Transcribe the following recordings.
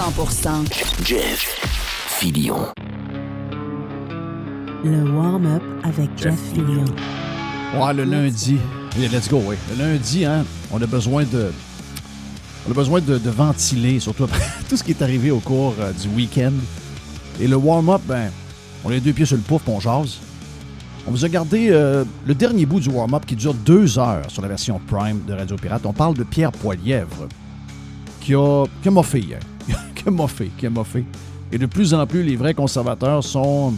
100%. Jeff Fillion. Le warm-up avec Jeff Fillion. Ouais, le lundi. Let's go, oui. Le lundi, hein, on a besoin de ventiler, surtout après tout ce qui est arrivé au cours du week-end. Et le warm-up, ben, on a les deux pieds sur le pouf, on jase. On vous a gardé le dernier bout du warm-up qui dure 2 heures sur la version Prime de Radio Pirate. On parle de Pierre Poilievre, qui a moffé hier. qui a moffé. Et de plus en plus, les vrais conservateurs sont...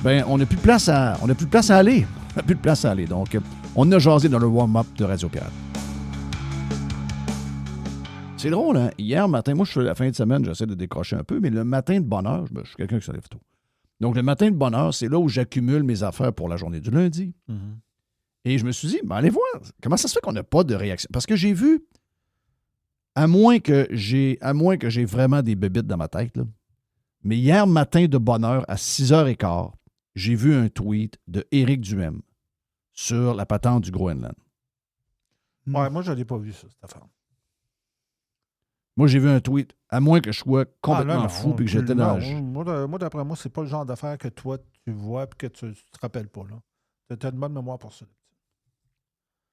Ben, on n'a plus de place à aller. On n'a plus de place à aller. Donc, on a jasé dans le warm-up de Radio Pirate. C'est drôle, hein? Hier matin, moi, je fais la fin de semaine, j'essaie de décrocher un peu, mais le matin de bonne heure, je suis quelqu'un qui se lève tôt. Donc, le matin de bonne heure, c'est là où j'accumule mes affaires pour la journée du lundi. Mm-hmm. Et je me suis dit, ben, allez voir, comment ça se fait qu'on n'a pas de réaction? Parce que j'ai vu, à moins que j'ai vraiment des bébites dans ma tête, là, mais hier matin de bonne heure, à 6h15, j'ai vu un tweet de Éric Duhem sur la patente du Groenland. Ouais, moi, je ne l'ai pas vu, ça, cette affaire. Moi, j'ai vu un tweet, à moins que je sois complètement fou et que j'étais dans... Moi, d'après moi, c'est pas le genre d'affaire que toi, tu vois et que tu te rappelles pas. Tu as une bonne mémoire pour ça.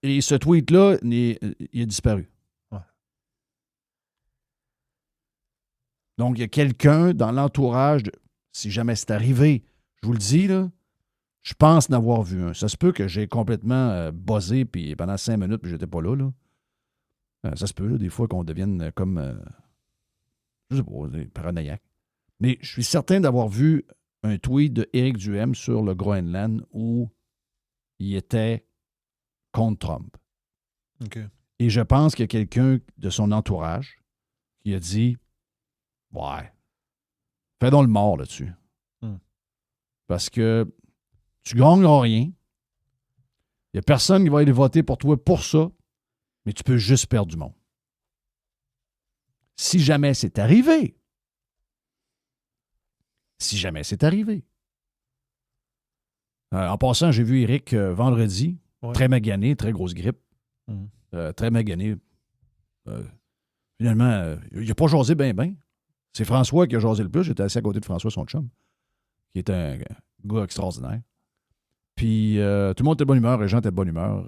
Et ce tweet-là, il a disparu. Ouais. Donc, il y a quelqu'un dans l'entourage, si jamais c'est arrivé, je vous le dis, là, je pense n'avoir vu un. Ça se peut que j'ai complètement buzzé puis pendant 5 minutes puis j'étais pas là. Ça se peut, là, des fois, qu'on devienne comme, je sais pas, paranoïaque. Mais je suis certain d'avoir vu un tweet de Éric Duhem sur le Groenland où il était contre Trump. Okay. Et je pense qu'il y a quelqu'un de son entourage qui a dit « Ouais, fais donc le mort là-dessus. Parce que tu gagneras rien. Il n'y a personne qui va aller voter pour toi pour ça. Mais tu peux juste perdre du monde. » Si jamais c'est arrivé. En passant, j'ai vu Éric vendredi, très magané, très grosse grippe. Très magané. Finalement, il n'a pas jasé bien. C'est François qui a jasé le plus. J'étais assis à côté de François, son chum, qui est un gars extraordinaire. Puis tout le monde était de bonne humeur, les gens étaient de bonne humeur.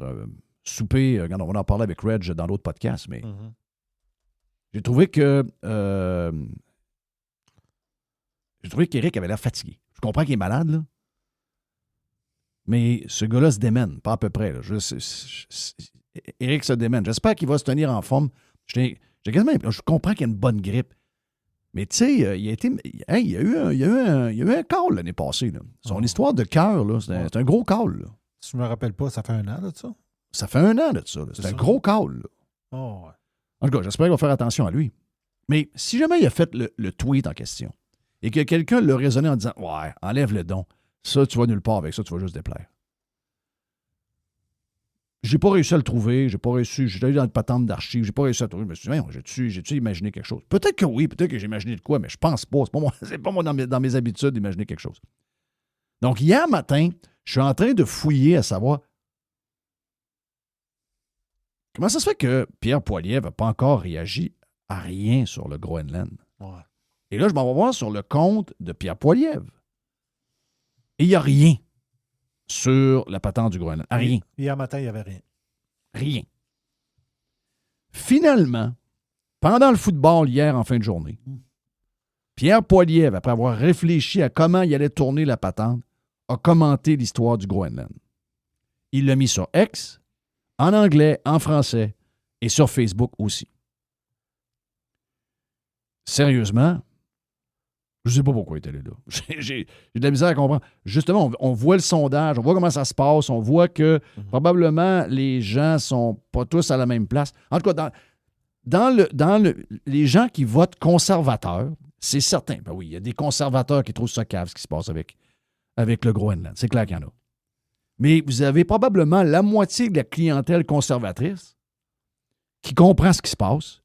Souper, on en parlait avec Reg dans l'autre podcast, mais j'ai trouvé qu'Éric avait l'air fatigué. Je comprends qu'il est malade, là. Mais ce gars-là se démène, pas à peu près. Là. Éric se démène. J'espère qu'il va se tenir en forme. Je comprends qu'il y a une bonne grippe. Mais tu sais, il y a eu un call l'année passée. Là. Son histoire de cœur, là, c'est un gros call. Là. Si je me rappelle pas, ça fait 1 an de ça? Ça fait 1 an de ça. C'est un gros call. Là. Oh, ouais. En tout cas, j'espère qu'il va faire attention à lui. Mais si jamais il a fait le tweet en question et que quelqu'un l'a raisonné en disant « Ouais, enlève le don. Ça, tu vas nulle part avec ça, tu vas juste déplaire. » J'ai pas réussi à le trouver. J'étais allé dans le patente d'archives. J'ai pas réussi à le trouver. Je me suis dit, j'ai-tu imaginé quelque chose? Peut-être que oui, peut-être que j'ai imaginé de quoi, mais je pense pas. C'est pas moi dans mes habitudes d'imaginer quelque chose. Donc, hier matin, je suis en train de fouiller à savoir comment ça se fait que Pierre Poilievre n'a pas encore réagi à rien sur le Groenland. Ouais. Et là, je m'en vais voir sur le compte de Pierre Poilievre. Et il n'y a rien sur la patente du Groenland. Rien. Hier matin, il n'y avait rien. Rien. Finalement, pendant le football hier en fin de journée, Pierre Poilievre, après avoir réfléchi à comment il allait tourner la patente, a commenté l'histoire du Groenland. Il l'a mis sur X, en anglais, en français et sur Facebook aussi. Sérieusement, je ne sais pas pourquoi il est allé là. J'ai de la misère à comprendre. Justement, on voit le sondage, on voit comment ça se passe, on voit que probablement les gens ne sont pas tous à la même place. En tout cas, les gens qui votent conservateurs, c'est certain. Ben oui, il y a des conservateurs qui trouvent ça cave, ce qui se passe avec le Groenland. C'est clair qu'il y en a. Mais vous avez probablement la moitié de la clientèle conservatrice qui comprend ce qui se passe,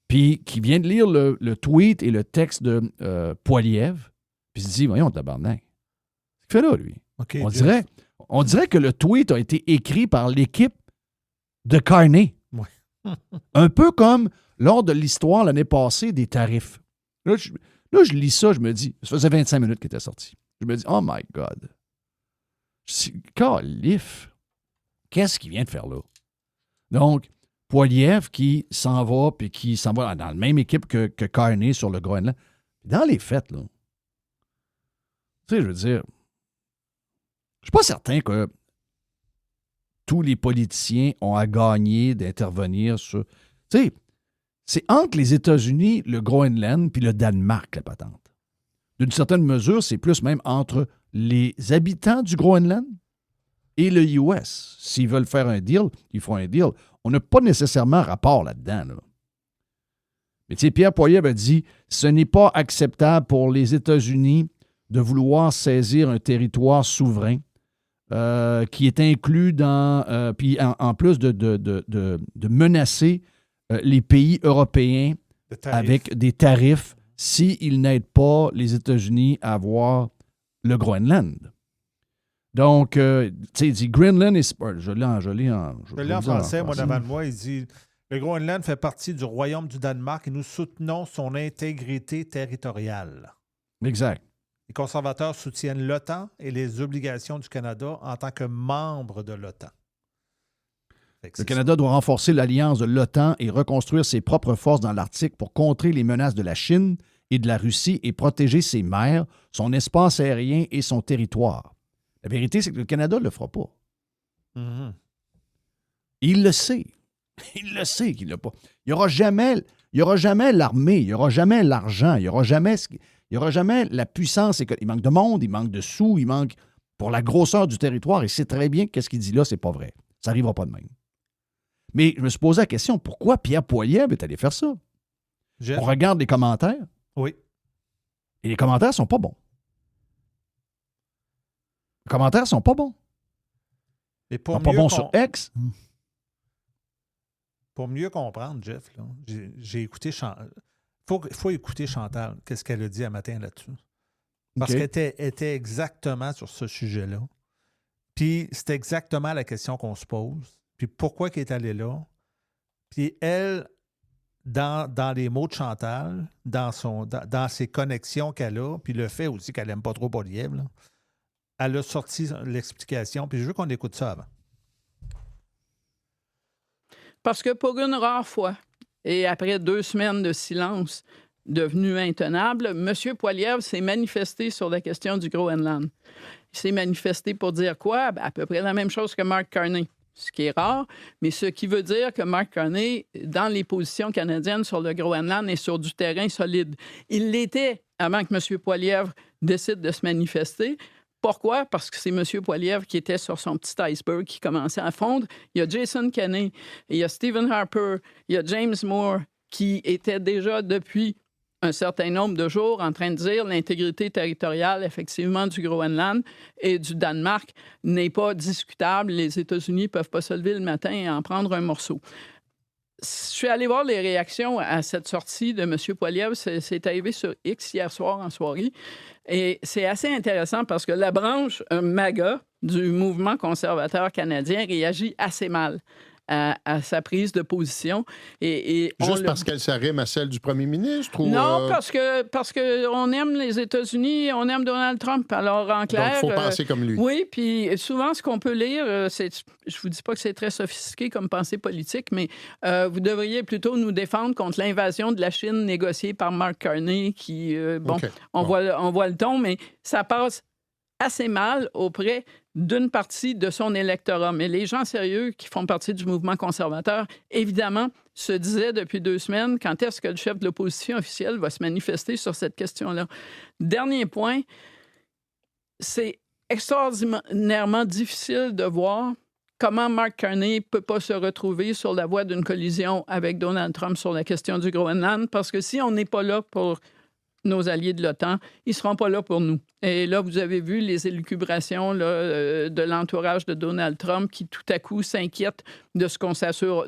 puis qui vient de lire le tweet et le texte de Poilievre, puis se dit, voyons, tabarnak, qu'est-ce qu'il fait là, lui? Okay, on dirait que le tweet a été écrit par l'équipe de Carney. Ouais. Un peu comme lors de l'histoire l'année passée des tarifs. Là, je lis ça, je me dis, ça faisait 25 minutes qu'il était sorti. Je me dis, oh my God. Calif. Qu'est-ce qu'il vient de faire là? Donc, Poilievre qui s'en va, puis qui s'en va dans la même équipe que Carney sur le Groenland. Dans les faits, là, tu sais, je veux dire, je suis pas certain que tous les politiciens ont à gagner d'intervenir sur... Tu sais, c'est entre les États-Unis, le Groenland, puis le Danemark, la patente. D'une certaine mesure, c'est plus même entre les habitants du Groenland et le US. S'ils veulent faire un deal, ils font un deal. On n'a pas nécessairement rapport là-dedans. Là. Mais tu sais, Pierre Poilievre a dit « Ce n'est pas acceptable pour les États-Unis de vouloir saisir un territoire souverain qui est inclus dans... puis en plus de menacer les pays européens avec des tarifs s'ils n'aident pas les États-Unis à avoir le Groenland. » Donc, tu sais, il dit Greenland is... Je l'ai en français, moi, devant moi, il dit « Le Groenland fait partie du Royaume du Danemark et nous soutenons son intégrité territoriale. » Exact. Les conservateurs soutiennent l'OTAN et les obligations du Canada en tant que membre de l'OTAN. Le Canada doit renforcer l'alliance de l'OTAN et reconstruire ses propres forces dans l'Arctique pour contrer les menaces de la Chine et de la Russie et protéger ses mers, son espace aérien et son territoire. La vérité, c'est que le Canada ne le fera pas. Mm-hmm. Il le sait. Il le sait qu'il ne l'a pas. Il n'y aura jamais l'armée, il n'y aura jamais l'argent, il n'y aura jamais la puissance. Il manque de monde, il manque de sous, il manque pour la grosseur du territoire. Et c'est très bien que ce qu'il dit là, c'est pas vrai. Ça n'arrivera pas de même. Mais je me suis posé la question, pourquoi Pierre Poilievre est allé faire ça? On regarde les commentaires. Oui. Et les commentaires sont pas bons. Les commentaires sont pas bons. Et pour pas bons sur X. Pour mieux comprendre, Jeff, là, j'ai écouté faut écouter Chantal, qu'est-ce qu'elle a dit un matin là-dessus. Parce qu'elle était exactement sur ce sujet-là. Puis c'était exactement la question qu'on se pose. Puis pourquoi qu'elle est allée là? Puis elle, dans les mots de Chantal, dans ses connexions qu'elle a, puis le fait aussi qu'elle n'aime pas trop Poilievre, là, elle a sorti l'explication. Puis je veux qu'on écoute ça avant. Parce que pour une rare fois, et après 2 semaines de silence devenu intenable, M. Poilievre s'est manifesté sur la question du Groenland. Il s'est manifesté pour dire quoi? À peu près la même chose que Mark Carney, ce qui est rare, mais ce qui veut dire que Mark Carney, dans les positions canadiennes sur le Groenland, est sur du terrain solide. Il l'était avant que M. Poilievre décide de se manifester. Pourquoi? Parce que c'est M. Poilievre qui était sur son petit iceberg qui commençait à fondre. Il y a Jason Kenney, il y a Stephen Harper, il y a James Moore qui étaient déjà depuis un certain nombre de jours en train de dire l'intégrité territoriale, effectivement, du Groenland et du Danemark n'est pas discutable. Les États-Unis ne peuvent pas se lever le matin et en prendre un morceau. Je suis allé voir les réactions à cette sortie de M. Poilievre. C'est arrivé sur X hier soir en soirée. Et c'est assez intéressant parce que la branche MAGA du mouvement conservateur canadien réagit assez mal à sa prise de position. Juste parce qu'elle s'arrime à celle du premier ministre? Ou non, parce que on aime les États-Unis, on aime Donald Trump. Alors, en clair... Donc, il faut penser comme lui. Oui, puis souvent, ce qu'on peut lire, je vous dis pas que c'est très sophistiqué comme pensée politique, mais vous devriez plutôt nous défendre contre l'invasion de la Chine négociée par Mark Carney, qui, on voit le ton, mais ça passe assez mal auprès d'une partie de son électorat. Mais les gens sérieux qui font partie du mouvement conservateur, évidemment, se disaient depuis 2 semaines quand est-ce que le chef de l'opposition officielle va se manifester sur cette question-là. Dernier point, c'est extraordinairement difficile de voir comment Mark Carney ne peut pas se retrouver sur la voie d'une collision avec Donald Trump sur la question du Groenland, parce que si on n'est pas là pour nos alliés de l'OTAN, ils ne seront pas là pour nous. Et là, vous avez vu les élucubrations de l'entourage de Donald Trump qui, tout à coup, s'inquiète de ce qu'on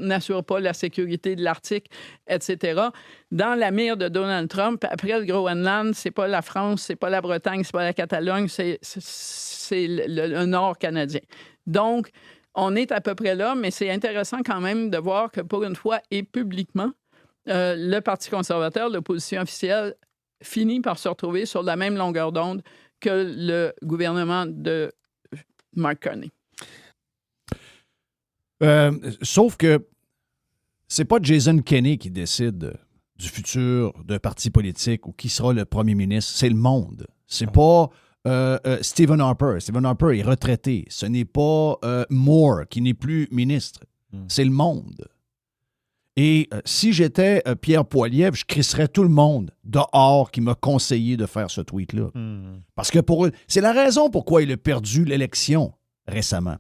n'assure pas la sécurité de l'Arctique, etc. Dans la mire de Donald Trump, après le Groenland, c'est pas la France, c'est pas la Bretagne, c'est pas la Catalogne, c'est le nord canadien. Donc, on est à peu près là, mais c'est intéressant quand même de voir que, pour une fois, et publiquement, le Parti conservateur, l'opposition officielle, finit par se retrouver sur la même longueur d'onde que le gouvernement de Mark Carney. Sauf que c'est pas Jason Kenney qui décide du futur d'un parti politique ou qui sera le premier ministre, c'est le monde. C'est pas Stephen Harper. Stephen Harper est retraité. Ce n'est pas Moore qui n'est plus ministre. C'est le monde. Et si j'étais Pierre Poilievre, je crisserais tout le monde dehors qui m'a conseillé de faire ce tweet-là. Parce que pour eux, c'est la raison pourquoi il a perdu l'élection récemment.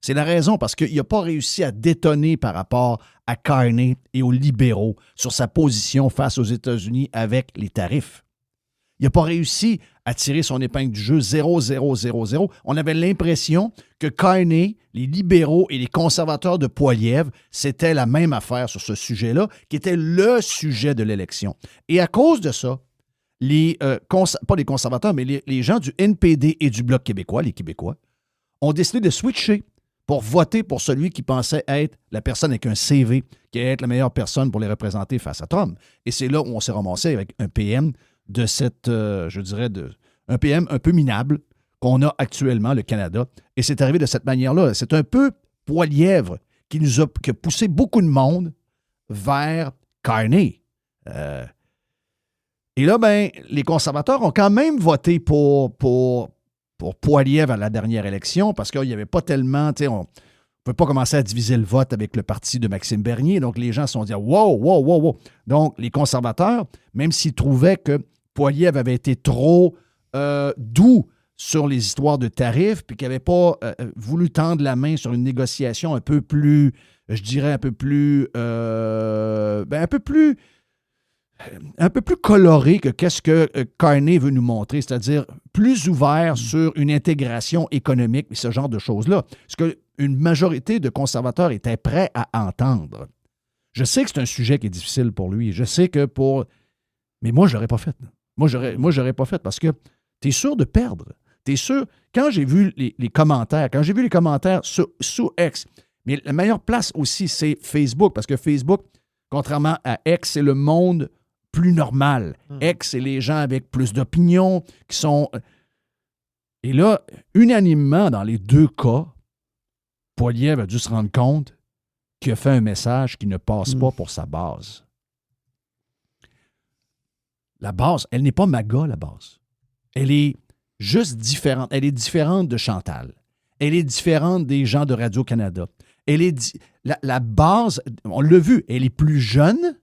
C'est la raison parce qu'il n'a pas réussi à détonner par rapport à Carney et aux libéraux sur sa position face aux États-Unis avec les tarifs. Il n'a pas réussi à tirer son épingle du jeu 0-0-0-0. On avait l'impression que Carney, les libéraux et les conservateurs de Poilievre, c'était la même affaire sur ce sujet-là, qui était le sujet de l'élection. Et à cause de ça, pas les conservateurs, mais les gens du NPD et du Bloc québécois, les Québécois, ont décidé de switcher pour voter pour celui qui pensait être la personne avec un CV, qui allait être la meilleure personne pour les représenter face à Trump. Et c'est là où on s'est ramassé avec un PM de cette, un PM un peu minable qu'on a actuellement, le Canada. Et c'est arrivé de cette manière-là. C'est un peu Poilievre qui a poussé beaucoup de monde vers Carney. Et là, les conservateurs ont quand même voté pour Poilievre à la dernière élection parce qu'il n'y avait pas tellement, on ne pouvait pas commencer à diviser le vote avec le parti de Maxime Bernier. Donc, les gens se sont dit « wow ». Donc, les conservateurs, même s'ils trouvaient que Poilievre avait été trop doux sur les histoires de tarifs puis qu'il n'avait pas voulu tendre la main sur une négociation un peu plus, je dirais, un peu plus coloré que qu'est-ce que Carney veut nous montrer, c'est-à-dire plus ouvert sur une intégration économique et ce genre de choses-là. Ce qu'une majorité de conservateurs étaient prêts à entendre. Je sais que c'est un sujet qui est difficile pour lui. Je sais que mais moi, je l'aurais pas fait. Moi, j'aurais pas fait parce que tu es sûr de perdre. Tu es sûr. Quand j'ai vu les commentaires, sous X, mais la meilleure place aussi, c'est Facebook parce que Facebook, contrairement à X, c'est le monde plus normal. X, c'est les gens avec plus d'opinions qui sont... Et là, unanimement, dans les deux cas, Poilievre a dû se rendre compte qu'il a fait un message qui ne passe pas pour sa base. La base, elle n'est pas MAGA, la base. Elle est juste différente. Elle est différente de Chantal. Elle est différente des gens de Radio-Canada. La base, on l'a vu, elle est plus jeune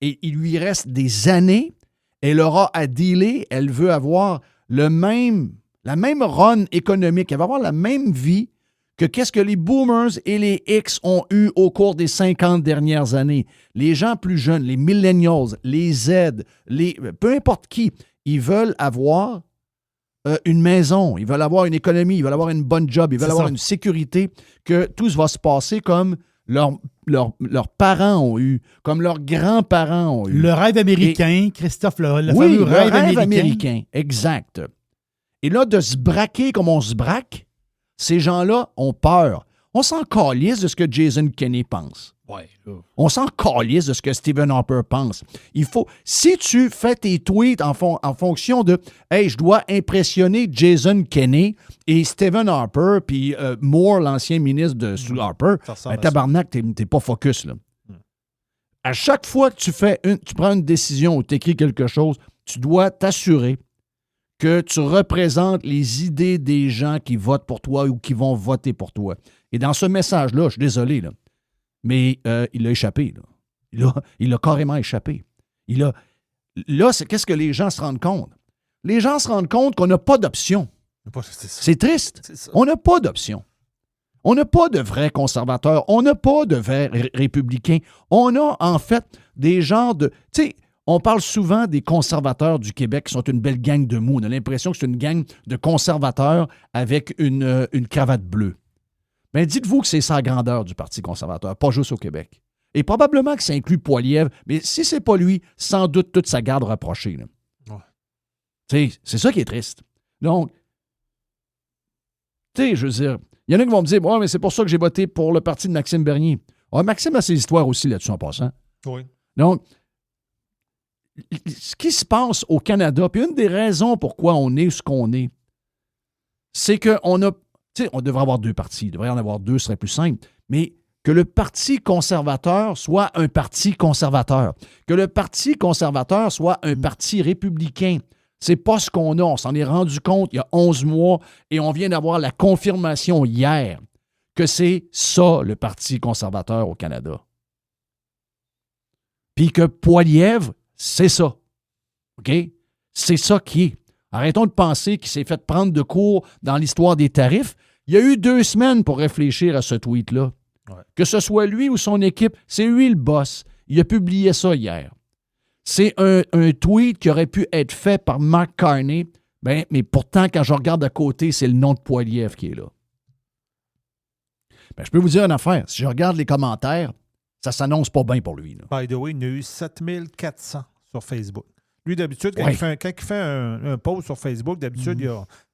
et il lui reste des années. Elle aura à dealer. Elle veut avoir la même run économique. Elle va avoir la même vie que qu'est-ce que les boomers et les X ont eu au cours des 50 dernières années. Les gens plus jeunes, les millennials, les Z, peu importe qui, ils veulent avoir une maison, ils veulent avoir une économie, ils veulent avoir une bonne job, ils veulent avoir une sécurité, que tout va se passer comme leurs parents ont eu, comme leurs grands-parents ont eu. Le rêve américain, Christophe, le fameux fameux rêve américain. Exact. Et là, de se braquer comme on se braque, ces gens-là ont peur. On s'en calisse de ce que Jason Kenney pense. Ouais, on s'en calisse de ce que Stephen Harper pense. Si tu fais tes tweets en fonction de « Hey, je dois impressionner Jason Kenney et Stephen Harper, puis Moore, l'ancien ministre de sous Harper, tabarnak, t'es pas focus. Là. À chaque fois que tu prends une décision ou tu écris quelque chose, tu dois t'assurer que tu représentes les idées des gens qui votent pour toi ou qui vont voter pour toi. Et dans ce message-là, je suis désolé, là, mais il a échappé. Là. Il a carrément échappé. Là, qu'est-ce que les gens se rendent compte? Les gens se rendent compte qu'on n'a pas d'option. C'est triste. C'est on n'a pas d'option. On n'a pas de vrais conservateurs. On n'a pas de vrais républicains. On a, en fait, des genres de... Tu sais, on parle souvent des conservateurs du Québec qui sont une belle gang de mous. On a l'impression que c'est une gang de conservateurs avec une cravate bleue. Bien, dites-vous que c'est ça la grandeur du Parti conservateur, pas juste au Québec. Et probablement que ça inclut Poilievre, mais si c'est pas lui, sans doute toute sa garde rapprochée. Ouais. C'est ça qui est triste. Donc, tu sais, je veux dire, il y en a qui vont me dire, mais c'est pour ça que j'ai voté pour le parti de Maxime Bernier. Maxime a ses histoires aussi là-dessus en passant. Oui. Donc, ce qui se passe au Canada, puis une des raisons pourquoi on est ce qu'on est, c'est qu'on a, tu sais, on devrait avoir 2 partis. Il devrait y en avoir 2, ce serait plus simple. Mais que le Parti conservateur soit un parti conservateur. Que le Parti conservateur soit un parti républicain. C'est pas ce qu'on a. On s'en est rendu compte il y a 11 mois et on vient d'avoir la confirmation hier que c'est ça, le Parti conservateur au Canada. Puis que Poilievre, c'est ça. OK? C'est ça qui est. Arrêtons de penser qu'il s'est fait prendre de court dans l'histoire des tarifs. Il y a eu 2 semaines pour réfléchir à ce tweet-là. Ouais. Que ce soit lui ou son équipe, c'est lui le boss. Il a publié ça hier. C'est un tweet qui aurait pu être fait par Mark Carney, mais pourtant, quand je regarde à côté, c'est le nom de Poilievre qui est là. Je peux vous dire une affaire. Si je regarde les commentaires, ça s'annonce pas bien pour lui. Là. By the way, il y en a eu 7400 sur Facebook. Lui, d'habitude, quand il fait un post sur Facebook, d'habitude,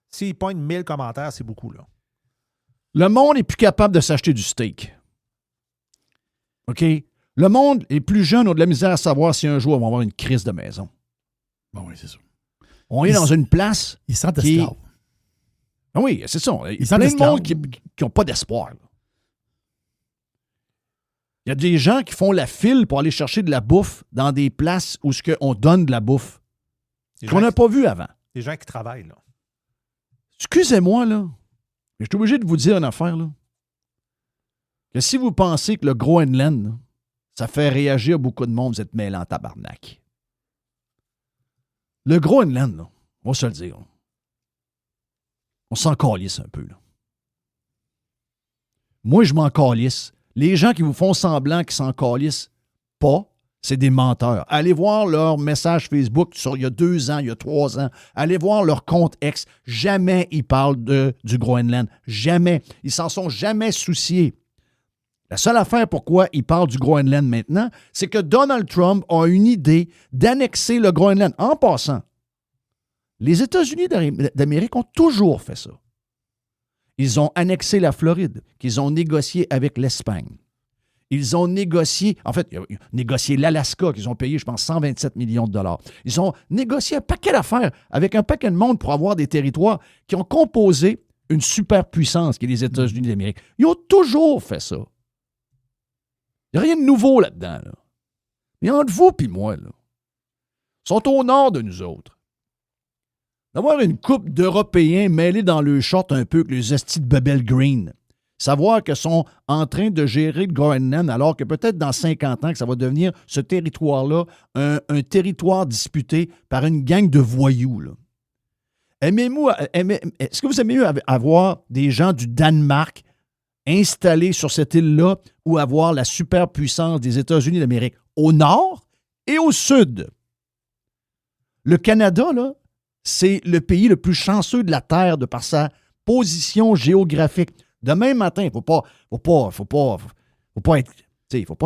s'il pointe 1000 commentaires, c'est beaucoup. Là. Le monde est plus capable de s'acheter du steak. OK? Le monde est plus jeune, on a de la misère à savoir si un jour on va avoir une crise de maison. Bon, oui, c'est ça. On est dans une place. Ils sentent esclaves. Oui, c'est ça. Il y a plein de monde qui n'ont pas d'espoir. Là. Il y a des gens qui font la file pour aller chercher de la bouffe dans des places où on donne de la bouffe. Qu'on n'a pas vu avant. Des gens qui travaillent, là. Excusez-moi, là. Mais je suis obligé de vous dire une affaire, là. Que si vous pensez que le Groenland, là, ça fait réagir beaucoup de monde, vous êtes mêlés en tabarnak. Le Groenland, là, on va se le dire. Là. On s'en calisse un peu, là. Moi, je m'en calisse. Les gens qui vous font semblant qu'ils s'en calissent pas, c'est des menteurs. Allez voir leur message Facebook il y a 2 ans, il y a 3 ans. Allez voir leur compte X. Jamais ils parlent du Groenland. Jamais. Ils s'en sont jamais souciés. La seule affaire pourquoi ils parlent du Groenland maintenant, c'est que Donald Trump a une idée d'annexer le Groenland. En passant, les États-Unis d'Amérique ont toujours fait ça. Ils ont annexé la Floride, qu'ils ont négocié avec l'Espagne. Ils ont négocié l'Alaska, qu'ils ont payé, je pense, 127 millions de dollars. Ils ont négocié un paquet d'affaires avec un paquet de monde pour avoir des territoires qui ont composé une superpuissance qui est les États-Unis d'Amérique. Ils ont toujours fait ça. Il n'y a rien de nouveau là-dedans. Là. Mais entre vous et moi, là, ils sont au nord de nous autres. D'avoir une couple d'Européens mêlés dans le short un peu que les estis de Bebel Green. Savoir qu'ils sont en train de gérer le Groenland alors que peut-être dans 50 ans que ça va devenir ce territoire-là un territoire disputé par une gang de voyous. Là. Est-ce que vous aimez mieux avoir des gens du Danemark installés sur cette île-là ou avoir la superpuissance des États-Unis d'Amérique au nord et au sud? Le Canada, là, c'est le pays le plus chanceux de la Terre de par sa position géographique. Demain matin, il ne faut pas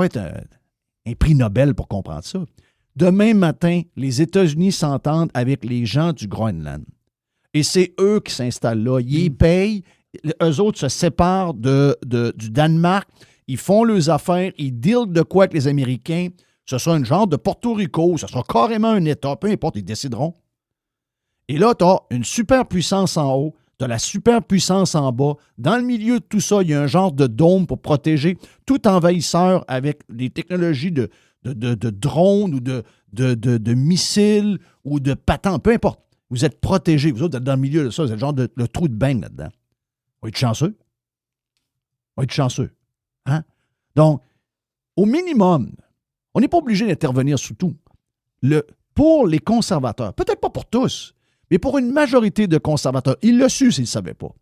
être un prix Nobel pour comprendre ça. Demain matin, les États-Unis s'entendent avec les gens du Groenland. Et c'est eux qui s'installent là. Ils payent. Eux autres se séparent du Danemark. Ils font leurs affaires. Ils dealent de quoi avec les Américains. Ce sera un genre de Porto Rico. Ce sera carrément un État. Peu importe, ils décideront. Et là, tu as une superpuissance en haut. Tu as la superpuissance en bas. Dans le milieu de tout ça, il y a un genre de dôme pour protéger tout envahisseur avec des technologies de drones ou de missiles ou de patentes. Peu importe. Vous êtes protégés. Vous autres, êtes dans le milieu de ça. Vous êtes le genre de le trou de bain là-dedans. On va être chanceux. On va être chanceux. Hein? Donc, au minimum, on n'est pas obligé d'intervenir sur tout. Pour les conservateurs, peut-être pas pour tous, mais pour une majorité de conservateurs, ils le su s'ils ne savaient pas.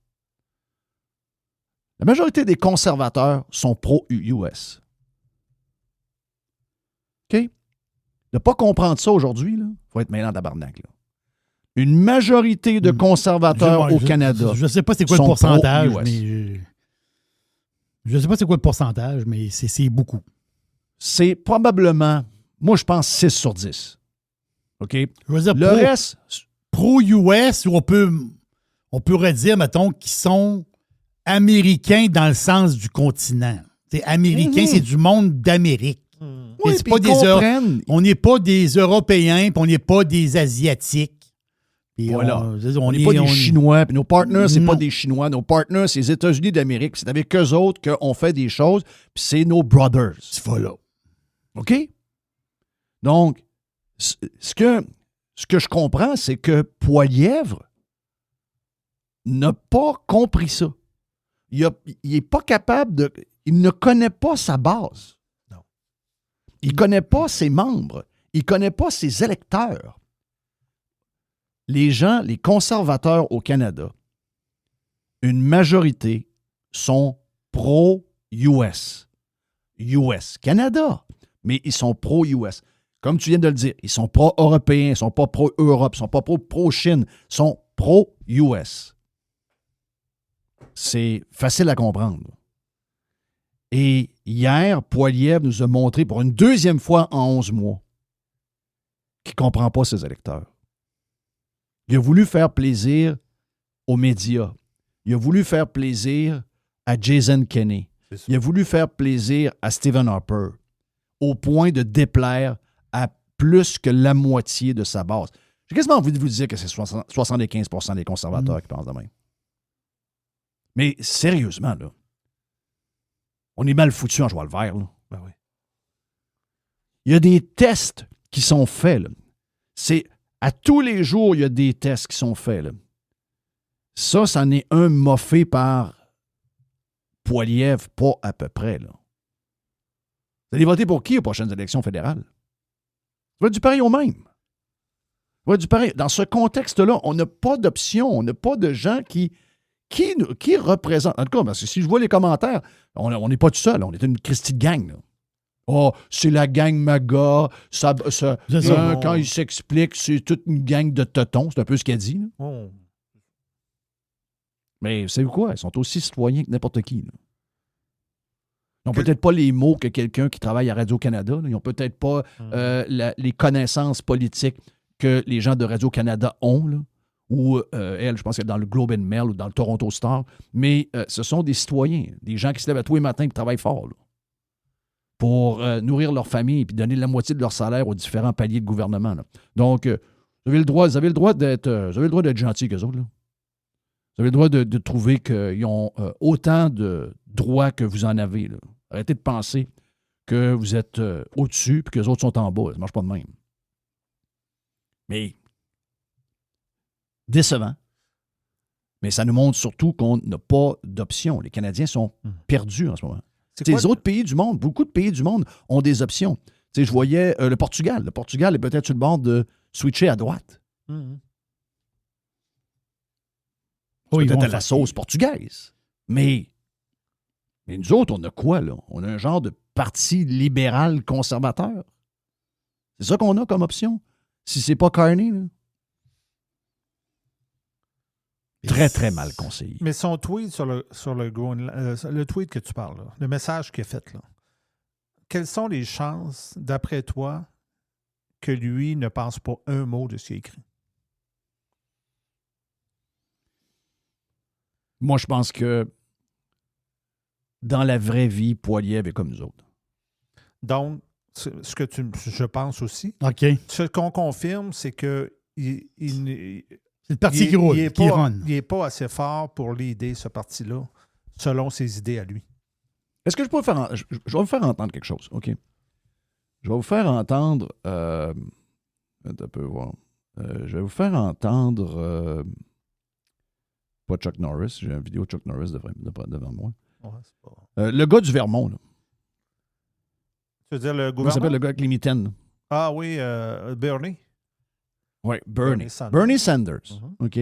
La majorité des conservateurs sont pro-US. OK? De ne pas comprendre ça aujourd'hui, il faut être mêlant tabarnak. Là. Une majorité de conservateurs au Canada. Je ne sais pas c'est quoi le pourcentage, mais je ne sais pas c'est quoi le pourcentage, mais c'est beaucoup. C'est probablement, moi je pense 6 sur 10. OK? Je veux dire, le reste. Pro-US, on pourrait dire, mettons, qu'ils sont américains dans le sens du continent. T'sais, américain, c'est du monde d'Amérique. Oui, c'est puis pas ils des comprennent. On n'est pas des Européens, puis on n'est pas des Asiatiques. Puis Voilà. on n'est pas des Chinois. Puis nos partners, c'est pas Non. des Chinois. Nos partners, c'est les États-Unis d'Amérique. C'est avec eux autres qu'on fait des choses. Puis c'est nos brothers. Voilà. OK? Donc, ce que je comprends, c'est que Poilièvre n'a pas compris ça. Il n'est pas capable de... Il ne connaît pas sa base. Non. Il ne connaît pas ses membres. Il ne connaît pas ses électeurs. Les gens, les conservateurs au Canada, une majorité sont pro-US. US. Canada. Mais ils sont pro-US. Comme tu viens de le dire, ils sont pro-européens, ils ne sont pas pro-Europe, ils ne sont pas pro-Chine, ils sont pro-US. C'est facile à comprendre. Et hier, Poilievre nous a montré pour une deuxième fois en 11 mois qu'il ne comprend pas ses électeurs. Il a voulu faire plaisir aux médias. Il a voulu faire plaisir à Jason Kenney. Il a voulu faire plaisir à Stephen Harper au point de déplaire à plus que la moitié de sa base. J'ai quasiment envie de vous dire que c'est 75% des conservateurs qui pensent de même. Mais sérieusement, là, on est mal foutu en jouant le vert. Là. Ben oui. Il y a des tests qui sont faits. Là. C'est à tous les jours, il y a des tests qui sont faits. Là. Ça, c'en est un moffé par Poilievre, pas à peu près. Là. Vous allez voter pour qui aux prochaines élections fédérales? Ça va être du pareil au même. Ça va être du pareil. Dans ce contexte-là, on n'a pas d'option. On n'a pas de gens qui représentent. En tout cas, parce que si je vois les commentaires, on n'est pas tout seul. On est une Christie de gang. Là. Oh, c'est la gang MAGA. Quand il s'explique, c'est toute une gang de teutons. C'est un peu ce qu'il a dit. Là. Oh. Mais c'est quoi? Ils sont aussi citoyens que n'importe qui. Là. Ils n'ont peut-être pas les mots que quelqu'un qui travaille à Radio-Canada. Là. Ils n'ont peut-être pas les connaissances politiques que les gens de Radio-Canada ont. Là. Ou elle, je pense qu'elle est dans le Globe and Mail ou dans le Toronto Star. Mais ce sont des citoyens, des gens qui se lèvent à tous les matins et qui travaillent fort là, pour nourrir leur famille et puis donner la moitié de leur salaire aux différents paliers de gouvernement. Là. Donc, vous avez le droit d'être gentil qu'eux autres. Là. Vous avez le droit de trouver qu'ils ont autant de droits que vous en avez. Là. Arrêtez de penser que vous êtes au-dessus et que les autres sont en bas. Ça ne marche pas de même. Mais décevant. Mais ça nous montre surtout qu'on n'a pas d'options. Les Canadiens sont perdus en ce moment. Les autres pays du monde, beaucoup de pays du monde ont des options. T'sais, je voyais le Portugal. Le Portugal est peut-être sur le bord de switcher à droite. Oui, peut-être à la sauce portugaise. Mais nous autres, on a quoi, là? On a un genre de parti libéral conservateur. C'est ça qu'on a comme option. Si c'est pas Carney, là. Très, très mal conseillé. Mais son tweet sur le Groenland, le tweet que tu parles, là, le message qu'il a fait, là, quelles sont les chances, d'après toi, que lui ne pense pas un mot de ce qu'il a écrit? Moi, je pense que dans la vraie vie, Poilievre est comme nous autres. Donc, ce que je pense aussi, OK. ce qu'on confirme, c'est que c'est le parti qui roule, qui run. Il n'est pas assez fort pour l'aider, ce parti-là, selon ses idées à lui. Est-ce que je peux faire... Je vais vous faire entendre quelque chose, OK? Je vais vous faire entendre... un peu voir. Je vais vous faire entendre... pas Chuck Norris. J'ai une vidéo de Chuck Norris devant moi. Ouais, c'est pas... le gars du Vermont, là. Tu veux dire le Comment gouvernement? s'appelle le gars avec les mitaines? Ah oui, Bernie. Oui, Bernie Sanders. Mm-hmm. OK.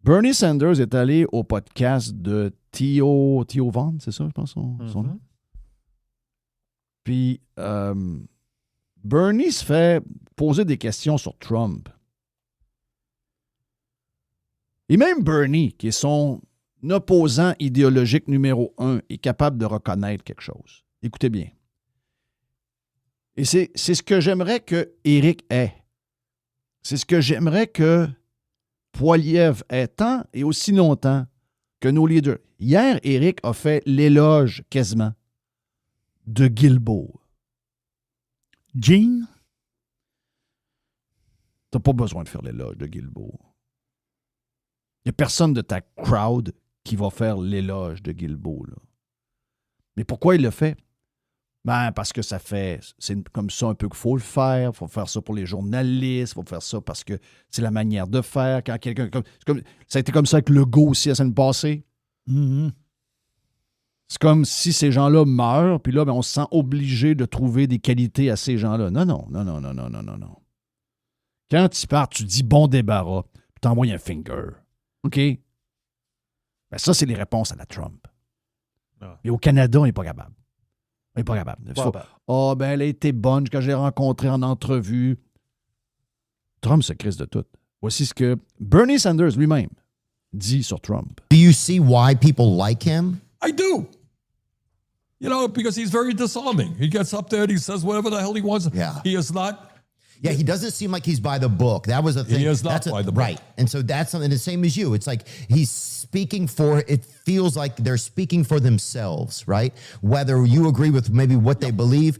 Bernie Sanders est allé au podcast de Theo Von, c'est ça, je pense, son nom? Puis, Bernie se fait poser des questions sur Trump. Et même Bernie, qui est son opposant idéologique numéro 1, est capable de reconnaître quelque chose. Écoutez bien. Et c'est ce que j'aimerais que Éric ait. C'est ce que j'aimerais que Poilievre ait tant et aussi longtemps que nos leaders. Hier, Éric a fait l'éloge quasiment de Guilbeault. Gene? T'as pas besoin de faire l'éloge de Guilbeault. Il n'y a personne de ta crowd qui va faire l'éloge de Guilbeault, là. Mais pourquoi il le fait? Ben, parce que c'est comme ça un peu qu'il faut le faire. Il faut faire ça pour les journalistes. Il faut faire ça parce que c'est la manière de faire. Quand quelqu'un. Ça a été comme ça avec Legault aussi la semaine passée. Mm-hmm. C'est comme si ces gens-là meurent, puis là, ben, on se sent obligé de trouver des qualités à ces gens-là. Non. Quand tu pars, tu dis bon débarras, puis t'envoies un finger. OK? Ben, ça, c'est les réponses à la Trump. Et au Canada, on n'est pas capable. On n'est pas capable. Ben, elle a été bonne quand je l'ai rencontrée en entrevue. Trump se crisse de tout. Voici ce que Bernie Sanders lui-même dit sur Trump. Do you see why people like him? I do. You know, because he's very disarming. He gets up there and he says whatever the hell he wants. Yeah. He is not. Yeah, he doesn't seem like he's by the book. That was a thing. He is not by the book. Right. And so that's something the same as you. It's like he's speaking for, it feels like they're speaking for themselves, right? Whether you agree with maybe what they believe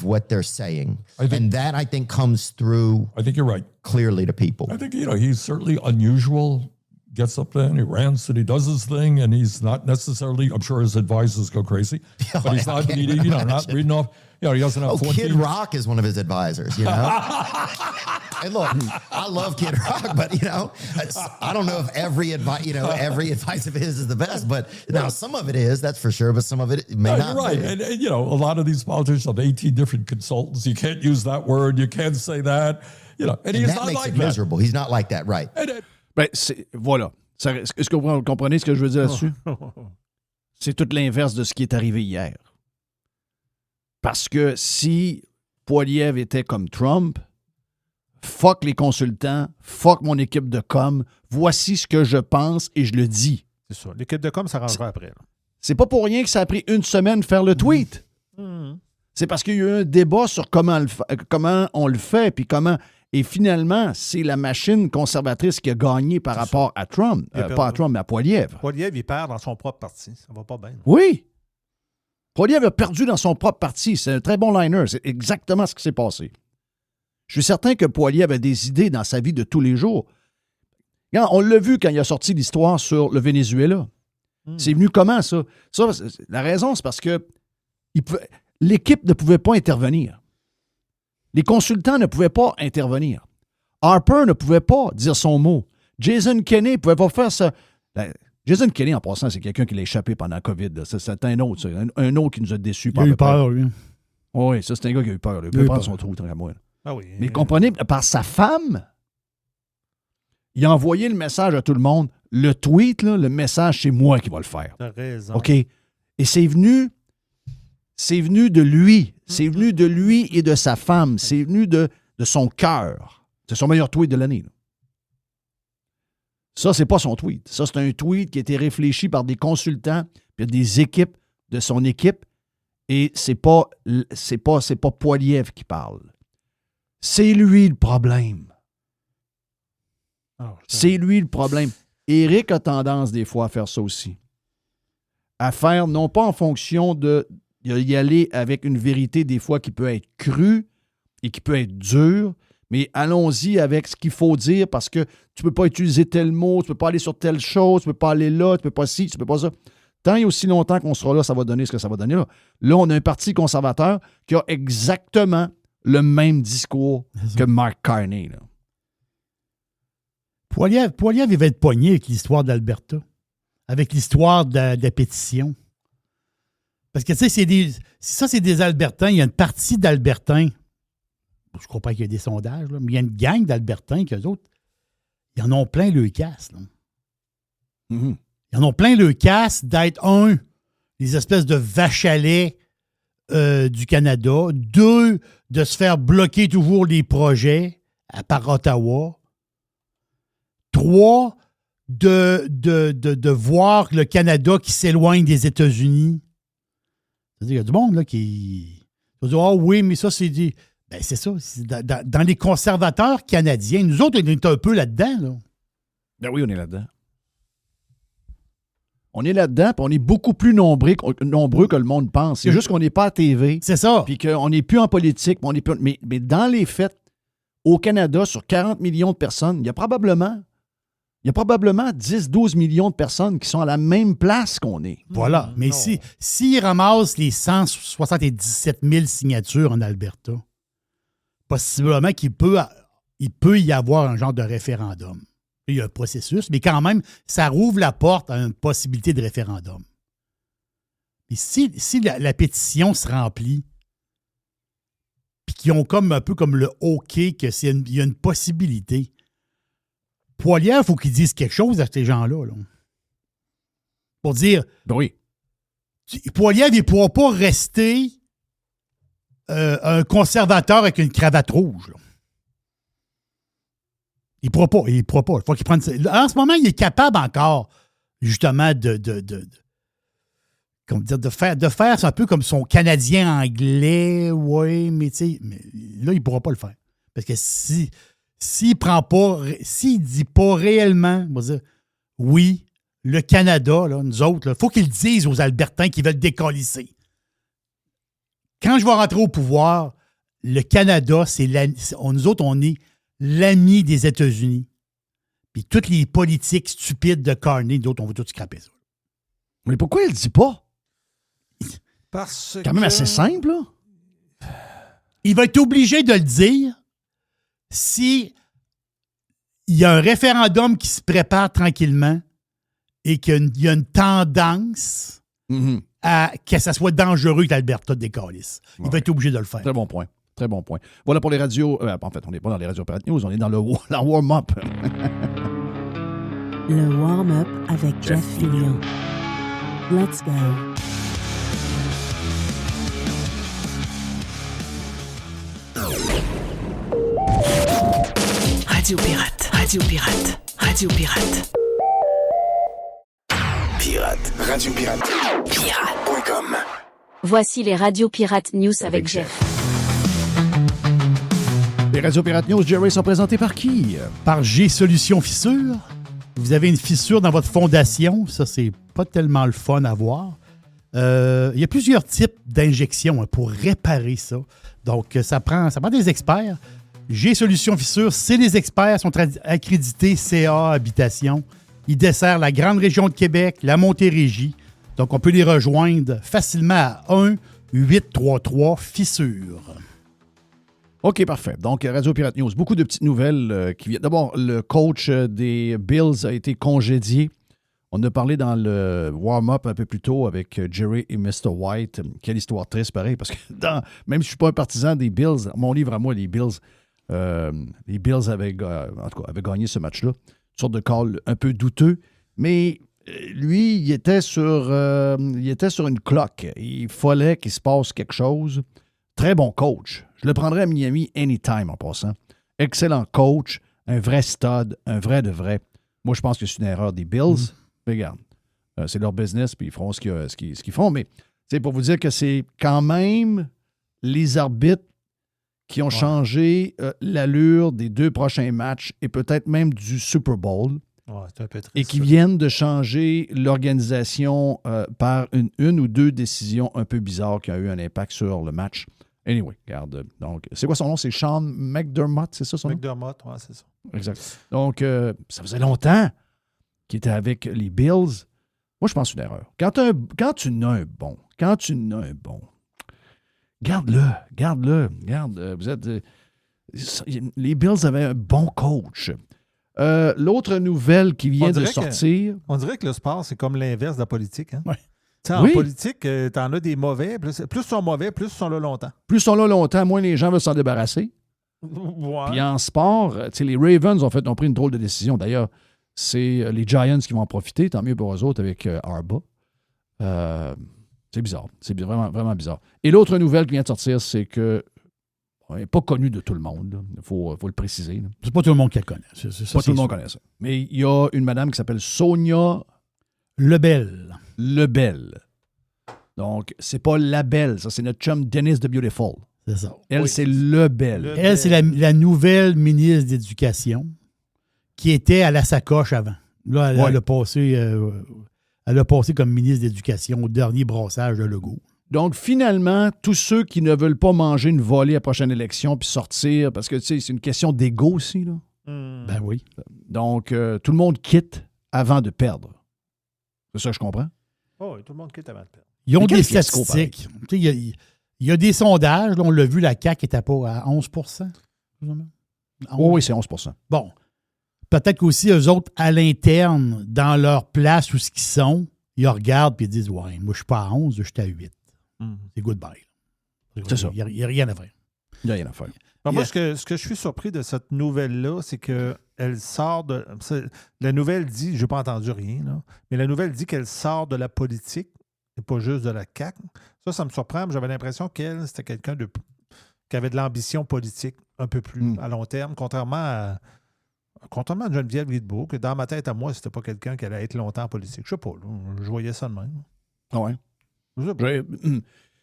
what they're saying. And that, I think, comes through. I think you're right. Clearly to people. I think, he's certainly unusual. Gets up there and he rants and he does his thing, and he's not necessarily, I'm sure his advisors go crazy, but he's not reading, not reading off, he doesn't have 14. Kid Rock is one of his advisors, And look, I love Kid Rock, but, I don't know if every advice of his is the best, but now some of it is, that's for sure, but some of it may not. You're right. And, a lot of these politicians have 18 different consultants. You can't use that word. You can't say that, and he's not like that. Miserable. He's not like that, right? Ben, voilà. Est-ce que vous comprenez ce que je veux dire là-dessus? C'est tout l'inverse de ce qui est arrivé hier. Parce que si Poilievre était comme Trump, fuck les consultants, fuck mon équipe de com, voici ce que je pense et je le dis. C'est ça. L'équipe de com s'arrangera après. Là. C'est pas pour rien que ça a pris une semaine de faire le tweet. C'est parce qu'il y a eu un débat sur comment on le fait, puis comment... Et finalement, c'est la machine conservatrice qui a gagné par rapport à Trump. Pas à Trump, mais à Poilievre. Poilievre, il perd dans son propre parti. Ça va pas bien. Oui. Poilievre a perdu dans son propre parti. C'est un très bon liner. C'est exactement ce qui s'est passé. Je suis certain que Poilievre a des idées dans sa vie de tous les jours. Regarde, on l'a vu quand il a sorti l'histoire sur le Venezuela. C'est venu comment, ça? La raison, c'est parce que l'équipe ne pouvait pas intervenir. Les consultants ne pouvaient pas intervenir. Harper ne pouvait pas dire son mot. Jason Kenney ne pouvait pas faire ça. Jason Kenney, en passant, c'est quelqu'un qui l'a échappé pendant la COVID. C'est un autre, ça. Un autre qui nous a déçus. Il a eu peur, lui. Oui, ça, c'est un gars qui a eu peur. Il peut prendre son trou, tant qu'à moi. Ah oui. Mais comprenez, par sa femme, il a envoyé le message à tout le monde. Le tweet, là, le message, c'est moi qui va le faire. T'as raison. OK? Et c'est venu de lui. C'est venu de lui et de sa femme. C'est venu de son cœur. C'est son meilleur tweet de l'année. Là. Ça, c'est pas son tweet. Ça, c'est un tweet qui a été réfléchi par des consultants puis des équipes de son équipe. Et c'est pas Poilievre qui parle. C'est lui le problème. C'est lui le problème. Éric a tendance des fois à faire ça aussi. À faire, non pas en fonction de y aller avec une vérité des fois qui peut être crue et qui peut être dure, mais allons-y avec ce qu'il faut dire parce que tu ne peux pas utiliser tel mot, tu ne peux pas aller sur telle chose, tu ne peux pas aller là, tu ne peux pas ci, tu ne peux pas ça. Tant et aussi longtemps qu'on sera là, ça va donner ce que ça va donner là. Là, on a un parti conservateur qui a exactement le même discours que Mark Carney. Là. Poilievre, il va être pogné avec l'histoire d'Alberta, avec l'histoire de la pétition. Parce que, tu sais, c'est des Albertains. Il y a une partie d'Albertains. Je comprends qu'il y a des sondages, là, mais il y a une gang d'Albertains qu'eux autres, ils en ont plein le casse. Ils en ont plein le casse d'être, des espèces de vaches à lait du Canada. 2, de se faire bloquer toujours les projets par Ottawa. 3, de voir le Canada qui s'éloigne des États-Unis. C'est-à-dire, il y a du monde là, qui va dire « Ah oui, mais ça, c'est dit. » Ben, c'est ça. C'est dans les conservateurs canadiens, nous autres, on est un peu là-dedans. Là. Ben oui, on est là-dedans. On est là-dedans, puis on est beaucoup plus nombreux que le monde pense. C'est juste qu'on n'est pas à TV. C'est ça. Puis qu'on n'est plus en politique. Mais dans les faits, au Canada, sur 40 millions de personnes, il y a probablement 10-12 millions de personnes qui sont à la même place qu'on est. Voilà. Mais s'ils ramassent les 177 000 signatures en Alberta, possiblement qu'il peut y avoir un genre de référendum. Il y a un processus, mais quand même, ça rouvre la porte à une possibilité de référendum. Et si la pétition se remplit, puis qu'ils ont comme un peu comme le OK qu'il y a une possibilité, Poilievre, il faut qu'ils disent quelque chose à ces gens-là. Là. Pour dire... Ben oui. Poilievre, il ne pourra pas rester un conservateur avec une cravate rouge. Là. Il ne pourra pas. Il faut qu'il prenne... En ce moment, il est capable encore, justement, de faire un peu comme son Canadien anglais, oui, mais tu sais, là, il ne pourra pas le faire. Parce que s'il dit pas réellement, on va dire, oui, le Canada, là, nous autres, il faut qu'ils le disent aux Albertains qui veulent décalisser. Quand je vais rentrer au pouvoir, le Canada, nous autres, on est l'ami des États-Unis. Puis toutes les politiques stupides de Carney, d'autres, on va tout scraper ça. Mais pourquoi il le dit pas? Parce quand même assez simple, là. Il va être obligé de le dire si il y a un référendum qui se prépare tranquillement et qu'il y a une tendance à que ça soit dangereux que l'Alberta décalisse. Il va être obligé de le faire. Très bon point. Très bon point. Voilà pour les radios. En fait, on n'est pas dans les radios Pirate News, on est dans la warm-up. Le warm-up avec Jeff Fillion. Let's go. Radio Pirate, Radio Pirate, Radio Pirate. Pirate, Radio Pirate, pirate.com. Voici les Radio Pirate News avec Jeff. Les Radio Pirate News, Jerry, sont présentés par qui? Par G-Solution Fissure. Vous avez une fissure dans votre fondation. Ça, c'est pas tellement le fun à voir. Il y a plusieurs types d'injections pour réparer ça. Donc, ça prend des experts. G-Solution Fissure, c'est les experts, sont accrédités CA Habitation. Ils desservent la grande région de Québec, la Montérégie. Donc, on peut les rejoindre facilement à 1-833-Fissure. OK, parfait. Donc, Radio Pirate News, beaucoup de petites nouvelles qui viennent. D'abord, le coach des Bills a été congédié. On a parlé dans le warm-up un peu plus tôt avec Jerry et Mr. White. Quelle histoire triste, pareil, parce que même si je ne suis pas un partisan des Bills, mon livre à moi, les Bills avaient gagné ce match-là. Une sorte de call un peu douteux, mais lui, il était sur une cloque. Il fallait qu'il se passe quelque chose. Très bon coach. Je le prendrais à Miami anytime en passant. Excellent coach, un vrai stud, un vrai de vrai. Moi, je pense que c'est une erreur des Bills. Mais regarde, c'est leur business, puis ils feront ce qu'ils font. Mais c'est pour vous dire que c'est quand même les arbitres qui ont changé l'allure des 2 prochains matchs et peut-être même du Super Bowl. C'est un peu triste, et qui viennent de changer l'organisation par une ou 2 décisions un peu bizarres qui ont eu un impact sur le match. Anyway, regarde. Donc, c'est quoi son nom? C'est Sean McDermott, c'est ça son nom? McDermott, oui, c'est ça. Exact. Donc, ça faisait longtemps qu'il était avec les Bills. Moi, je pense que c'est une erreur. Quand tu n'as un bon, garde-le. Vous êtes... les Bills avaient un bon coach. L'autre nouvelle qui vient de sortir... On dirait que le sport, c'est comme l'inverse de la politique. Hein? Ouais. En politique, t'en as des mauvais. Plus ils sont mauvais, plus ils sont là longtemps. Plus ils sont là longtemps, moins les gens veulent s'en débarrasser. Ouais. Puis en sport, les Ravens ont pris une drôle de décision. D'ailleurs, c'est les Giants qui vont en profiter. Tant mieux pour eux autres avec Arba. C'est bizarre. C'est vraiment, vraiment bizarre. Et l'autre nouvelle qui vient de sortir, c'est que on n'est pas connu de tout le monde. Il faut le préciser. Là. C'est pas tout le monde qui le connaît. Pas tout le monde connaît ça. Mais il y a une madame qui s'appelle Sonia Lebel. Donc, c'est pas Labelle. Ça, c'est notre chum Dennis de Beautiful. C'est ça. Elle, c'est Lebel. Elle, c'est la nouvelle ministre d'Éducation qui était à la sacoche avant. Là, elle a passé Elle a passé comme ministre de l'Éducation au dernier brassage de Legault. Donc, finalement, tous ceux qui ne veulent pas manger une volée à la prochaine élection puis sortir, parce que, tu sais, c'est une question d'ego aussi, là. Ben oui. Donc, tout le monde quitte avant de perdre. C'est ça que je comprends? Oh, oui, tout le monde quitte avant de perdre. Ils ont Mais des quel fiasco, statistiques. Tu sais, il y a des sondages. Là, on l'a vu, la CAQ était pas à 11 Oui, c'est 11 Bon. Peut-être qu'aussi, eux autres, à l'interne, dans leur place où ce qu'ils sont, ils regardent et ils disent « Ouais, moi, je suis pas à 11, je suis à 8. C'est goodbye. » C'est ça. Il n'y a rien à faire. Il n'y a rien à faire. Moi, ce que je suis surpris de cette nouvelle-là, c'est qu'elle sort de... La nouvelle dit, je n'ai pas entendu rien, là, mais la nouvelle dit qu'elle sort de la politique et pas juste de la CAQ. Ça me surprend, mais j'avais l'impression qu'elle, c'était quelqu'un qui avait de l'ambition politique un peu plus à long terme, contrairement à Geneviève Guilbeault, que dans ma tête à moi, c'était pas quelqu'un qui allait être longtemps en politique. Je sais pas, là, je voyais ça de même. Ah ouais?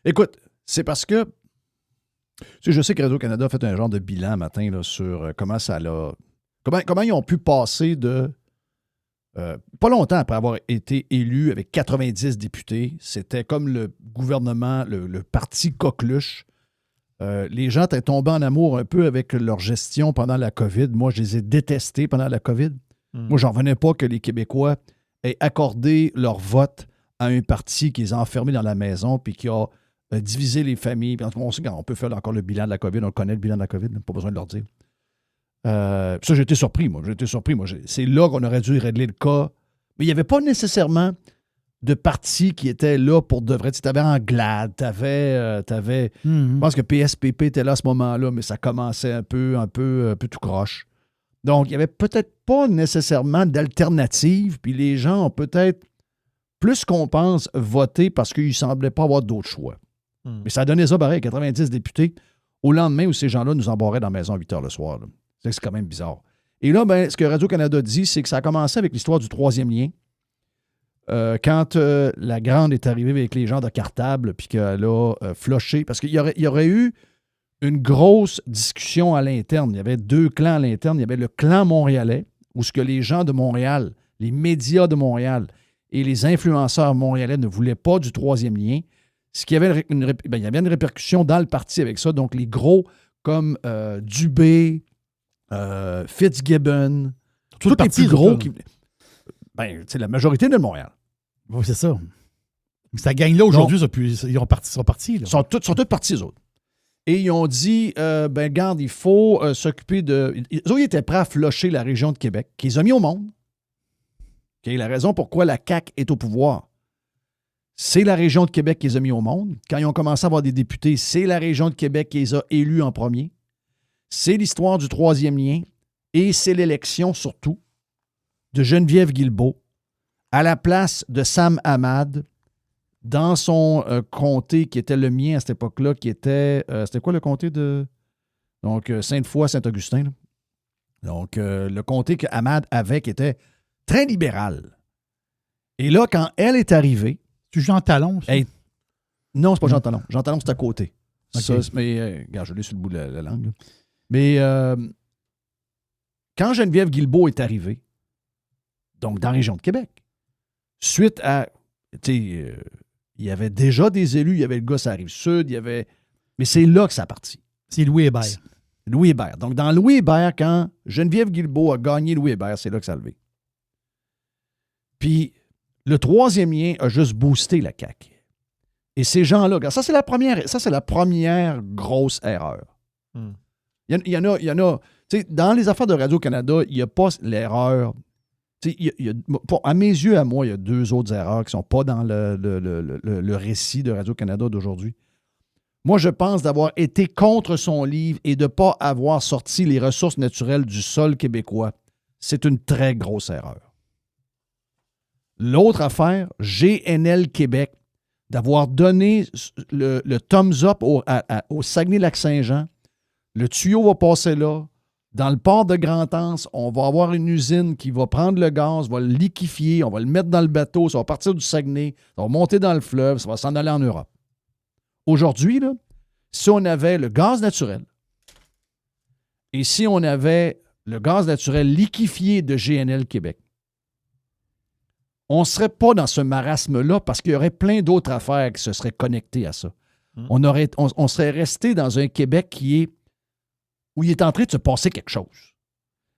Écoute, c'est parce que tu sais, je sais que Radio-Canada a fait un genre de bilan matin là, sur comment ça l'a... Comment ils ont pu passer de... pas longtemps après avoir été élus avec 90 députés, c'était comme le gouvernement, le parti coqueluche. Les gens étaient tombés en amour un peu avec leur gestion pendant la COVID. Moi, je les ai détestés pendant la COVID. Moi, j'en revenais pas que les Québécois aient accordé leur vote à un parti qui les a enfermés dans la maison puis qui a divisé les familles. Puis, on sait qu'on peut faire encore le bilan de la COVID. On connaît le bilan de la COVID. Pas besoin de leur dire. Ça, j'ai été surpris, moi. C'est là qu'on aurait dû régler le cas. Mais il n'y avait pas nécessairement de partis qui étaient là pour de vrai. Tu avais Anglade, je pense que PSPP était là à ce moment-là, mais ça commençait un peu tout croche. Donc, il n'y avait peut-être pas nécessairement d'alternative, puis les gens ont peut-être, plus qu'on pense, voté parce qu'il ne semblait pas avoir d'autre choix. Mais ça a donné ça pareil, 90 députés, au lendemain où ces gens-là nous embarraient dans la maison à 8 h le soir. Là. C'est quand même bizarre. Et là, ce que Radio-Canada dit, c'est que ça a commencé avec l'histoire du troisième lien. Quand la grande est arrivée avec les gens de Cartable, puis qu'elle a floché, parce qu'il y aurait eu une grosse discussion à l'interne. Il y avait deux clans à l'interne. Il y avait le clan montréalais, où ce que les gens de Montréal, les médias de Montréal et les influenceurs montréalais ne voulaient pas du troisième lien. Ce qui avait il y avait une répercussion dans le parti avec ça. Donc, les gros comme Dubé, Fitzgibbon, tous les plus gros qui... c'est la majorité de Montréal. Oui, c'est ça. Ça gagne là aujourd'hui, ils sont partis. Là. Sont tous partis, eux autres. Et ils ont dit, regarde, il faut s'occuper de... Ils étaient prêts à flusher la région de Québec, qu'ils ont mis au monde. Okay, la raison pourquoi la CAQ est au pouvoir, c'est la région de Québec qu'ils ont mis au monde. Quand ils ont commencé à avoir des députés, c'est la région de Québec qui les a élus en premier. C'est l'histoire du troisième lien et c'est l'élection, surtout, de Geneviève Guilbeault à la place de Sam Hamad dans son comté qui était le mien à cette époque-là, qui était... c'était quoi le comté de... Donc, Sainte-Foy, Saint-Augustin. Là. Donc, le comté que Hamad avait qui était très libéral. Et là, quand elle est arrivée... Tu Jean Talon, ça? Non, c'est pas Jean Talon. Jean Talon, c'est à côté. Okay. Ça, mais, regarde, je l'ai sur le bout de la langue. Là. Mais quand Geneviève Guilbeault est arrivée, donc dans la région de Québec, suite à... il y avait déjà des élus, il y avait le gars sur la Rive-Sud, il y avait... Mais c'est là que ça a parti. C'est Louis Hébert. Louis Hébert. Donc, dans Louis Hébert, quand Geneviève Guilbeault a gagné Louis Hébert, c'est là que ça a levé. Puis, le troisième lien a juste boosté la CAQ. Et ces gens-là, ça, c'est la première grosse erreur. Il y en a dans les affaires de Radio-Canada, il n'y a pas l'erreur. À mes yeux, à moi, il y a deux autres erreurs qui ne sont pas dans le récit de Radio-Canada d'aujourd'hui. Moi, je pense d'avoir été contre son livre et de ne pas avoir sorti les ressources naturelles du sol québécois. C'est une très grosse erreur. L'autre affaire, GNL Québec, d'avoir donné le thumbs up au Saguenay-Lac-Saint-Jean. Le tuyau va passer là. Dans le port de Grand-Anse, on va avoir une usine qui va prendre le gaz, va le liquéfier, on va le mettre dans le bateau, ça va partir du Saguenay, ça va monter dans le fleuve, ça va s'en aller en Europe. Aujourd'hui, là, si on avait le gaz naturel et si on avait le gaz naturel liquéfié de GNL Québec, on ne serait pas dans ce marasme-là parce qu'il y aurait plein d'autres affaires qui se seraient connectées à ça. On serait resté dans un Québec où il est en train de se passer quelque chose.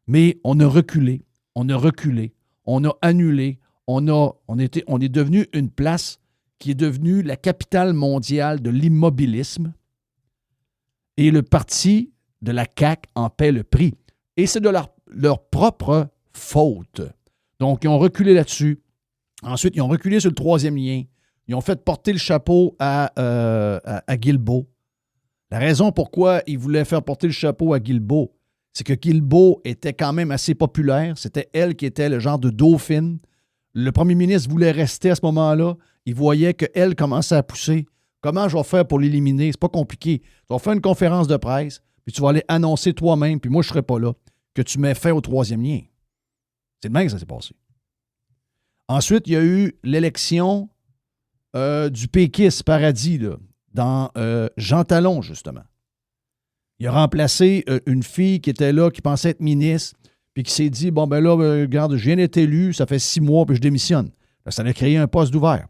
Mais on a reculé, on a annulé, on est devenu une place qui est devenue la capitale mondiale de l'immobilisme. Et le parti de la CAQ en paie le prix. Et c'est de leur propre faute. Donc, ils ont reculé là-dessus. Ensuite, ils ont reculé sur le troisième lien. Ils ont fait porter le chapeau à Guilbeault. La raison pourquoi ils voulaient faire porter le chapeau à Guilbeault, c'est que Guilbeault était quand même assez populaire. C'était elle qui était le genre de dauphine. Le premier ministre voulait rester à ce moment-là. Il voyait qu'elle commençait à pousser. Comment je vais faire pour l'éliminer? C'est pas compliqué. Tu vas faire une conférence de presse, puis tu vas aller annoncer toi-même, puis moi, je ne serai pas là, que tu mets fin au troisième lien. C'est de même que ça s'est passé. Ensuite, il y a eu l'élection du péquiste Paradis, là, dans Jean Talon, justement. Il a remplacé une fille qui était là, qui pensait être ministre, puis qui s'est dit, bon, ben là, regarde, je viens d'être élu, ça fait 6 mois, puis je démissionne. Là, ça a créé un poste d'ouvert.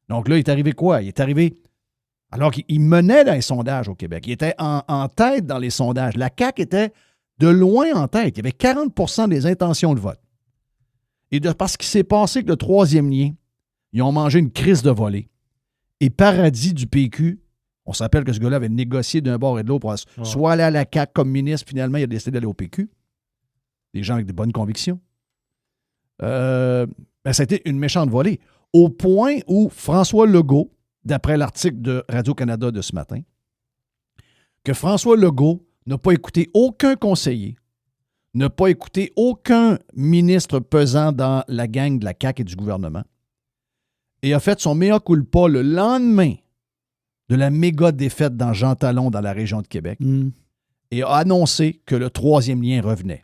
Donc là, il est arrivé quoi? Il est arrivé, alors qu'il menait dans les sondages au Québec. Il était en tête dans les sondages. La CAQ était de loin en tête. Il y avait 40 des intentions de vote. Et parce qu'il s'est passé que le troisième lien, ils ont mangé une crise de volée. Et Paradis du PQ, on se rappelle que ce gars-là avait négocié d'un bord et de l'autre pour soit aller à la CAQ comme ministre, finalement, il a décidé d'aller au PQ. Des gens avec de bonnes convictions. Ça a été une méchante volée. Au point où François Legault, d'après l'article de Radio-Canada de ce matin, que François Legault n'a pas écouté aucun conseiller, n'a pas écouté aucun ministre pesant dans la gang de la CAQ et du gouvernement, et a fait son mea culpa le lendemain de la méga défaite dans Jean Talon dans la région de Québec et a annoncé que le troisième lien revenait.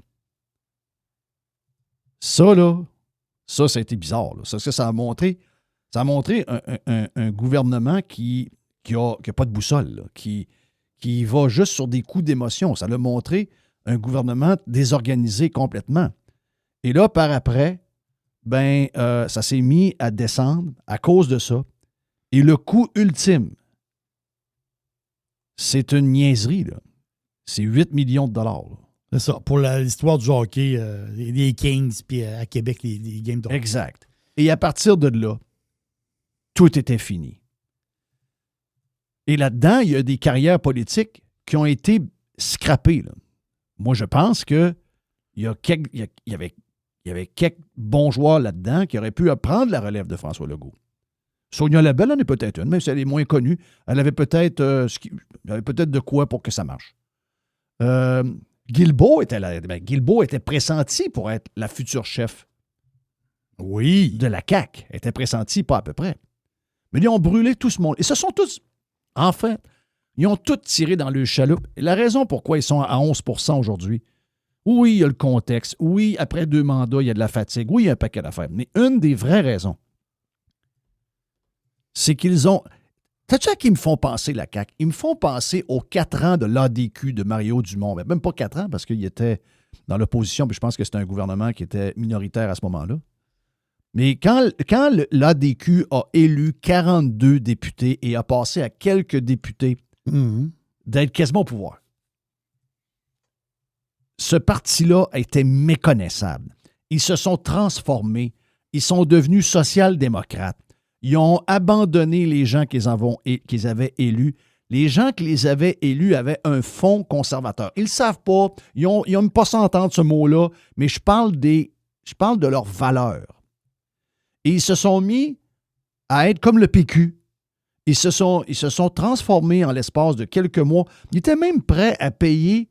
Ça a été bizarre. Là. Ça a montré un gouvernement qui a pas de boussole, là, qui va juste sur des coups d'émotion. Ça l'a montré un désorganisé complètement. Et là, par après, ça s'est mis à descendre à cause de ça. Et le coup ultime, c'est une niaiserie, là. C'est 8 millions de dollars. Là. C'est ça, pour l'histoire du hockey, les Kings, puis à Québec, les games de hockey. Exact. Et à partir de là, tout était fini. Et là-dedans, il y a des carrières politiques qui ont été scrappées. Là. Moi, je pense qu'il y avait quelques bons joueurs là-dedans qui auraient pu prendre la relève de François Legault. Sonia Labelle en est peut-être une, même si elle est moins connue. Elle avait peut-être de quoi pour que ça marche. Guilbeault était pressenti pour être la future chef de la CAQ. Elle était pressentie, pas à peu près. Mais ils ont brûlé tout ce monde. Et ce sont tous, en fait, ils ont tous tiré dans le chaloupe. Et la raison pourquoi ils sont à 11 % aujourd'hui, oui, il y a le contexte. Oui, après 2 mandats, il y a de la fatigue. Oui, il y a un paquet d'affaires. Mais une des vraies raisons, c'est qu'ils ont... T'as-tu à qui me font penser, la CAQ? Ils me font penser aux 4 ans de l'ADQ de Mario Dumont. Mais même pas 4 ans, parce qu'il était dans l'opposition, puis je pense que c'était un gouvernement qui était minoritaire à ce moment-là. Mais quand l'ADQ a élu 42 députés et a passé à quelques députés d'être quasiment au pouvoir, ce parti-là a été méconnaissable. Ils se sont transformés. Ils sont devenus social-démocrates. Ils ont abandonné les gens qu'ils avaient élus. Les gens qui les avaient élus avaient un fond conservateur. Ils ne le savent pas. Ils n'aiment pas s'entendre ce mot-là, mais je parle de leurs valeurs. Et ils se sont mis à être comme le PQ. Ils se sont transformés en l'espace de quelques mois. Ils étaient même prêts à payer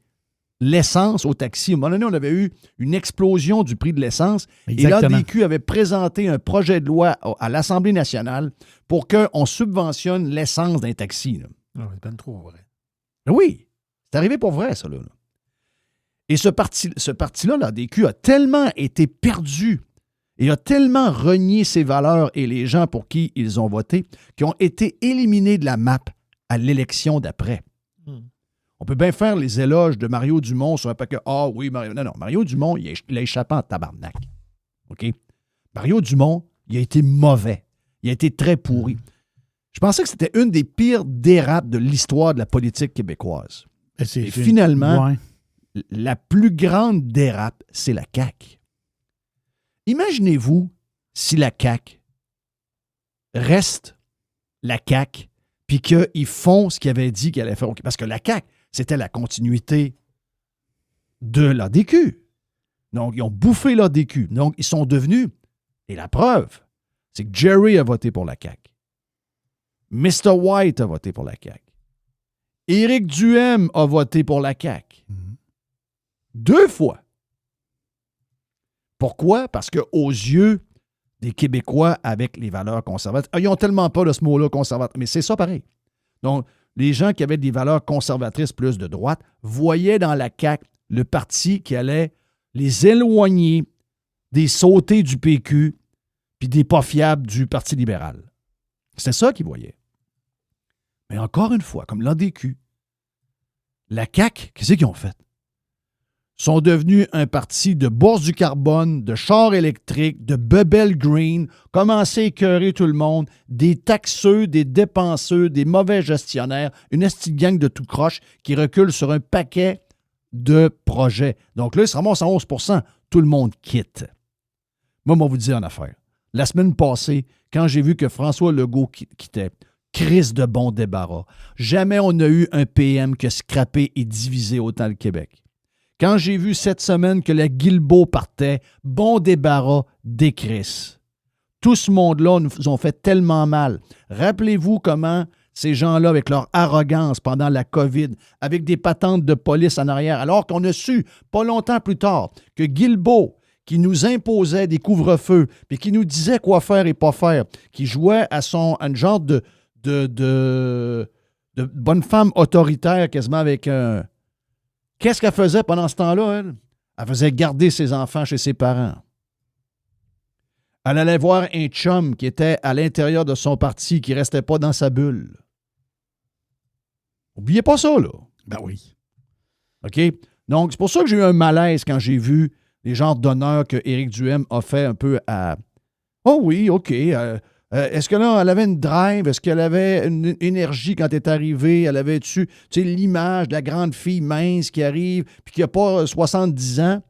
l'essence au taxi. À un moment donné, on avait eu une explosion du prix de l'essence. Exactement. Et l'ADQ avait présenté un projet de loi à l'Assemblée nationale pour qu'on subventionne l'essence d'un taxi. Là. C'est bien trop vrai. Oui, c'est arrivé pour vrai, ça. Là. Et ce parti-là, l'ADQ, a tellement été perdu et a tellement renié ses valeurs et les gens pour qui ils ont voté qu'ils ont été éliminés de la map à l'élection d'après. On peut bien faire les éloges de Mario Dumont sur un paquet. Ah oui, Mario. Non, Mario Dumont, il a échappé en tabarnak. OK? Mario Dumont, Il a été mauvais. Il a été très pourri. Je pensais que c'était une des pires dérapes de l'histoire de la politique québécoise. Et finalement, la plus grande dérape, c'est la CAQ. Imaginez-vous si la CAQ reste la CAQ puis qu'ils font ce qu'ils avaient dit qu'ils allaient faire. Parce que la CAQ, c'était la continuité de l'ADQ. Donc, ils ont bouffé l'ADQ. Donc, ils sont devenus... Et la preuve, c'est que Jerry a voté pour la CAQ. Mr. White a voté pour la CAQ. Éric Duhem a voté pour la CAQ. 2 fois. Pourquoi? Parce qu'aux yeux des Québécois avec les valeurs conservatrices, ils n'ont tellement pas de ce mot-là conservateur, mais c'est ça pareil. Donc, les gens qui avaient des valeurs conservatrices plus de droite voyaient dans la CAQ le parti qui allait les éloigner des sautés du PQ puis des pas fiables du Parti libéral. C'est ça qu'ils voyaient. Mais encore une fois, comme l'ADQ, la CAQ, qu'est-ce qu'ils ont fait? Sont devenus un parti de bourse du carbone, de chars électriques, de bebel green, commencé à écœurer tout le monde, des taxeux, des dépenseux, des mauvais gestionnaires, une petite gang de tout croche qui recule sur un paquet de projets. Donc là, ils se ramassent à 11 %. Tout le monde quitte. Moi, je vais vous dire une affaire. La semaine passée, quand j'ai vu que François Legault quittait, crise de bon débarras. Jamais on n'a eu un PM qui a scrappé et divisé autant le Québec. Quand j'ai vu cette semaine que la Guilbeault partait, bon débarras des crises. Tout ce monde-là nous ont fait tellement mal. Rappelez-vous comment ces gens-là, avec leur arrogance pendant la COVID, avec des patentes de police en arrière, alors qu'on a su, pas longtemps plus tard, que Guilbeault, qui nous imposait des couvre-feux, puis qui nous disait quoi faire et pas faire, qui jouait à une genre de bonne femme autoritaire, quasiment avec un... Qu'est-ce qu'elle faisait pendant ce temps-là, elle? Elle faisait garder ses enfants chez ses parents. Elle allait voir un chum qui était à l'intérieur de son parti, qui ne restait pas dans sa bulle. N'oubliez pas ça, là. Ben oui. OK? Donc, c'est pour ça que j'ai eu un malaise quand j'ai vu les genres d'honneur que Éric Duhem a fait un peu à... Oh oui, OK. Est-ce que là, elle avait une drive? Est-ce qu'elle avait une énergie quand elle est arrivée? Elle avait tu sais, l'image de la grande fille mince qui arrive puis qui n'a pas 70 ans?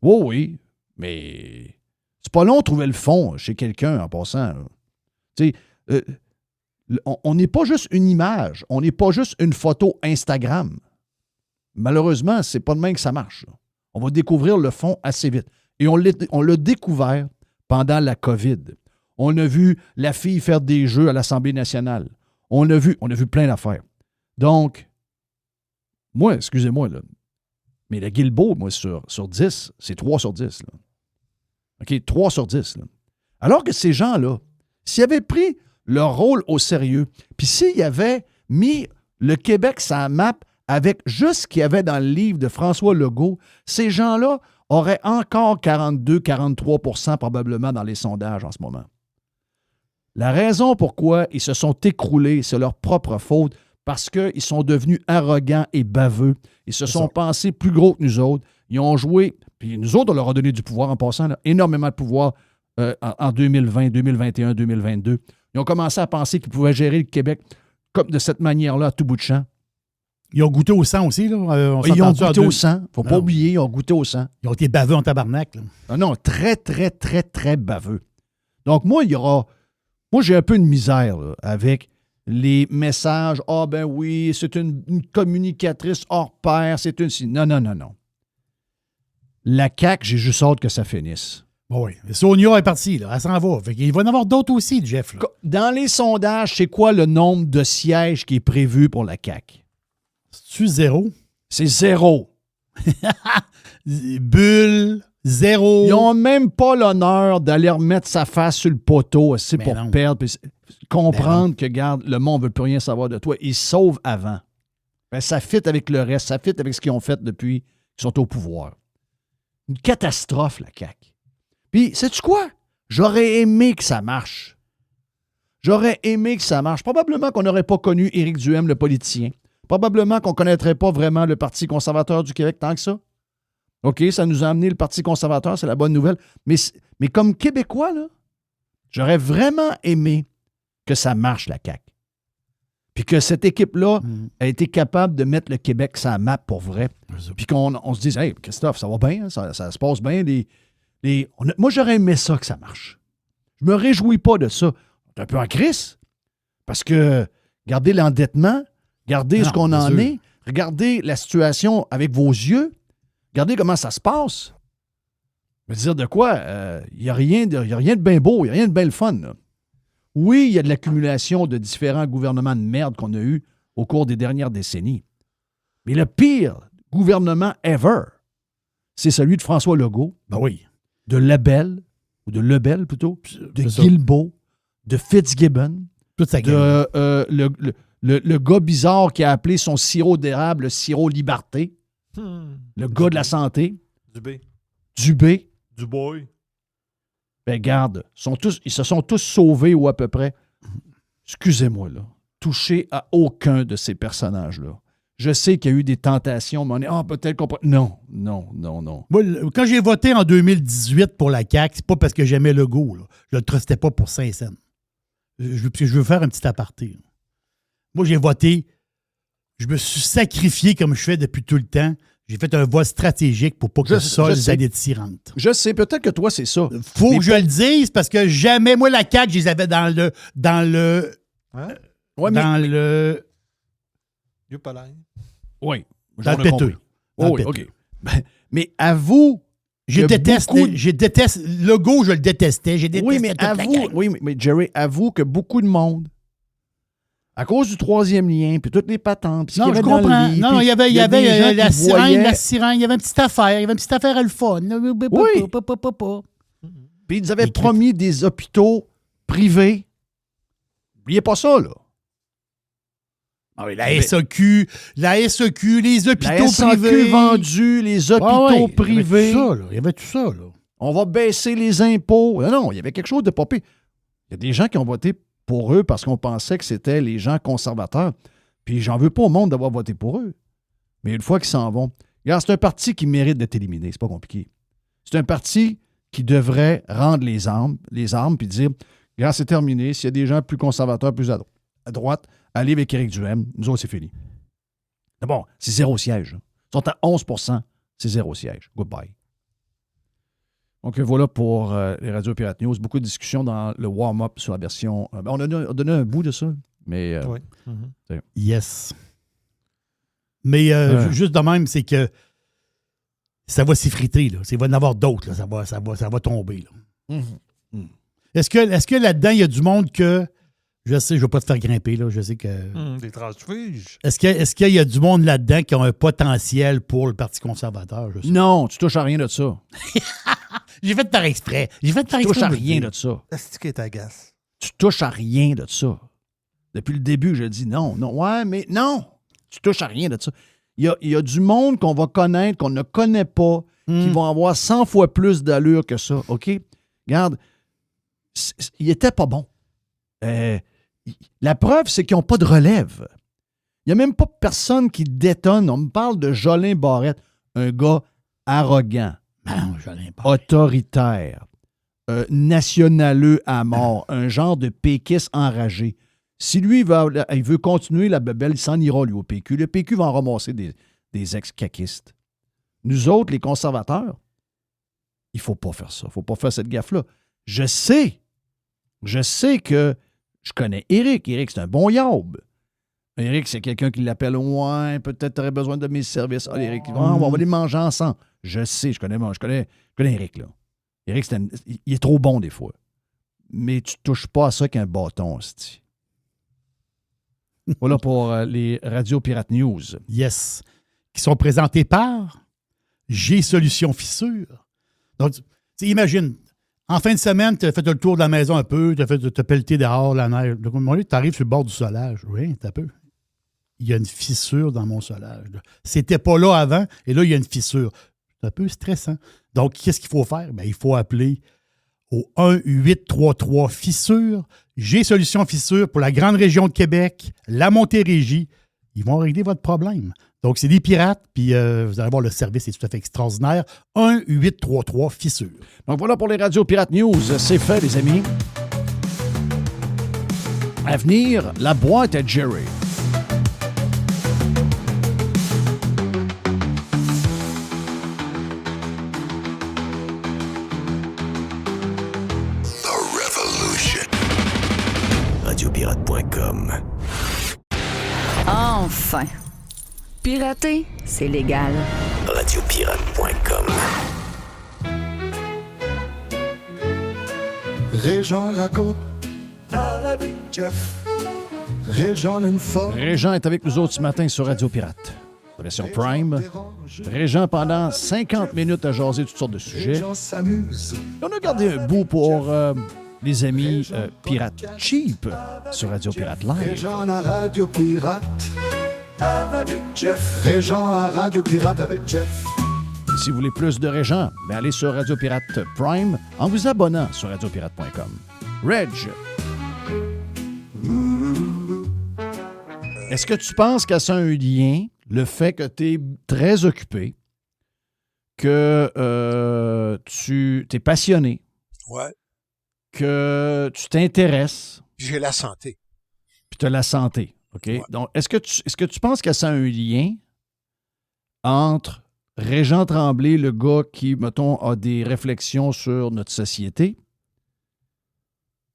Oh oui, mais c'est pas long de trouver le fond chez quelqu'un en passant. Tu sais, on n'est pas juste une image, on n'est pas juste une photo Instagram. Malheureusement, c'est pas de même que ça marche. On va découvrir le fond assez vite. Et on l'a découvert pendant la COVID. On a vu la fille faire des jeux à l'Assemblée nationale. On a vu plein d'affaires. Donc, moi, excusez-moi, là, mais la Guilbeault, moi, sur 10, c'est 3 sur 10. Là. OK, 3 sur 10. Là. Alors que ces gens-là, s'ils avaient pris leur rôle au sérieux, puis s'ils avaient mis le Québec sur la map avec juste ce qu'il y avait dans le livre de François Legault, ces gens-là auraient encore 42-43 % probablement dans les sondages en ce moment. La raison pourquoi ils se sont écroulés, c'est leur propre faute, parce qu'ils sont devenus arrogants et baveux. Ils se sont pensés plus gros que nous autres. Ils ont joué, puis nous autres, on leur a donné du pouvoir en passant, là, énormément de pouvoir en 2020, 2021, 2022. Ils ont commencé à penser qu'ils pouvaient gérer le Québec comme de cette manière-là, à tout bout de champ. Ils ont goûté au sang aussi, là. Ils ont goûté au sang. Faut pas oublier, ils ont goûté au sang. Ils ont été baveux en tabarnak, là. Non, très, très, très, très baveux. Donc, moi, j'ai un peu de misère là, avec les messages. Ah, ben oui, c'est une communicatrice hors pair, c'est une... Non. La CAQ, j'ai juste hâte que ça finisse. Bon, oui. Sonia est partie, là. Elle s'en va. Il va y en avoir d'autres aussi, Jeff. Là. Dans les sondages, c'est quoi le nombre de sièges qui est prévu pour la CAQ? C'est-tu 0? C'est 0. Bulle, 0. Ils n'ont même pas l'honneur d'aller remettre sa face sur le poteau aussi pour perdre. Puis comprendre que, regarde, le monde ne veut plus rien savoir de toi. Ils sauvent avant. Ben, ça fit avec le reste. Ça fit avec ce qu'ils ont fait depuis qu'ils sont au pouvoir. Une catastrophe, la CAQ. Puis, sais-tu quoi? J'aurais aimé que ça marche. Probablement qu'on n'aurait pas connu Éric Duhem, le politicien. Probablement qu'on ne connaîtrait pas vraiment le Parti conservateur du Québec tant que ça. OK, ça nous a amené le Parti conservateur, c'est la bonne nouvelle. Mais comme Québécois, là, J'aurais vraiment aimé que ça marche, la CAQ. Puis que cette équipe-là a été capable de mettre le Québec sur la map pour vrai. Puis qu'on se dise, hey, Christophe, ça va bien, ça se passe bien. Moi, j'aurais aimé ça que ça marche. Je me réjouis pas de ça. On est un peu en crise. Parce que, regardez l'endettement, regardez ce qu'on en est, regardez la situation avec vos yeux, regardez comment ça se passe. Je veux dire de quoi? Il n'y a rien de bien beau, il n'y a rien de bien le fun. Là. Oui, il y a de l'accumulation de différents gouvernements de merde qu'on a eus au cours des dernières décennies. Mais le pire gouvernement ever, c'est celui de François Legault. Ben oui. De Lebel, ou de Lebel plutôt, de Guilbeault, de Fitzgibbon, le gars bizarre qui a appelé son sirop d'érable le sirop Liberté, le gars de la santé. Dubé. Dubois. Ben garde, ils se sont tous sauvés ou à peu près. Excusez-moi, là. Touché à aucun de ces personnages-là. Je sais qu'il y a eu des tentations, mais on est peut-être qu'on... Non. Moi, quand j'ai voté en 2018 pour la CAQ, c'est pas parce que j'aimais Legault. Là. Je le trustais pas pour 5 cents. Je veux faire un petit aparté. Là. Moi, j'ai voté. Je me suis sacrifié comme je fais depuis tout le temps. J'ai fait un vote stratégique pour pas que le sol aille tyrantes. Je sais, peut-être que toi, c'est ça. Faut que je le dise parce que jamais, moi, la CAQ, je les avais dans le... Oui. Dans le péteux. Oui, OK. Mais avoue... Je déteste Legault, je le détestais. Mais Jerry, avoue que beaucoup de monde, à cause du troisième lien, puis toutes les patentes... Non, je comprends. Il y avait la sirène, il y avait une petite affaire à le fun. Oui. Puis ils avaient promis des hôpitaux privés. N'oubliez pas ça, là. Ah oui, la SAQ, les hôpitaux la SAQ privés. vendus, les hôpitaux privés. Il y avait tout ça, là. On va baisser les impôts. Non, il y avait quelque chose de pas pire. Il y a des gens qui ont voté pour eux parce qu'on pensait que c'était les gens conservateurs. Puis j'en veux pas au monde d'avoir voté pour eux. Mais une fois qu'ils s'en vont... Regarde, c'est un parti qui mérite d'être éliminé. C'est pas compliqué. C'est un parti qui devrait rendre les armes puis dire, regarde, c'est terminé. S'il y a des gens plus conservateurs, plus à droite, allez avec Éric Duhaime. Nous autres, c'est fini. Bon, c'est 0 siège. Ils sont à 11 %. C'est 0 siège. Goodbye. Donc, voilà pour les Radio Pirate News. Beaucoup de discussions dans le warm-up sur la version... on a donné un bout de ça, mais... oui. Yes. Mais juste de même, c'est que ça va s'effriter. Là. Il va y en avoir d'autres. Là. Ça va tomber. Là. Est-ce que là-dedans, il y a du monde que... Je sais, je ne vais pas te faire grimper. Là. Je sais que... des transfuges. Est-ce qu'il y a du monde là-dedans qui a un potentiel pour le Parti conservateur? Non, tu touches à rien de ça. J'ai fait par exprès. Tu touches à rien de ça. Est-ce que t'agaces? Tu touches à rien de ça. Depuis le début, je dis non. Ouais, mais non. Tu touches à rien de ça. Il y a du monde qu'on va connaître, qu'on ne connaît pas, qui vont avoir 100 fois plus d'allure que ça. OK? Regarde, il était pas bon. La preuve, c'est qu'ils n'ont pas de relève. Il n'y a même pas personne qui détonne. On me parle de Jolin Barrette, un gars arrogant, autoritaire, nationaleux à mort, un genre de péquiste enragé. Si lui, il veut continuer la bebelle, il s'en ira, lui, au PQ. Le PQ va en ramasser des ex-caquistes. Nous autres, les conservateurs, il ne faut pas faire ça. Il ne faut pas faire cette gaffe-là. Je sais que je connais Éric. Éric, c'est un bon yob. Éric, c'est quelqu'un qui l'appelle. Ouais, peut-être tu aurais besoin de mes services. Ah, Éric, on va aller manger ensemble. Je sais, je connais Éric, là. Éric, il est trop bon des fois. Mais tu ne touches pas à ça qu'un bâton, c'ti. Voilà pour les Radio Pirate News. Yes. Qui sont présentés par G-Solution Fissure. Donc, imagine, en fin de semaine, tu as fait le tour de la maison un peu, tu as pelleté dehors, la neige. Tu arrives sur le bord du solage. Oui, t'as peu. Il y a une fissure dans mon solage. Là. C'était pas là avant, et là, il y a une fissure. C'est un peu stressant. Donc, qu'est-ce qu'il faut faire? Bien, il faut appeler au 1-833-FISSURE. G-Solution Fissure pour la grande région de Québec, la Montérégie. Ils vont régler votre problème. Donc, c'est des pirates, puis vous allez voir, le service est tout à fait extraordinaire. 1-833-FISSURE. Donc, voilà pour les Radio Pirate News. C'est fait, les amis. À venir, la boîte à Jerry. Radiopirate.com. Enfin. Pirater, c'est légal. Radiopirate.com. Régent raconte avec Jeff. Régent l'informe. Régent est avec nous autres ce matin sur Radio Pirate. Version Prime. Régent pendant 50 minutes à jaser toutes sortes de sujets. On a gardé un bout pour les amis Pirates Cheap sur Radio Pirate Live. Régent à Radio Pirate avec Jeff. Régent à Radio Pirate avec Jeff. Et si vous voulez plus de Régent, ben allez sur Radio Pirate Prime en vous abonnant sur radiopirate.com. Reg. Est-ce que tu penses que ça a un lien, le fait que tu es très occupé, que tu es passionné, ouais, que tu t'intéresses? J'ai la santé. Puis tu as la santé, OK? Ouais. Donc, est-ce que tu penses que ça a un lien entre Régent Tremblay, le gars qui, mettons, a des réflexions sur notre société,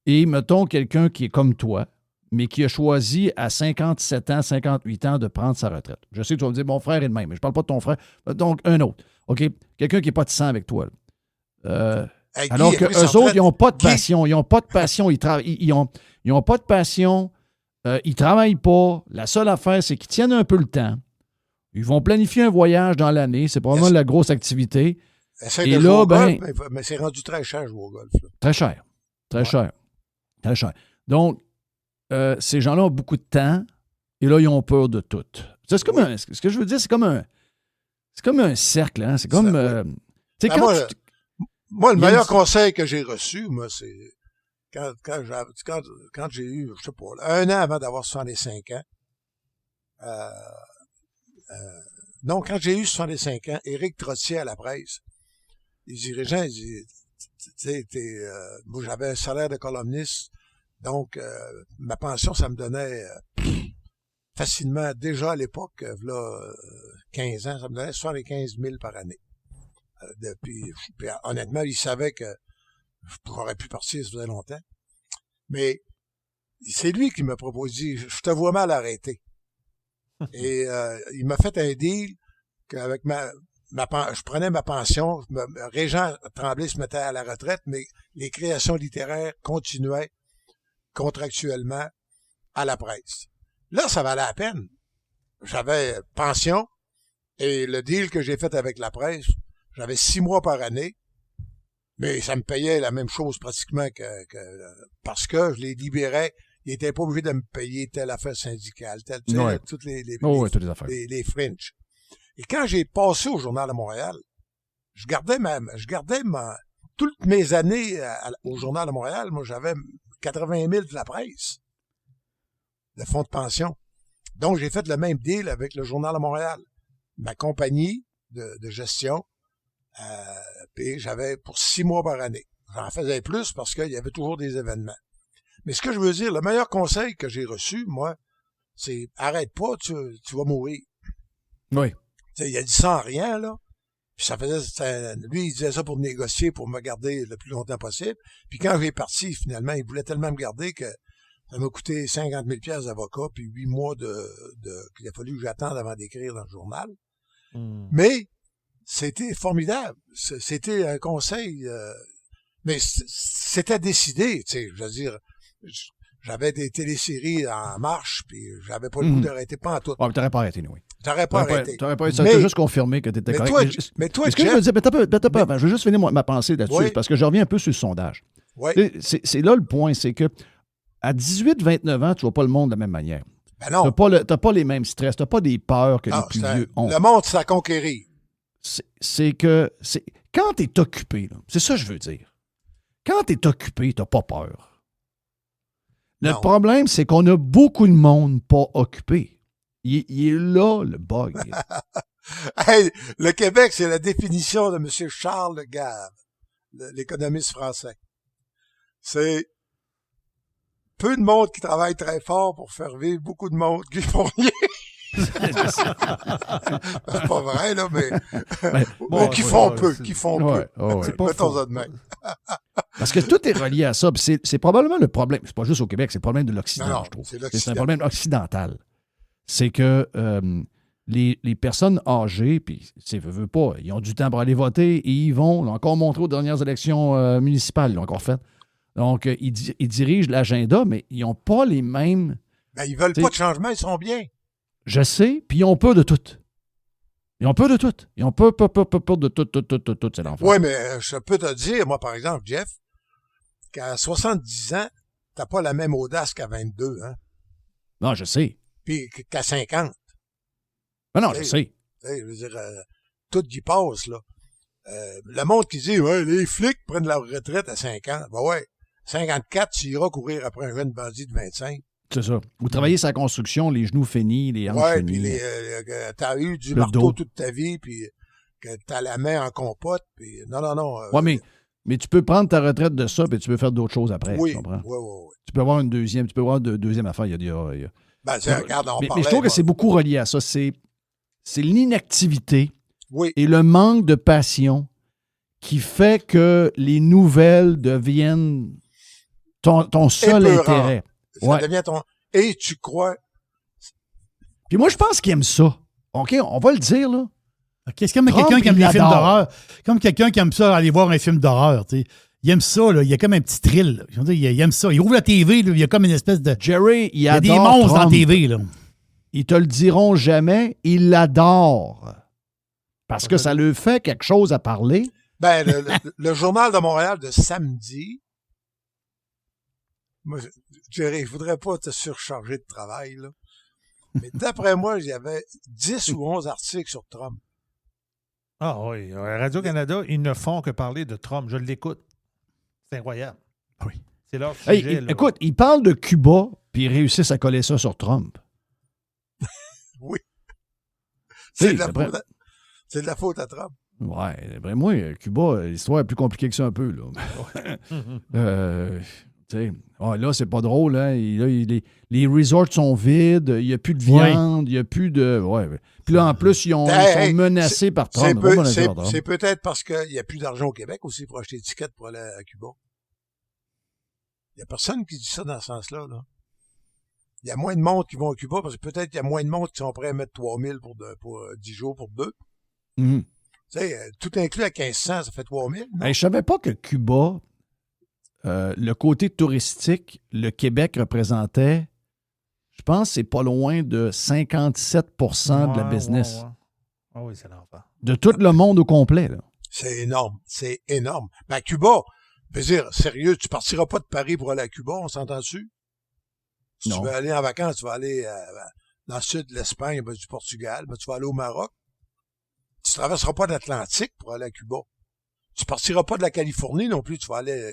et, mettons, quelqu'un qui est comme toi, mais qui a choisi à 57 ans, 58 ans de prendre sa retraite? Je sais que tu vas me dire, mon frère est le même, mais je ne parle pas de ton frère. Donc, un autre. OK? Quelqu'un qui n'est pas de sang avec toi. Alors qu'eux autres, ils n'ont pas de passion. Ils n'ont pas de passion. Ils n'ont pas de passion. Ils ne travaillent pas. La seule affaire, c'est qu'ils tiennent un peu le temps. Ils vont planifier un voyage dans l'année. C'est probablement la grosse activité. Essaye de jouer au golf, mais c'est rendu très cher jouer au golf. Là. Très cher. Très cher. Très cher. Donc, ces gens-là ont beaucoup de temps et là, ils ont peur de tout. C'est comme ce que je veux dire, c'est comme un cercle. Hein? C'est comme... moi, le meilleur conseil que j'ai reçu, moi, c'est quand j'ai eu, je sais pas, 1 an avant d'avoir 65 ans, non, quand j'ai eu 65 ans, Éric Trottier à la presse, les dirigeants, il dit, tu sais, moi, j'avais un salaire de columniste, donc ma pension, ça me donnait facilement, déjà à l'époque, là, 15 ans, ça me donnait 75 000 par année. Puis, honnêtement, il savait que j'aurais pu partir, ça faisait longtemps. Mais c'est lui qui m'a proposé, je te vois mal arrêter. Et il m'a fait un deal qu'avec je prenais ma pension, Régent Tremblay se mettait à la retraite, mais les créations littéraires continuaient contractuellement à la presse. Là, ça valait la peine. J'avais pension et le deal que j'ai fait avec la presse, j'avais 6 mois par année, mais ça me payait la même chose pratiquement parce que je les libérais. Ils n'étaient pas obligés de me payer telle affaire syndicale, toutes les affaires. Les fringes. Et quand j'ai passé au Journal de Montréal, je gardais toutes mes années au Journal de Montréal, moi, j'avais 80 000 de la presse, de fonds de pension. Donc, j'ai fait le même deal avec le Journal de Montréal. Ma compagnie de gestion, puis j'avais pour 6 mois par année. J'en faisais plus parce qu'il y avait toujours des événements. Mais ce que je veux dire, le meilleur conseil que j'ai reçu, moi, c'est arrête pas, tu vas mourir. Oui. T'sais, il a dit sans rien, là. Puis lui, il disait ça pour négocier, pour me garder le plus longtemps possible. Puis quand j'ai parti, finalement, il voulait tellement me garder que ça m'a coûté 50 000 $ d'avocat, puis 8 mois qu'il a fallu que j'attende avant d'écrire dans le journal. Mais c'était formidable. C'était un conseil, mais c'était décidé, tu sais, je veux dire, j'avais des téléséries en marche, puis j'avais pas le goût d'arrêter, pas en tout. Ouais, mais t'aurais pas arrêté, oui. T'aurais pas arrêté. T'aurais pas arrêté. Ça t'a juste confirmé que t'étais correct. Mais toi, ce que je veux dire, je veux juste finir ma pensée là-dessus, oui, parce que je reviens un peu sur le sondage. Oui. C'est là le point, c'est que à 18-29 ans, tu vois pas le monde de la même manière. Ben non. T'as pas les mêmes stress, t'as pas des peurs que les plus vieux ont. Le monde, c'est à conquérir. C'est que quand t'es occupé, là, c'est ça que je veux dire. Quand t'es occupé, t'as pas peur. Le problème, c'est qu'on a beaucoup de monde pas occupé. Il est là, le bug. Hey, le Québec, c'est la définition de M. Charles Gave, l'économiste français. C'est peu de monde qui travaille très fort pour faire vivre beaucoup de monde qui font rien. C'est pas vrai, là, mais bon, qui font peu. Mettons ça de même. Parce que tout est relié à ça. C'est probablement le problème. C'est pas juste au Québec, c'est le problème de l'Occident, je trouve. C'est un problème occidental. C'est que les personnes âgées, puis veut pas, ils ont du temps pour aller voter et ils l'ont encore montré aux dernières élections municipales, ils l'ont encore fait. Donc, ils dirigent l'agenda, mais ils n'ont pas les mêmes... Ben, ils veulent pas de changement, ils sont bien. Je sais, puis ils ont peur de tout. Ils ont peur de tout. Ils ont peur de tout, c'est l'enfer. Oui, mais je peux te dire, moi, par exemple, Jeff, qu'à 70 ans, t'as pas la même audace qu'à 22, hein? Non, je sais. Puis qu'à 50. Non, je sais. Je veux dire, tout y passe, là. Le monde qui dit, ouais, les flics prennent leur retraite à 5 ans. Ben ouais, 54, tu iras courir après un jeune bandit de 25. C'est ça. Ou travailler sa construction, les genoux finis, les hanches finies. Ouais, puis t'as eu du marteau toute ta vie, puis que t'as la main en compote, puis non. Ouais, mais tu peux prendre ta retraite de ça, puis tu peux faire d'autres choses après, oui, tu comprends? Oui. Tu peux avoir une deuxième affaire. Ben, regarde, on mais parlait... je trouve que c'est beaucoup relié à ça. C'est l'inactivité oui. et le manque de passion qui fait que les nouvelles deviennent ton seul intérêt. Ça devient ton... Et tu crois... Puis moi, je pense qu'ils aiment ça. OK, on va le dire, là. C'est comme quelqu'un qui aime les films d'horreur. Comme quelqu'un qui aime ça, aller voir un film d'horreur, tu sais. Il aime ça, là. Il y a comme un petit thrill. Il aime ça. Il ouvre la TV, là. Il y a comme une espèce de... Jerry, il adore y a des monstres Trump. dans la TV, là. Ils te le diront jamais. Ils l'adorent. Parce que ça leur fait quelque chose à parler. Ben, le Journal de Montréal de samedi... Moi, Jerry, je voudrais pas te surcharger de travail, là. Mais d'après moi, il y avait 10 ou 11 articles sur Trump. Ah oui. Radio-Canada, ils ne font que parler de Trump. Je l'écoute. C'est incroyable. Oui. C'est leur sujet. Écoute, ils parlent de Cuba, puis ils réussissent à coller ça sur Trump. Oui. C'est de la faute à Trump. Ouais, d'après moi, Cuba, l'histoire est plus compliquée que ça un peu, là. Là, c'est pas drôle, hein? Les resorts sont vides, il n'y a plus de viande, il n'y a plus de... Ouais. Puis là, en plus, ils sont menacés par Trump. C'est peut-être parce qu'il n'y a plus d'argent au Québec aussi pour acheter des tickets pour aller à Cuba. Il n'y a personne qui dit ça dans ce sens-là. Là. Il y a moins de monde qui vont à Cuba parce que peut-être qu'il y a moins de monde qui sont prêts à mettre 3 000 pour 10 jours pour 2. Mm-hmm. Tu sais, tout inclus à 1500, ça fait 3 000. Je savais pas que Cuba... le côté touristique, le Québec représentait, je pense, c'est pas loin de 57 de la business. Ouais. Ah oui, c'est l'enfer. De tout le monde au complet, là. C'est énorme. C'est énorme. Ben, Cuba, je veux dire, sérieux, tu partiras pas de Paris pour aller à Cuba, on s'entend dessus? Si tu veux aller en vacances, tu vas aller dans le sud de l'Espagne, du Portugal, tu vas aller au Maroc. Tu traverseras pas l'Atlantique pour aller à Cuba. Tu partiras pas de la Californie non plus.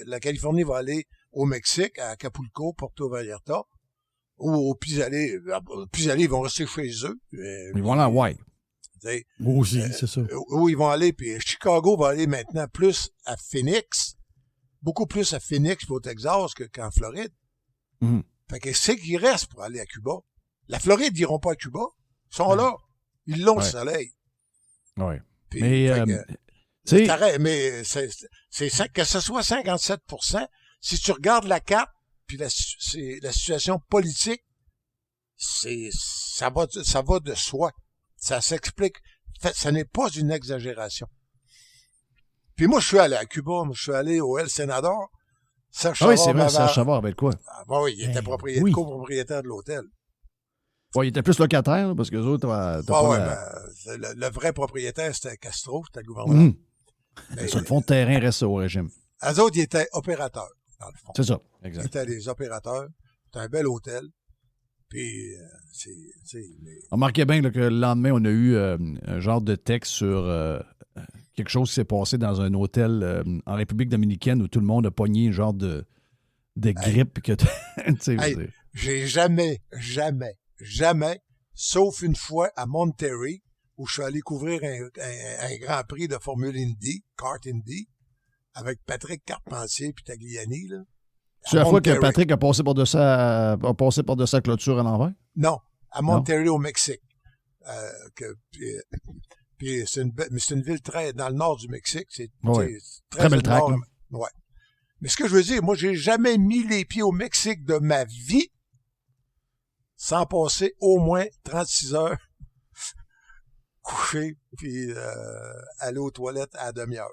La Californie va aller au Mexique, à Acapulco, Puerto Vallarta, ou au Pis-Aller. Pis-Aller, ils vont rester chez eux. Ils vont aller à Hawaï. Moi aussi, c'est ça. Où ils vont aller, puis Chicago va aller maintenant plus à Phoenix, beaucoup plus à Phoenix au Texas qu'en Floride. Mm-hmm. Fait que c'est qu'il reste pour aller à Cuba. La Floride, ils n'iront pas à Cuba. Ils sont là. Ils l'ont le soleil. Oui. Mais que ce soit 57 %, si tu regardes la carte, puis la situation politique, ça va de soi. Ça s'explique. Ça n'est pas une exagération. Puis moi, je suis allé à Cuba. Moi, je suis allé au El Senador. Ah oui, c'est vrai, Serge Savard, avec quoi? Ah, oui, il était copropriétaire de l'hôtel. Ouais, il était plus locataire, là, parce que les autres... le vrai propriétaire, c'était Castro, c'était le gouverneur. Mais sur le fond de terrain reste au régime. Eux autres, ils étaient opérateurs, dans le fond. C'est ça, exact. Ils étaient des opérateurs. C'était un bel hôtel. Puis, Remarquez bien là, que le lendemain, on a eu un genre de texte sur quelque chose qui s'est passé dans un hôtel en République dominicaine où tout le monde a pogné un genre de grippe. J'ai jamais, sauf une fois à Monterrey, où je suis allé couvrir un Grand Prix de Formule Indy, Kart Indy, avec Patrick Carpentier et Tagliani, là. C'est la fois que Patrick a passé par-dessus la clôture à l'envers? Non, à Monterrey, au Mexique. Puis c'est une ville très dans le nord du Mexique. C'est très belle traque. Ouais. Mais ce que je veux dire, moi, j'ai jamais mis les pieds au Mexique de ma vie sans passer au moins 36 heures couché puis aller aux toilettes à demi-heure.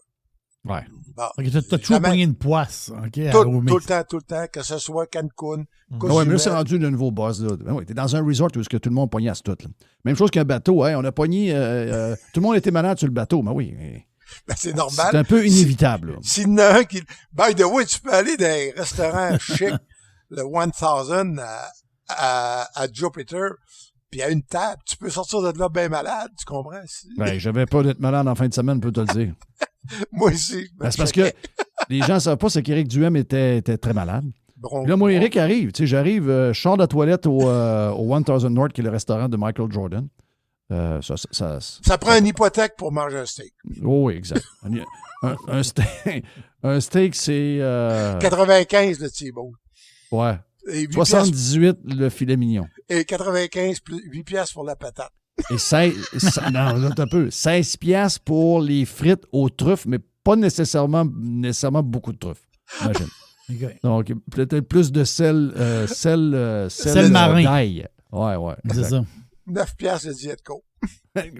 Ouais. Bon, tu as toujours pogné une poisse. Okay, tout le temps, que ce soit Cancun. Oui, mais là, c'est rendu le nouveau boss. Ben oui, t'es dans un resort où tout le monde pognait à ce tout. Là. Même chose qu'un bateau. Hein, on a pogné... tout le monde était malade sur le bateau. Ben oui. Ben, c'est normal. C'est un peu inévitable. S'il y en a un qui... By the way, tu peux aller dans un restaurant chic, le 1000 à Jupiter, puis à une table, tu peux sortir de là bien malade, tu comprends? Ben, j'avais pas d'être malade en fin de semaine, je peux te le dire. Moi aussi. Ben, c'est parce que les gens ne savent pas, c'est qu'Éric Duhem était très malade. Puis là, moi, Éric arrive. Tu sais, j'arrive, je sors de la toilette au 1000 North, qui est le restaurant de Michael Jordan. Ça prend une hypothèque pour manger un steak. Oh, oui, exact. un steak, c'est... 95 le T-bone. Ouais. 78 le filet mignon. Et 95 plus 8 piastres pour la patate. Et 16 piastres pour les frites aux truffes, mais pas nécessairement beaucoup de truffes. Imagine. Okay. Donc, peut-être plus de sel marin. D'ail. Ouais. C'est ça. 9 piastres de Diet Coke.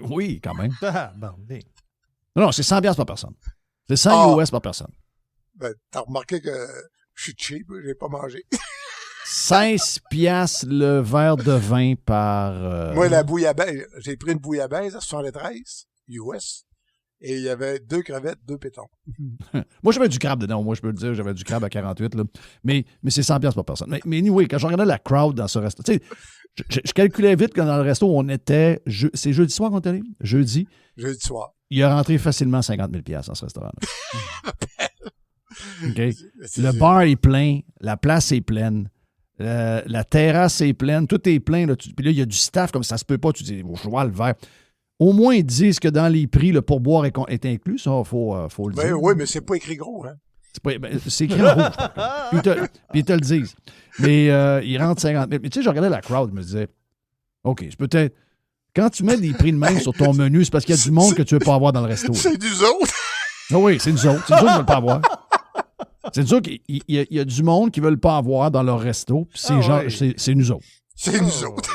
Oui, quand même. Bordé. Non, c'est 100 piastres par personne. C'est 100 US par personne. Ben, t'as remarqué que je suis cheap, j'ai pas mangé. 16 piastres le verre de vin par... Moi, la bouillabaisse, j'ai pris une bouillabaisse à 73 US et il y avait 2 crevettes, 2 pétons. Moi, j'avais du crabe dedans. Moi, je peux le dire, j'avais du crabe à 48. Là. Mais c'est 100 piastres par personne. Mais anyway, quand je regardais la crowd dans ce resto, tu sais, je calculais vite que dans le resto, on était... C'est jeudi soir qu'on est allé? Jeudi. Jeudi soir. Il a rentré facilement 50 000 piastres dans ce restaurant-là. Okay. Le bar est plein, la place est pleine. La terrasse est pleine, tout est plein. Là, puis là, il y a du staff, comme ça se peut pas. Tu dis, je vois le verre. Au moins, ils disent que dans les prix, le pourboire est inclus. Ça, il faut le dire. Oui, mais c'est pas écrit gros. Hein? C'est écrit en rouge. Puis ils te le disent. Mais ils rentrent 50 000. Mais tu sais, je regardais la crowd, je me disais, OK, c'est peut-être... Quand tu mets des prix de même sur ton menu, c'est parce qu'il y a du monde que tu ne veux pas avoir dans le resto. C'est nous autres. Oui, c'est nous autres. C'est nous autres qui ne veulent pas avoir. C'est sûr qu'il y a du monde qui ne veulent pas avoir dans leur resto. Puis c'est nous autres. C'est nous autres.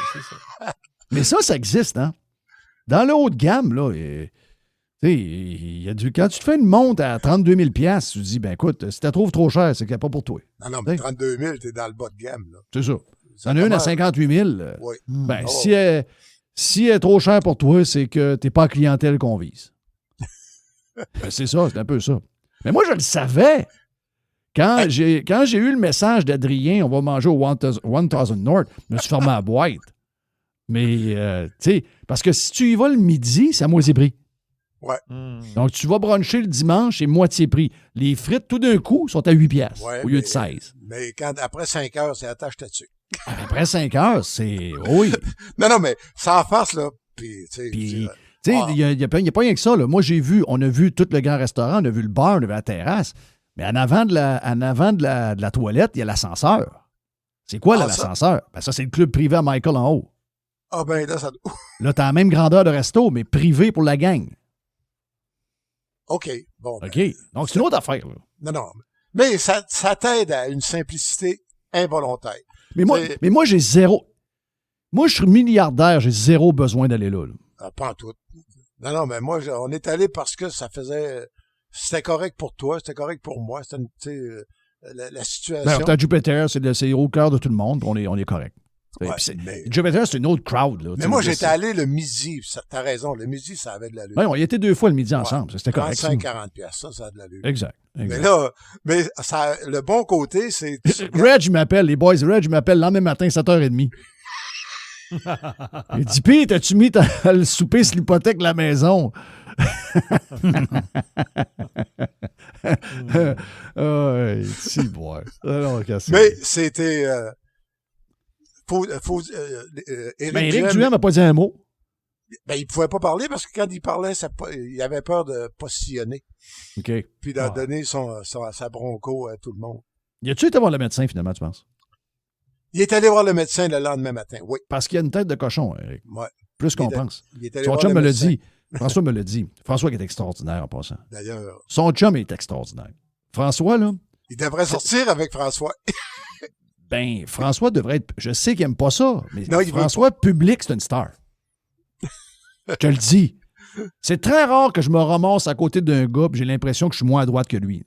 Mais ça existe, hein? Dans le haut de gamme, là, quand tu te fais une monte à 32 000 $, tu te dis, ben écoute, si tu la trouves trop cher, c'est qu'il n'y a pas pour toi. Non, mais 32 000, tu es dans le bas de gamme. Là. C'est ça. T'en as une à 58 000. Oui. Ben, si elle est trop chère pour toi, c'est que tu n'es pas en clientèle qu'on vise. Ben, c'est ça, c'est un peu ça. Mais moi, je le savais. Quand j'ai eu le message d'Adrien, on va manger au 1000 North, je me suis fermé à la boîte. Mais, tu sais, parce que si tu y vas le midi, c'est à moitié prix. Ouais. Donc, tu vas bruncher le dimanche, c'est moitié prix. Les frites, tout d'un coup, sont à 8 piastres au lieu de 16. Mais après 5 heures, c'est attache dessus. Après 5 heures, c'est... Oui. non, mais ça en face, là. Puis, tu sais, il n'y a pas rien que ça. Là. Moi, on a vu tout le grand restaurant, on a vu le bar, on a vu la terrasse. Mais en avant de la toilette, il y a l'ascenseur. C'est quoi, l'ascenseur? Ben, ça, c'est le club privé à Michael en haut. Ah, ben là, ça... Là, t'as la même grandeur de resto, mais privé pour la gang. OK. Bon. OK. Donc, c'est une autre affaire. Là. Non. Mais ça t'aide à une simplicité involontaire. Mais moi, j'ai zéro... Moi, je suis milliardaire, j'ai zéro besoin d'aller là. Ah, pas en tout. Non, mais moi, on est allé parce que ça faisait... C'était correct pour toi, c'était correct pour moi. C'était la situation... Ben, Jupiter, c'est au cœur de tout le monde, on est correct. Ouais, Jupiter, c'est une autre crowd. Là, mais moi, j'étais allé le midi. T'as raison, le midi, ça avait de l'allure. Oui, on y était 2 fois le midi ensemble. C'était correct. 35-40 piastres, ça a de l'allure. Exact. Mais là, le bon côté, c'est... Reg m'appelle, les boys. Reg m'appelle le lendemain matin, 7h30. Il dit, Pis, t'as-tu mis le souper sur l'hypothèque de la maison? Mais c'était... Éric Duhem n'a pas dit un mot. Ben, il ne pouvait pas parler parce que quand il parlait, il avait peur de pas sillonner. OK. Puis de donner sa bronco à tout le monde. Y a-tu été voir le médecin, finalement, tu penses? Il est allé voir le médecin le lendemain matin, oui. Parce qu'il y a une tête de cochon, Eric. Ouais. Plus qu'on pense. Il est allé Son voir chum le me l'a médecin. dit. François me l'a dit. François qui est extraordinaire en passant. D'ailleurs. Son chum est extraordinaire. François, là. Il devrait sortir avec François. Ben, François devrait être. Je sais qu'il n'aime pas ça, mais Non, il François, public, c'est une star. Je te le dis. C'est très rare que je me ramasse à côté d'un gars et j'ai l'impression que je suis moins à droite que lui.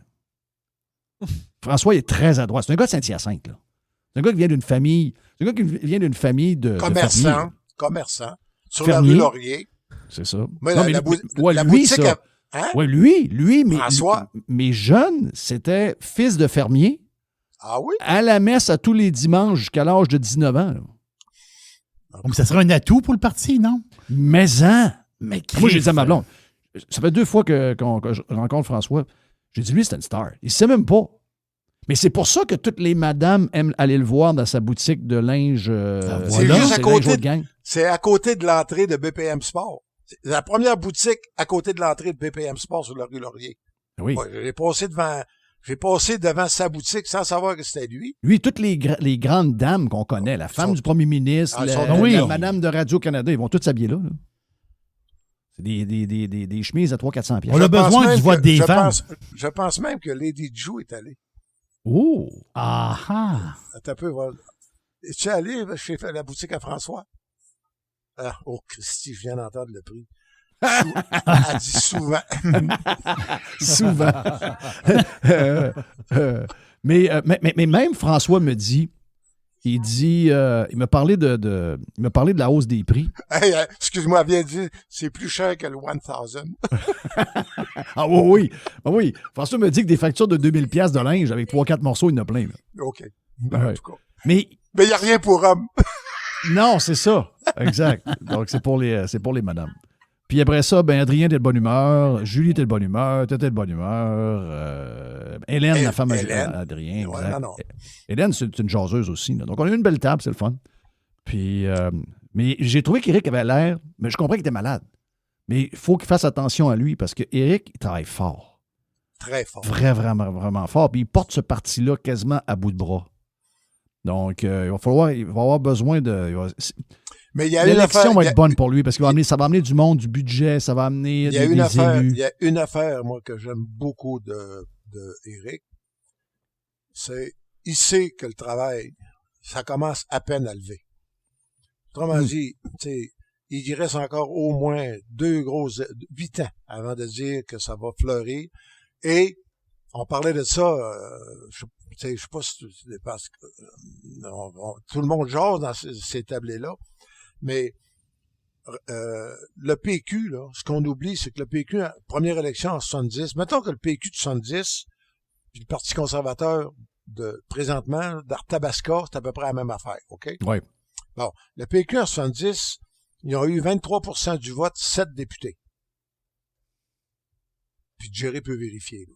François, il est très à droite. C'est un gars de Saint-Hyacinthe, là. C'est un gars qui vient d'une famille. C'est un gars qui vient d'une famille de. Commerçant. Sur la rue Laurier. C'est ça. Mais non, la lui, boutique. ça. Hein? Ouais, lui, mais. François. Mais jeune, c'était fils de fermier. Ah oui? À la messe à tous les dimanches jusqu'à l'âge de 19 ans. Là. Donc, ça serait un atout pour le parti, non? Mais moi, j'ai dit à ma blonde, ça fait 2 fois que je rencontre François. J'ai dit, lui, c'est une star. Il ne sait même pas. Mais c'est pour ça que toutes les madames aiment aller le voir dans sa boutique de linge. C'est juste à côté. C'est à côté de l'entrée de BPM Sport. C'est la première boutique à côté de l'entrée de BPM Sport sur la rue Laurier. Oui. Ouais, j'ai passé devant sa boutique sans savoir que c'était lui. Lui, toutes les grandes dames qu'on connaît, la femme du premier ministre, la madame de Radio-Canada, ils vont toutes s'habiller là. C'est des chemises à 300-400 pièces. On a besoin du vote des femmes. Je pense même que Lady Ju est allée. Oh! Ah! Attends un peu, voilà. Es-tu allé chez la boutique à François? Ah, oh, Christy, je viens d'entendre le prix. Elle dit souvent. Souvent. Mais même François me dit, il m'a parlé de la hausse des prix. Hey, excuse-moi, bien dit, c'est plus cher que le 1000. Ah oui. Ah oui. François me dit que des factures de 2000 pièces de linge avec 3-4 morceaux, il y en a plein. Là. OK. Ouais. En tout cas. Mais il n'y a rien pour homme. Non, c'est ça. Exact. Donc, c'est pour les madames. Puis après ça, ben Adrien était de bonne humeur, Julie était de bonne humeur, tu étais de bonne humeur, Hélène, la femme d'Adrien. Ouais, non. Hélène, c'est une jaseuse aussi. Là. Donc, on a eu une belle table, c'est le fun. Puis, mais j'ai trouvé qu'Éric avait l'air, mais je comprends qu'il était malade. Mais il faut qu'il fasse attention à lui parce qu'Éric, il travaille fort. Très fort. Vraiment, vraiment fort. Puis il porte ce parti-là quasiment à bout de bras. Donc, il va avoir besoin de... Mais il y a l'élection va être bonne pour lui parce que ça va amener du monde, du budget, ça va amener des élus. Il y a une affaire, moi, que j'aime beaucoup de Éric. C'est, il sait que le travail, ça commence à peine à lever. Autrement dit, il y reste encore au moins 8 ans avant de dire que ça va fleurir. Et on parlait de ça, je sais pas si parce que tout le monde jase dans ces tablés-là. Mais le PQ, là, ce qu'on oublie, c'est que le PQ, première élection en 70, mettons que le PQ de 70, puis le Parti conservateur de présentement, d'Arthabasca, c'est à peu près la même affaire, OK? Oui. Bon, le PQ en 70, ils ont eu 23% du vote, 7 députés. Puis Jerry peut vérifier, là.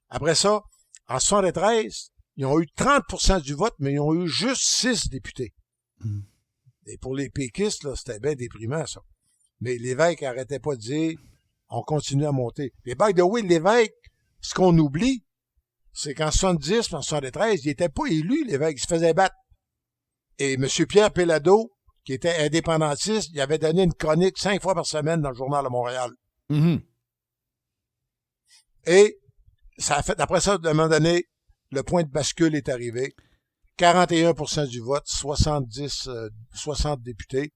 Après ça, en 73, ils ont eu 30% du vote, mais ils ont eu juste 6 députés. Et pour les péquistes, là, c'était bien déprimant, ça. Mais Lévesque arrêtait pas de dire, on continue à monter. Et by the way, Lévesque, ce qu'on oublie, c'est qu'en 70, en 73, il était pas élu, Lévesque, il se faisait battre. Et M. Pierre Pellado, qui était indépendantiste, il avait donné une chronique 5 fois par semaine dans le Journal de Montréal. Mm-hmm. Et ça a fait, après ça, à un moment donné, le point de bascule est arrivé. 41% du vote, 60 députés.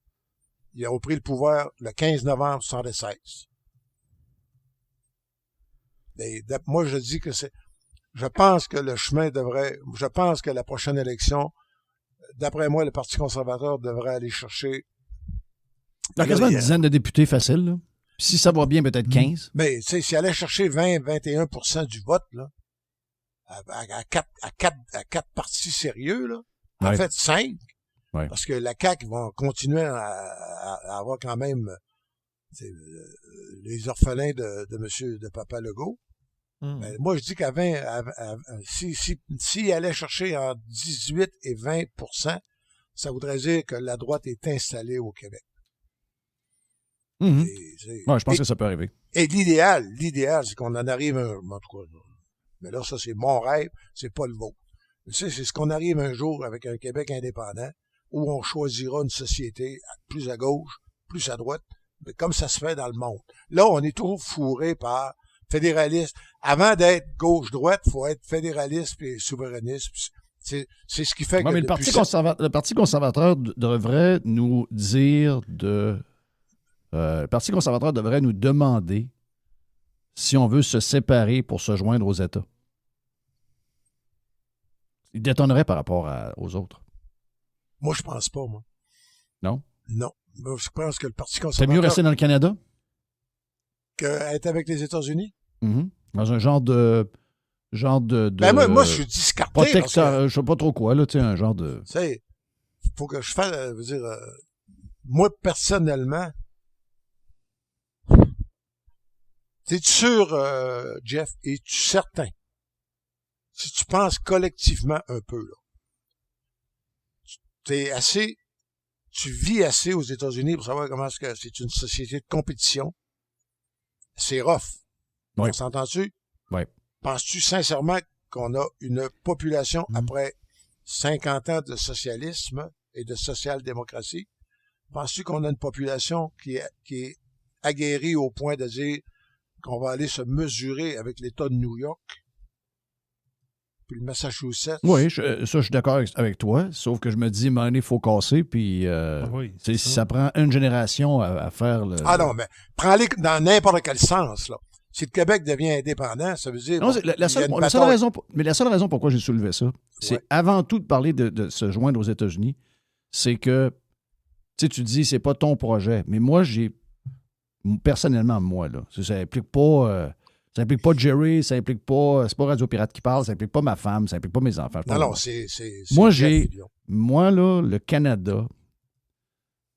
Ils ont pris le pouvoir le 15 novembre 1976. Et moi, je dis que je pense que je pense que la prochaine élection, d'après moi, le Parti conservateur devrait aller chercher... Il y a quasiment une dizaine de députés faciles, là. Si ça va bien, peut-être 15. Mais, tu sais, s'il allait chercher 20-21% du vote, là, à quatre partis sérieux, là. En fait, 5. Ouais. Parce que la CAQ va continuer à avoir quand même les orphelins de Papa Legault. Mais moi, je dis qu'à 20, s'il allait chercher en 18 et 20%, ça voudrait dire que la droite est installée au Québec. Mm-hmm. Ouais, je pense que ça peut arriver. Et l'idéal, c'est qu'on en arrive en tout cas. Mais là, ça, c'est mon rêve, c'est pas le vôtre. Tu sais, c'est ce qu'on arrive un jour avec un Québec indépendant, où on choisira une société plus à gauche, plus à droite, mais comme ça se fait dans le monde. Là, on est toujours fourré par fédéraliste. Avant d'être gauche-droite, il faut être fédéraliste et souverainiste. C'est ce qui fait que... Mais le Parti conservateur devrait nous dire le Parti conservateur devrait nous demander si on veut se séparer pour se joindre aux États. Il détonnerait par rapport aux autres. Moi, je pense pas, moi. Non? Non. Moi, je pense que le Parti conservateur... C'est mieux rester dans le Canada? Qu'être avec les États-Unis? Mm-hmm. Dans un genre de Ben moi, je suis discarté. Protecteur, je sais pas trop quoi, là, tu sais, un genre de... Tu sais, faut que je fasse, moi, personnellement, t'es-tu sûr, Jeff, es-tu certain? Si tu penses collectivement un peu, là, tu vis assez aux États-Unis pour savoir comment est-ce que c'est une société de compétition. C'est rough. Oui. On s'entend-tu? Oui. Penses-tu sincèrement qu'on a une population, après 50 ans de socialisme et de social-démocratie, penses-tu qu'on a une population qui est aguerrie au point de dire qu'on va aller se mesurer avec l'État de New York, puis le Massachusetts? Oui, je suis d'accord avec toi, sauf que je me dis, à un moment donné, il faut casser, puis si ça prend une génération à faire le... Ah non, mais prends-les dans n'importe quel sens, là. Si le Québec devient indépendant, ça veut dire... Non, la seule raison pourquoi j'ai soulevé ça, c'est avant tout de parler de se joindre aux États-Unis, c'est que, tu dis, c'est pas ton projet, mais moi, personnellement, là, ça implique pas Jerry, ça implique pas... C'est pas Radio Pirate qui parle, ça implique pas ma femme, ça implique pas mes enfants. Non, c'est... Moi, là, le Canada,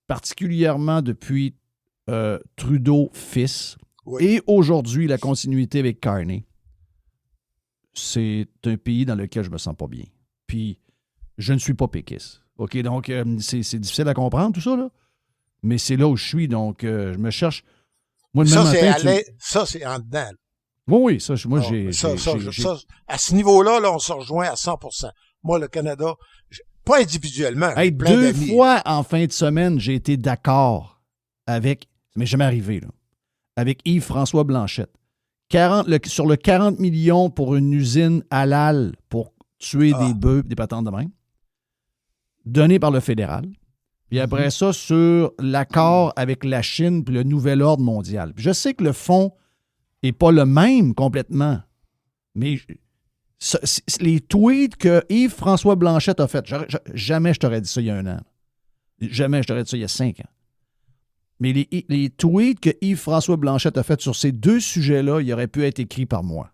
particulièrement depuis Trudeau fils... Oui. Et aujourd'hui, la continuité avec Carney, c'est un pays dans lequel je me sens pas bien. Puis, je ne suis pas péquiste. OK, donc, c'est difficile à comprendre, tout ça, là. Mais c'est là où je suis, donc, je me cherche. Moi, ça, c'est en dedans. Oui, ça, moi, j'ai... À ce niveau-là, on se rejoint à 100%. Moi, le Canada, pas individuellement. Hey, 2 fois en fin de semaine, j'ai été d'accord avec... Mais jamais arrivé, là. Avec Yves-François Blanchette. Sur le 40 millions pour une usine halal pour tuer des bœufs, des patentes de même, donné par le fédéral. Puis après ça, sur l'accord avec la Chine puis le nouvel ordre mondial. Puis je sais que le fond n'est pas le même complètement, mais les tweets que Yves-François Blanchette a fait, jamais je t'aurais dit ça il y a 1 an. Jamais je t'aurais dit ça il y a 5 ans. Mais les tweets que Yves-François Blanchette a fait sur ces 2 sujets-là, ils auraient pu être écrits par moi.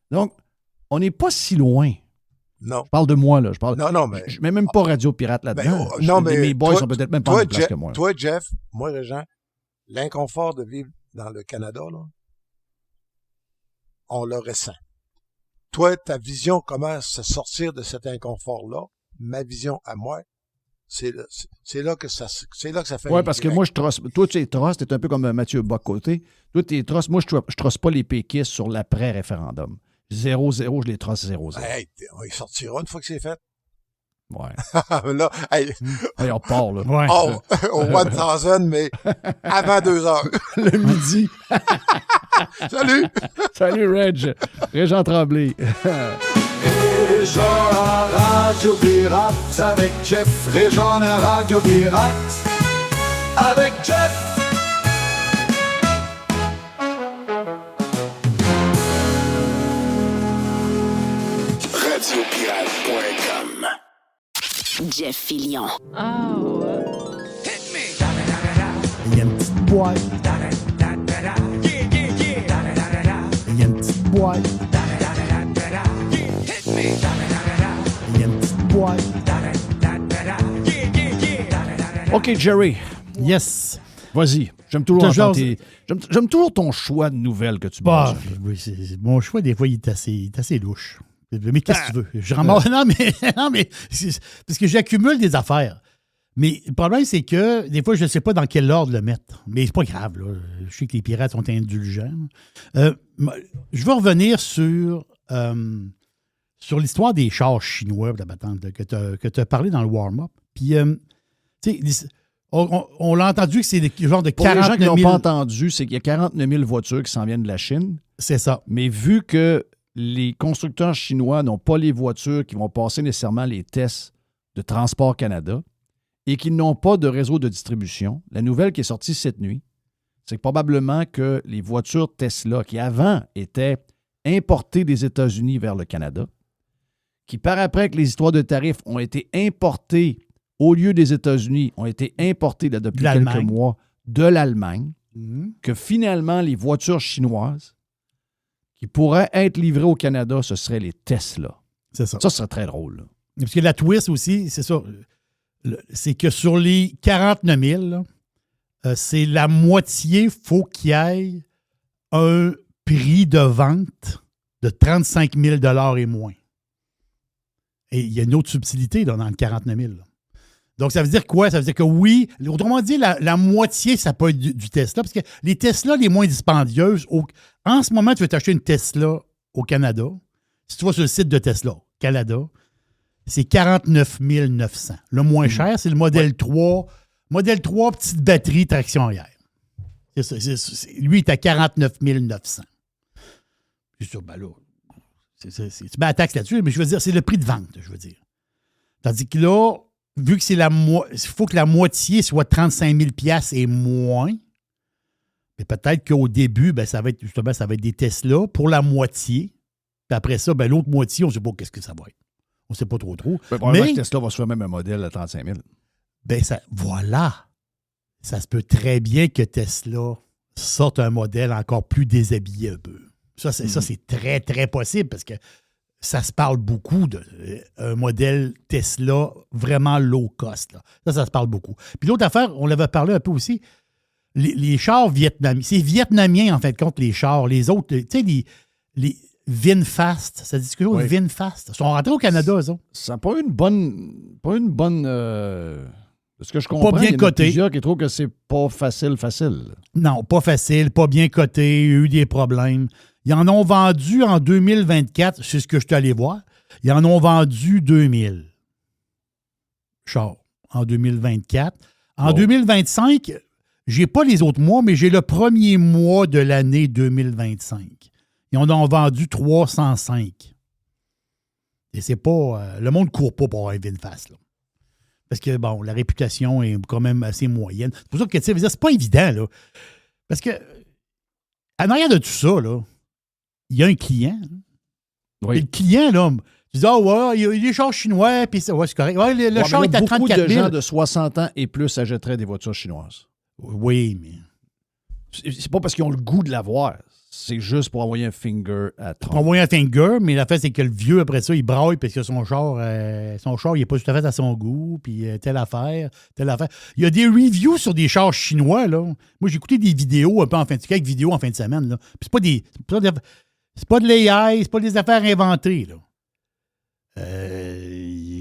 Donc, on n'est pas si loin. Non. Je parle de moi, là. Mais... Je ne mets même pas Radio Pirate là-dedans. Mes boys sont peut-être même pas en même place que moi. Toi, Jeff, moi, Régent, l'inconfort de vivre dans le Canada, là, on le ressent. Toi, ta vision commence à sortir de cet inconfort-là. Ma vision à moi, c'est là que ça fait... Oui, parce que moi, je trosse... Toi, tu es trosse, t'es un peu comme Mathieu Bock-Côté. Toi, tu es trosse. Moi, je trosse pas les péquistes sur l'après-référendum. 0-0, je les trosse 0-0. Hey, on y sortira une fois que c'est fait. Ouais. Là, hey, on part, là. Ouais. Au 1000, mais avant 2 heures. Le midi. Salut! Salut, Reg. Régent Tremblay. Régent à Radio Pirate avec Jeff. Régent à Radio Pirate avec Jeff. Radiopirate.com. Jeff Fillion. Ah ouais. Il y a une petite boîte. Il y a une petite boîte. Il y a une petite boîte. OK, Jerry. Yes. Vas-y. J'aime toujours ton choix de nouvelles que tu passes. Mon choix, des fois, il est assez louche. Mais qu'est-ce que tu veux? Je ramasse. Non, mais parce que j'accumule des affaires. Mais le problème, c'est que des fois, je ne sais pas dans quel ordre le mettre. Mais c'est pas grave, là. Je sais que les pirates sont indulgents. Je veux revenir sur sur l'histoire des chars chinois, que tu as parlé dans le warm-up. Puis, tu sais, on l'a entendu que c'est le genre de 49 000... Pour les gens qui n'ont pas entendu, c'est qu'il y a 49 000 voitures qui s'en viennent de la Chine. C'est ça. Mais vu que les constructeurs chinois n'ont pas les voitures qui vont passer nécessairement les tests de Transport Canada et qu'ils n'ont pas de réseau de distribution, la nouvelle qui est sortie cette nuit, c'est que probablement que les voitures Tesla, qui avant étaient importées des États-Unis vers le Canada, qui par après que les histoires de tarifs ont été importées au lieu des États-Unis, ont été importées là, depuis quelques mois de l'Allemagne, que finalement les voitures chinoises qui pourraient être livrées au Canada, ce seraient les Tesla. C'est ça. Ça serait très drôle. Là. Parce que la twist aussi, c'est ça, c'est que sur les 49 000, là, c'est la moitié, il faut qu'il y ait un prix de vente de 35 000 $ et moins. Et il y a une autre subtilité là, dans le 49 000. Là. Donc, ça veut dire quoi? Ça veut dire que oui, autrement dit, la moitié, ça peut être du Tesla. Parce que les Tesla les moins dispendieuses, en ce moment, tu veux t'acheter une Tesla au Canada. Si tu vas sur le site de Tesla, Canada, c'est 49 900. Le moins cher, c'est le Model 3. Model 3, petite batterie, traction arrière. C'est ça, lui, il est à 49 900. C'est sûr, ben là, tu mets la taxe là-dessus, mais je veux dire, c'est le prix de vente, je veux dire. Tandis que là, vu que il faut que la moitié soit 35 000 $ et moins, mais peut-être qu'au début, ben, ça va être des Tesla pour la moitié. Puis après ça, ben, l'autre moitié, on ne sait pas qu'est-ce que ça va être. On ne sait pas trop. Mais Tesla va se faire même un modèle à 35 000. Ben, voilà. Ça se peut très bien que Tesla sorte un modèle encore plus déshabillé un peu. Ça, c'est très, très possible parce que ça se parle beaucoup d'un modèle Tesla vraiment low cost. Là. Ça se parle beaucoup. Puis l'autre affaire, on l'avait parlé un peu aussi, les chars vietnamiens. C'est vietnamien, en fait, contre les chars. Les autres, tu sais, les VinFast, ça dit quelque chose? Oui. VinFast. Ils sont rentrés au Canada, eux autres. Ça n'a pas une bonne de ce que je comprends, pas bien il y en a coté. Plusieurs qui trouvent que c'est pas facile. Non, pas facile, pas bien coté, il y a eu des problèmes. Ils en ont vendu en 2024, c'est ce que je suis allé voir. Ils en ont vendu 2000 chars en 2024. En 2025, j'ai pas les autres mois, mais j'ai le premier mois de l'année 2025. Ils en ont vendu 305. Et c'est pas... le monde ne court pas pour avoir un VinFast, là. Parce que, bon, la réputation est quand même assez moyenne. C'est pour ça que, tu sais, c'est pas évident, là. Parce que, en arrière de tout ça, là, il y a un client. Oui. Et le client, là, tu dis, ouais, il y a des chars chinois, puis c'est correct. Ouais, le char est à 34 000. Beaucoup de gens de 60 ans et plus achèteraient des voitures chinoises. Oui, mais... C'est pas parce qu'ils ont le goût de l'avoir. C'est juste pour envoyer un finger à Trump. Pour envoyer un finger, mais la fait, c'est que le vieux, après ça, il braille parce que son char, il n'est pas tout à fait à son goût, puis telle affaire. Il y a des reviews sur des chars chinois, là. Moi, j'ai écouté des vidéos un peu quelques vidéos en fin de semaine, là. Puis c'est pas de l'AI, c'est pas des affaires inventées, là.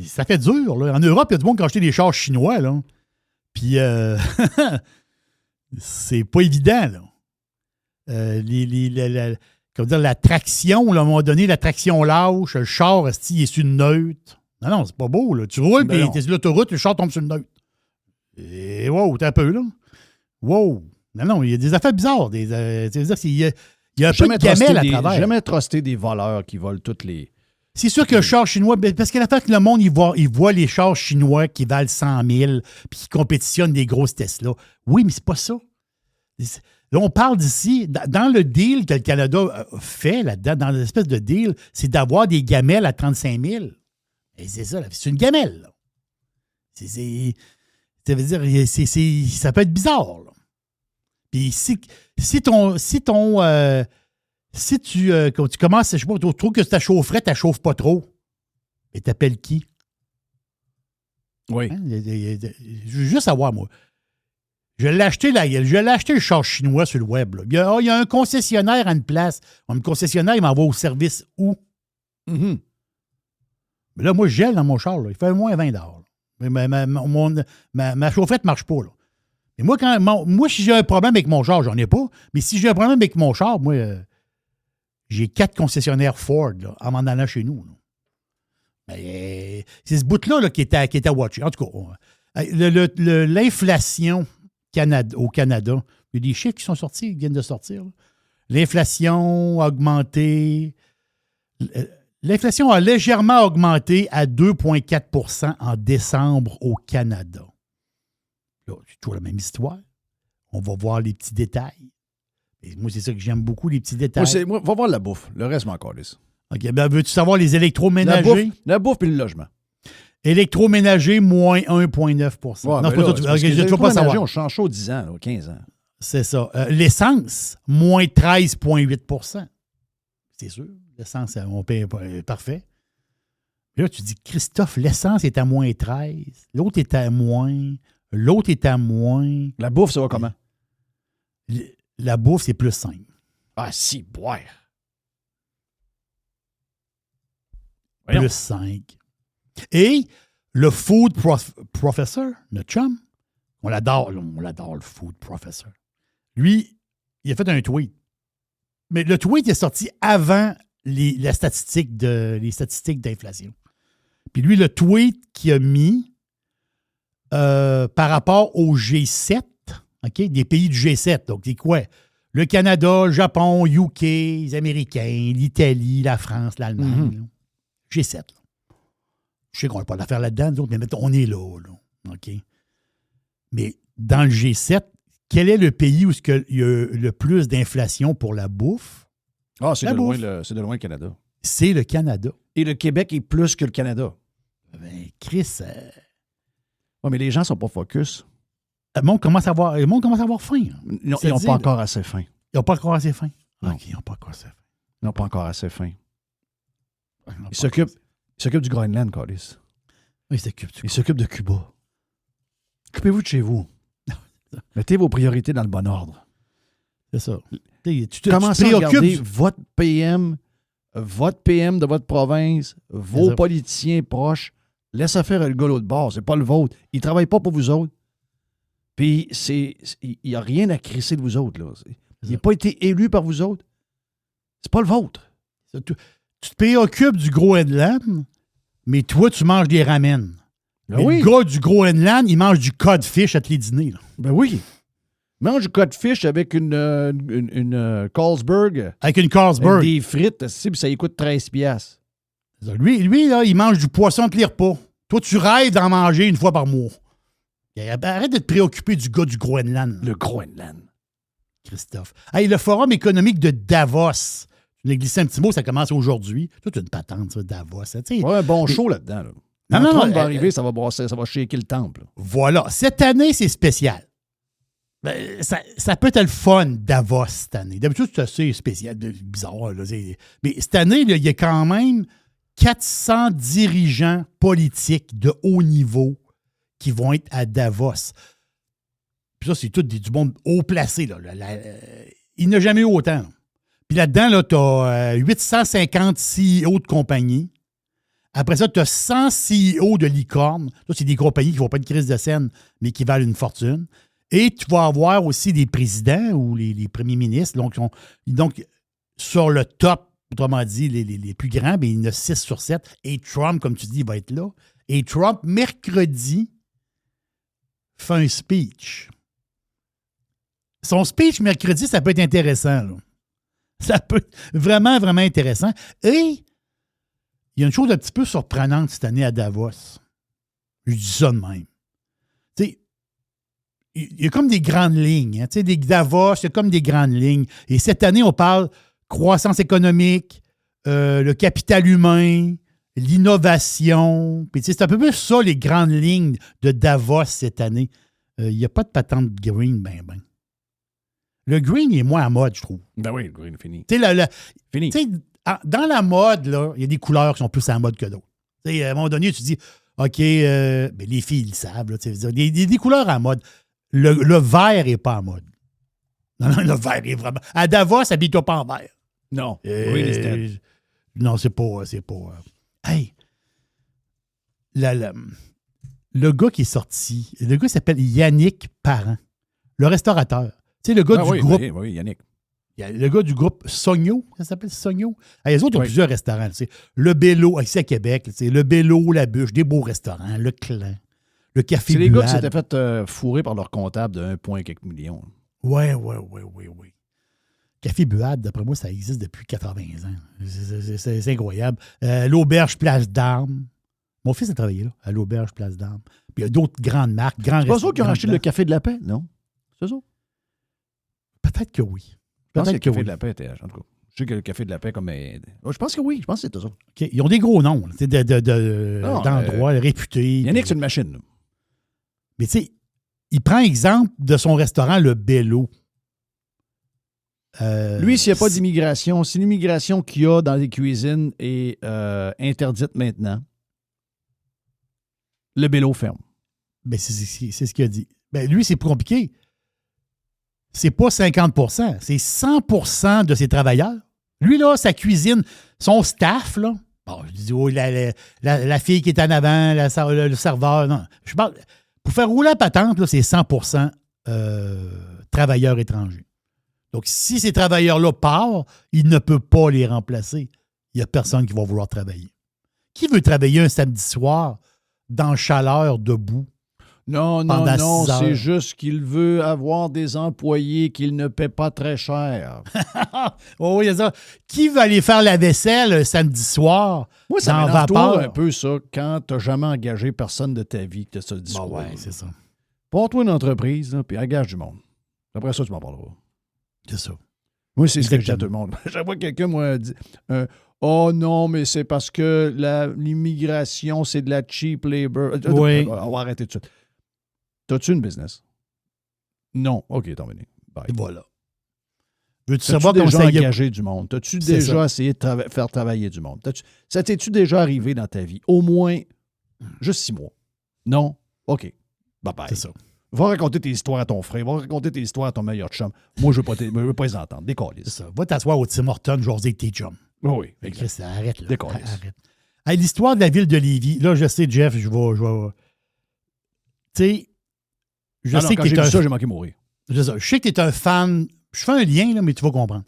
Ça fait dur, là. En Europe, il y a du monde qui a acheté des chars chinois, là. Puis c'est pas évident, là. La traction, là, à un moment donné, la traction lâche, le char, il est sur une neutre. Non, c'est pas beau, là. Tu roules, puis t'es sur l'autoroute, le char tombe sur une neutre. Et wow, t'es un peu, là. Wow. Non, il y a des affaires bizarres. Il y a un peu de gamelle à travers. Jamais truster des voleurs qui volent toutes les... C'est sûr que le char chinois, parce que la fait que le monde, il voit les chars chinois qui valent 100 000 puis qui compétitionnent des grosses Tesla. Oui, mais c'est pas ça. Là, on parle d'ici, dans le deal que le Canada fait là-dedans, dans l'espèce de deal, c'est d'avoir des gamelles à 35 000. Et c'est ça, c'est une gamelle. Là. Ça veut dire, ça peut être bizarre. Là. Puis si tu commences, je sais pas, tu trouves que ta chaufferette, tu chauffes pas trop, mais t'appelles qui? Oui. Hein? Je veux juste savoir, moi. Je l'ai acheté le char chinois sur le web. Là. Il y a un concessionnaire à une place. Le concessionnaire, il m'envoie au service où? Mm-hmm. Mais là, moi, je gèle dans mon char. Là. Il fait moins 20 $. Ma chauffette ne marche pas. Là. Et moi, si j'ai un problème avec mon char, j'en ai pas. Mais si j'ai un problème avec mon char, moi, j'ai 4 concessionnaires Ford là, en m'en allant chez nous. Là. C'est ce bout-là là, qui est à watcher. En tout cas, l'inflation au Canada, il y a des chiffres qui sont sortis, qui viennent de sortir. Là. L'inflation a augmenté. L'inflation a légèrement augmenté à 2,4 % en décembre au Canada. Là, c'est toujours la même histoire. On va voir les petits détails. Et moi, c'est ça que j'aime beaucoup, les petits détails. Moi, va voir la bouffe. Le reste m'en calisse. OK. Ben, veux-tu savoir les électroménagers? La bouffe et le logement. Électroménager, moins 1,9 %. Ouais, non, c'est pas ça. je ne veux pas savoir. On change chaud 10 ans, là, 15 ans. C'est ça. L'essence, moins 13,8 %. C'est sûr. L'essence, on paye parfait. Là, tu dis, Christophe, l'essence est à moins 13. L'autre est à moins. L'autre est à moins. La bouffe, ça va comment? La bouffe, c'est plus 5. Ah, si, boire. Plus 5. Et le food professor, notre chum, on l'adore, le food professor. Lui, il a fait un tweet. Mais le tweet est sorti avant les statistiques d'inflation. Puis lui, le tweet qu'il a mis par rapport au G7, OK, des pays du G7, donc c'est quoi? Le Canada, le Japon, UK, les Américains, l'Italie, la France, l'Allemagne. G7. Là. Je sais qu'on n'a pas d'affaire là-dedans, nous autres, mais on est là. OK? Mais dans le G7, quel est le pays où il y a le plus d'inflation pour la bouffe? Ah, c'est de loin le Canada. C'est le Canada. Et le Québec est plus que le Canada. Ben, Chris... Oui, mais les gens ne sont pas focus. Le monde commence à avoir faim. Non, ils n'ont pas encore assez faim. Ils n'ont pas encore assez faim? Non. OK, ils n'ont pas encore assez faim. Ils n'ont pas encore assez faim. Ils s'occupent du Groenland, Carlis. Oui, ils s'occupent de Cuba. Occupez-vous de chez vous. Mettez vos priorités dans le bon ordre. C'est ça. Commencez à regarder votre PM de votre province, vos politiciens proches. Laissez faire le gars l'autre bord. C'est pas le vôtre. Il ne travaille pas pour vous autres. Puis, il n'y a rien à crisser de vous autres. Là. Il n'a pas été élu par vous autres. C'est pas le vôtre. Tu te préoccupes du Groenland, mais toi, tu manges des ramen. Ben oui. Le gars du Groenland, il mange du codfish à tous les dîners. Là. Ben oui. Il mange du codfish avec une Carlsberg. Avec une Carlsberg. Avec des frites, puis ça lui coûte 13$. Lui là, il mange du poisson de les repas. Toi, tu rêves d'en manger une fois par mois. Arrête de te préoccuper du gars du Groenland. Le Groenland. Christophe. Hey, le forum économique de Davos. Je l'ai glissé un petit mot, ça commence aujourd'hui. Toute une patente, ça, Davos. Ouais, un bon show là-dedans. Là. Quand Trump va arriver, ça va brasser, ça va shaker le temple. Voilà. Cette année, c'est spécial. Ben, ça peut être le fun, Davos, cette année. D'habitude, c'est assez spécial, bizarre. Là, mais cette année, là, il y a quand même 400 dirigeants politiques de haut niveau qui vont être à Davos. Puis ça, c'est tout du monde haut placé. Là. Il n'y en a jamais eu autant. Là. Puis là-dedans, là, tu as 850 CEO de compagnies. Après ça, tu as 100 CEO de licornes. Ça, c'est des compagnies qui ne font pas une crise de scène, mais qui valent une fortune. Et tu vas avoir aussi des présidents ou les premiers ministres. Donc, sur le top, autrement dit, les plus grands, bien, il y en a 6 sur 7. Et Trump, comme tu dis, il va être là. Et Trump, mercredi, fait un speech. Son speech, mercredi, ça peut être intéressant. Là. Ça peut être vraiment, vraiment intéressant. Et il y a une chose un petit peu surprenante cette année à Davos. Je dis ça de même. Tu sais, il y a comme des grandes lignes. Hein? Tu sais, des Davos, il y a comme des grandes lignes. Et cette année, on parle croissance économique, le capital humain, l'innovation. Puis, tu sais, c'est un peu plus ça, les grandes lignes de Davos cette année. Il n'y a pas de patente green, ben. Le green, il est moins à mode, je trouve. Ben oui, le green est fini. Tu sais, fini. Dans la mode, là, il y a des couleurs qui sont plus à mode que d'autres. Tu sais, à un moment donné, tu dis, OK, ben les filles, ils le savent. Là, il y a des couleurs à mode. Le vert n'est pas à mode. Non, le vert est vraiment... À Davos, habille-toi pas en vert. Non. Green is dead. Non, c'est pas... Hey! Le gars qui est sorti, le gars s'appelle Yannick Parent, le restaurateur. Tu sais, le gars du groupe... Oui, Yannick. Il y a le gars du groupe Sogno, ça s'appelle Sogno. Les autres ont plusieurs restaurants. Le Bello, ici à Québec, le Bello, la Bûche, des beaux restaurants, le Clan, le Café Buade. C'est les gars qui s'étaient fait fourrer par leur comptable de 1 point quelques millions. Oui. Café Buade, d'après moi, ça existe depuis 80 ans. C'est incroyable. L'Auberge Place d'Armes. Mon fils a travaillé là, à l'Auberge Place d'Armes. Puis il y a d'autres grandes marques, grands restaurants. C'est pas eux qui ont racheté le Café de la Paix, non? C'est ça? Peut-être que oui. Je pense que le Café de la Paix était, en tout cas. Je sais que le Café de la Paix, comme. Je pense que oui, je pense que c'était ça. Okay. Ils ont des gros noms, d'endroits réputés. Yannick, c'est une machine. Là. Mais tu sais, il prend exemple de son restaurant, le Bello. Lui, s'il n'y a pas d'immigration, si l'immigration qu'il y a dans les cuisines est interdite maintenant, le Bello ferme. Ben, c'est ce qu'il a dit. Ben, lui, c'est plus compliqué. C'est pas 50%, c'est 100% de ses travailleurs. Lui, là, sa cuisine, son staff, là, bon, je dis, la fille qui est en avant, le serveur, non. Je parle, pour faire rouler la patente, là, c'est 100% travailleurs étrangers. Donc, si ces travailleurs-là partent, il ne peut pas les remplacer. Il n'y a personne qui va vouloir travailler. Qui veut travailler un samedi soir dans chaleur, debout? Non, c'est juste qu'il veut avoir des employés qu'il ne paie pas très cher. Oui, il y a ça. Qui va aller faire la vaisselle samedi soir? Moi, ça m'énerve un peu, ça, quand tu n'as jamais engagé personne de ta vie que tu as ce discours. Oui, c'est ça. Porte-toi une entreprise, puis engage du monde. Après ça, tu m'en parleras. C'est ça. Moi, c'est ce que je dis à tout le monde. Chaque fois que quelqu'un m'a dit oh non, mais c'est parce que l'immigration, c'est de la cheap labor. Oui. On va arrêter tout de suite. T'as-tu une business? Non. OK, t'en venez. Bye. Et voilà. Veux-tu savoir comment ça engagé du monde? T'as-tu déjà essayé de faire travailler du monde? Ça t'es-tu déjà arrivé dans ta vie? Au moins, juste 6 mois. Non? OK. Bye-bye. C'est ça. Va raconter tes histoires à ton frère. Va raconter tes histoires à ton meilleur chum. Moi, je ne veux pas les entendre. Décollez. C'est ça. Va t'asseoir au Tim Hortons, jaser avec tes chums. Oui, exact. Arrête, là. Décollez. Arrête. Hey, l'histoire de la ville de Lévis, là, je sais, Jeff, je vais... Tu sais... Je sais que j'ai vu ça, j'ai manqué mourir. Je sais que tu es un fan. Je fais un lien, là, mais tu vas comprendre.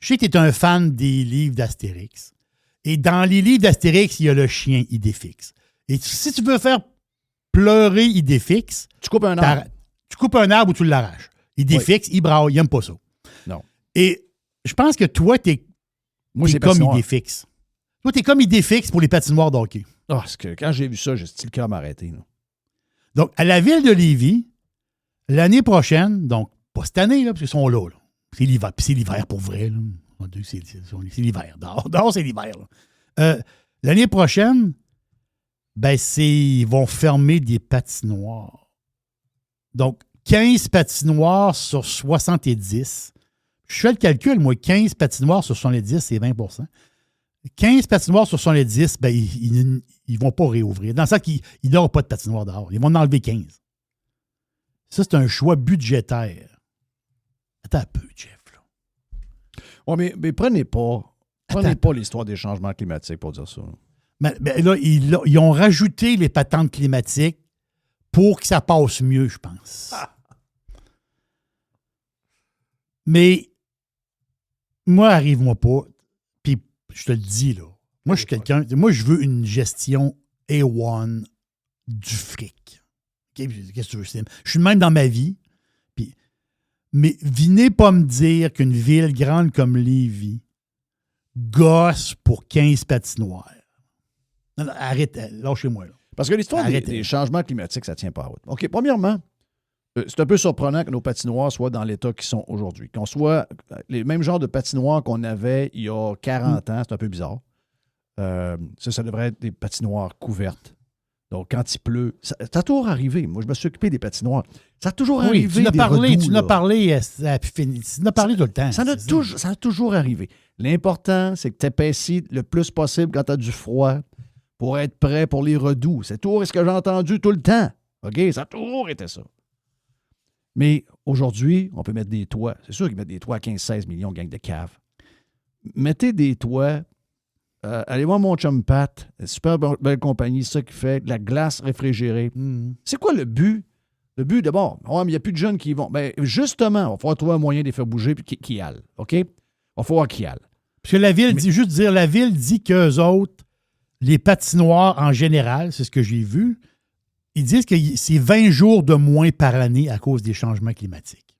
Je sais que tu es un fan des livres d'Astérix. Et dans les livres d'Astérix, il y a le chien Idéfix. Et si tu veux faire pleurer Idéfix, tu coupes un arbre. Tu coupes un arbre ou tu l'arraches. Idéfix, il braille, il n'aime pas ça. Non. Et je pense que toi, tu es comme Idéfix. Toi, tu es comme Idéfix pour les patinoires de hockey. Ah, parce que quand j'ai vu ça, j'ai le cœur m'arrêter. Donc, à la ville de Lévis, l'année prochaine, donc pas cette année, là, parce qu'ils sont là. C'est l'hiver. Puis c'est l'hiver pour vrai. Là. C'est l'hiver. Dehors, c'est l'hiver. L'année prochaine, ben, ils vont fermer des patinoires. Donc, 15 patinoires sur 70. Je fais le calcul, moi, 15 patinoires sur 70, c'est 20%. 15 patinoires sur 70, ben, ils ne vont pas réouvrir. Dans ça qu'ils n'auront pas de patinoire dehors. Ils vont en enlever 15. Ça, c'est un choix budgétaire. Attends un peu, Jeff. Oui, mais prenez pas l'histoire des changements climatiques pour dire ça. Mais là, ils ont rajouté les patentes climatiques pour que ça passe mieux, je pense. Mais moi, arrive-moi pas. Puis je te le dis, là. Moi, je suis quelqu'un. Moi, je veux une gestion A1 du fric. Qu'est-ce que tu veux? Je suis le même dans ma vie. Mais venez pas me dire qu'une ville grande comme Lévis gosse pour 15 patinoires. Non, arrête, lâchez-moi. Là. Parce que l'histoire des changements climatiques, ça ne tient pas à route. OK, premièrement, c'est un peu surprenant que nos patinoires soient dans l'état qu'ils sont aujourd'hui. Qu'on soit les mêmes genres de patinoires qu'on avait il y a 40 ans, c'est un peu bizarre. Ça devrait être des patinoires couvertes. Donc, quand il pleut, ça a toujours arrivé. Moi, je me suis occupé des patinoires. Ça a toujours arrivé. Tu en as parlé tout le temps. Ça a toujours arrivé. L'important, c'est que tu épaissis le plus possible quand tu as du froid pour être prêt pour les redoux. C'est toujours ce que j'ai entendu tout le temps. OK? Ça a toujours été ça. Mais aujourd'hui, on peut mettre des toits. C'est sûr qu'ils mettent des toits à 15-16 millions, gang de caves. Mettez des toits. Allez voir mon chum Pat, super belle compagnie, ça qui fait de la glace réfrigérée. C'est quoi le but Le but, d'abord, mais il n'y a plus de jeunes qui y vont. Bien, justement, il va falloir trouver un moyen de les faire bouger et qui aillent. OK? Il va falloir qu'ils aillent. Parce que la ville dit, juste dire, la ville dit qu'eux autres, les patinoires en général, c'est ce que j'ai vu, ils disent que c'est 20 jours de moins par année à cause des changements climatiques.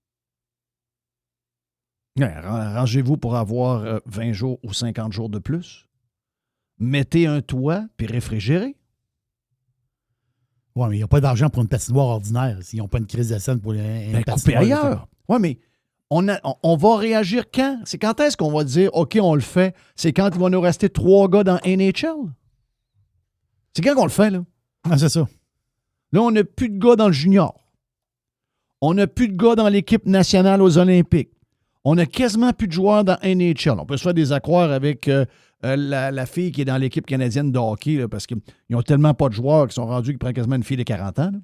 Ouais, rangez-vous pour avoir 20 jours ou 50 jours de plus. Mettez un toit puis réfrigérez. Oui, mais ils n'ont pas d'argent pour une patinoire ordinaire. S'ils n'ont pas une crise de scène pour une couper ailleurs. Oui, mais on va réagir quand? C'est quand est-ce qu'on va dire, OK, on le fait? C'est quand il va nous rester 3 gars dans NHL? C'est quand qu'on le fait, là? Ah, c'est ça. Là, on n'a plus de gars dans le junior. On n'a plus de gars dans l'équipe nationale aux Olympiques. On n'a quasiment plus de joueurs dans NHL. On peut se faire des accroires avec la fille qui est dans l'équipe canadienne de hockey, là, parce qu'ils n'ont tellement pas de joueurs qui sont rendus qu'ils prennent quasiment une fille de 40 ans. Là.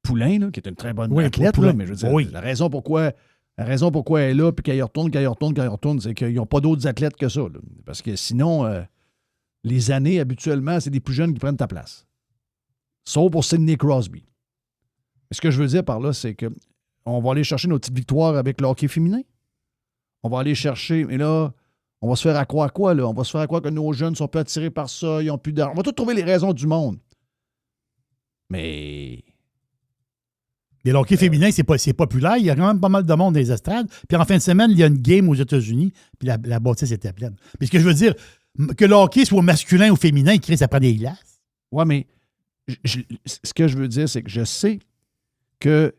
Poulain, là, qui est une très bonne athlète, là, mais je veux dire, la raison pourquoi elle est là, puis qu'elle y retourne, c'est qu'ils n'ont pas d'autres athlètes que ça. Là. Parce que sinon, les années, habituellement, c'est des plus jeunes qui prennent ta place. Sauf pour Sidney Crosby. Ce que je veux dire par là, c'est que on va aller chercher nos petites victoires avec le hockey féminin. On va aller chercher, mais là, on va se faire accroire quoi, là? On va se faire accroire que nos jeunes sont plus attirés par ça, ils n'ont plus d'argent. On va tout trouver les raisons du monde. Mais le hockey féminin, c'est populaire. Il y a quand même pas mal de monde dans les estrades. Puis en fin de semaine, il y a une game aux États-Unis, puis la bâtisse était pleine. Mais ce que je veux dire, que le hockey soit masculin ou féminin, ça prend des glaces. Oui, mais ce que je veux dire, c'est que je sais que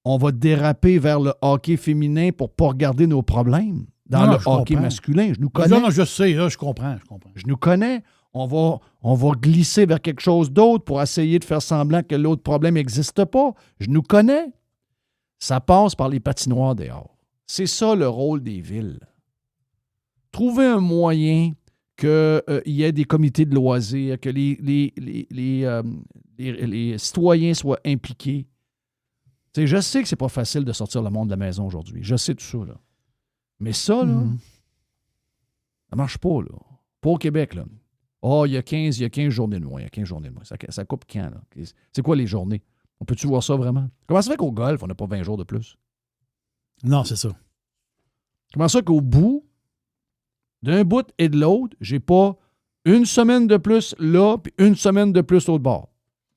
on va déraper vers le hockey féminin pour ne pas regarder nos problèmes dans le hockey masculin. Je nous connais. Non, je sais, là, je comprends. Je nous connais. On va glisser vers quelque chose d'autre pour essayer de faire semblant que l'autre problème n'existe pas. Je nous connais. Ça passe par les patinoires dehors. C'est ça le rôle des villes. Trouver un moyen qu'il y ait des comités de loisirs, que les citoyens soient impliqués. T'sais, je sais que c'est pas facile de sortir le monde de la maison aujourd'hui. Je sais tout ça, là. Mais ça, là, ça marche pas, là. Pas au Québec, là. Il y a 15 journées de moins. Il y a 15 journées de moins. Ça coupe quand, là? C'est quoi les journées? On peut-tu voir ça vraiment? Comment ça fait qu'au golf, on n'a pas 20 jours de plus? Non, c'est ça. Comment ça qu'au bout d'un bout et de l'autre, j'ai pas une semaine de plus là, puis une semaine de plus l'autre bord?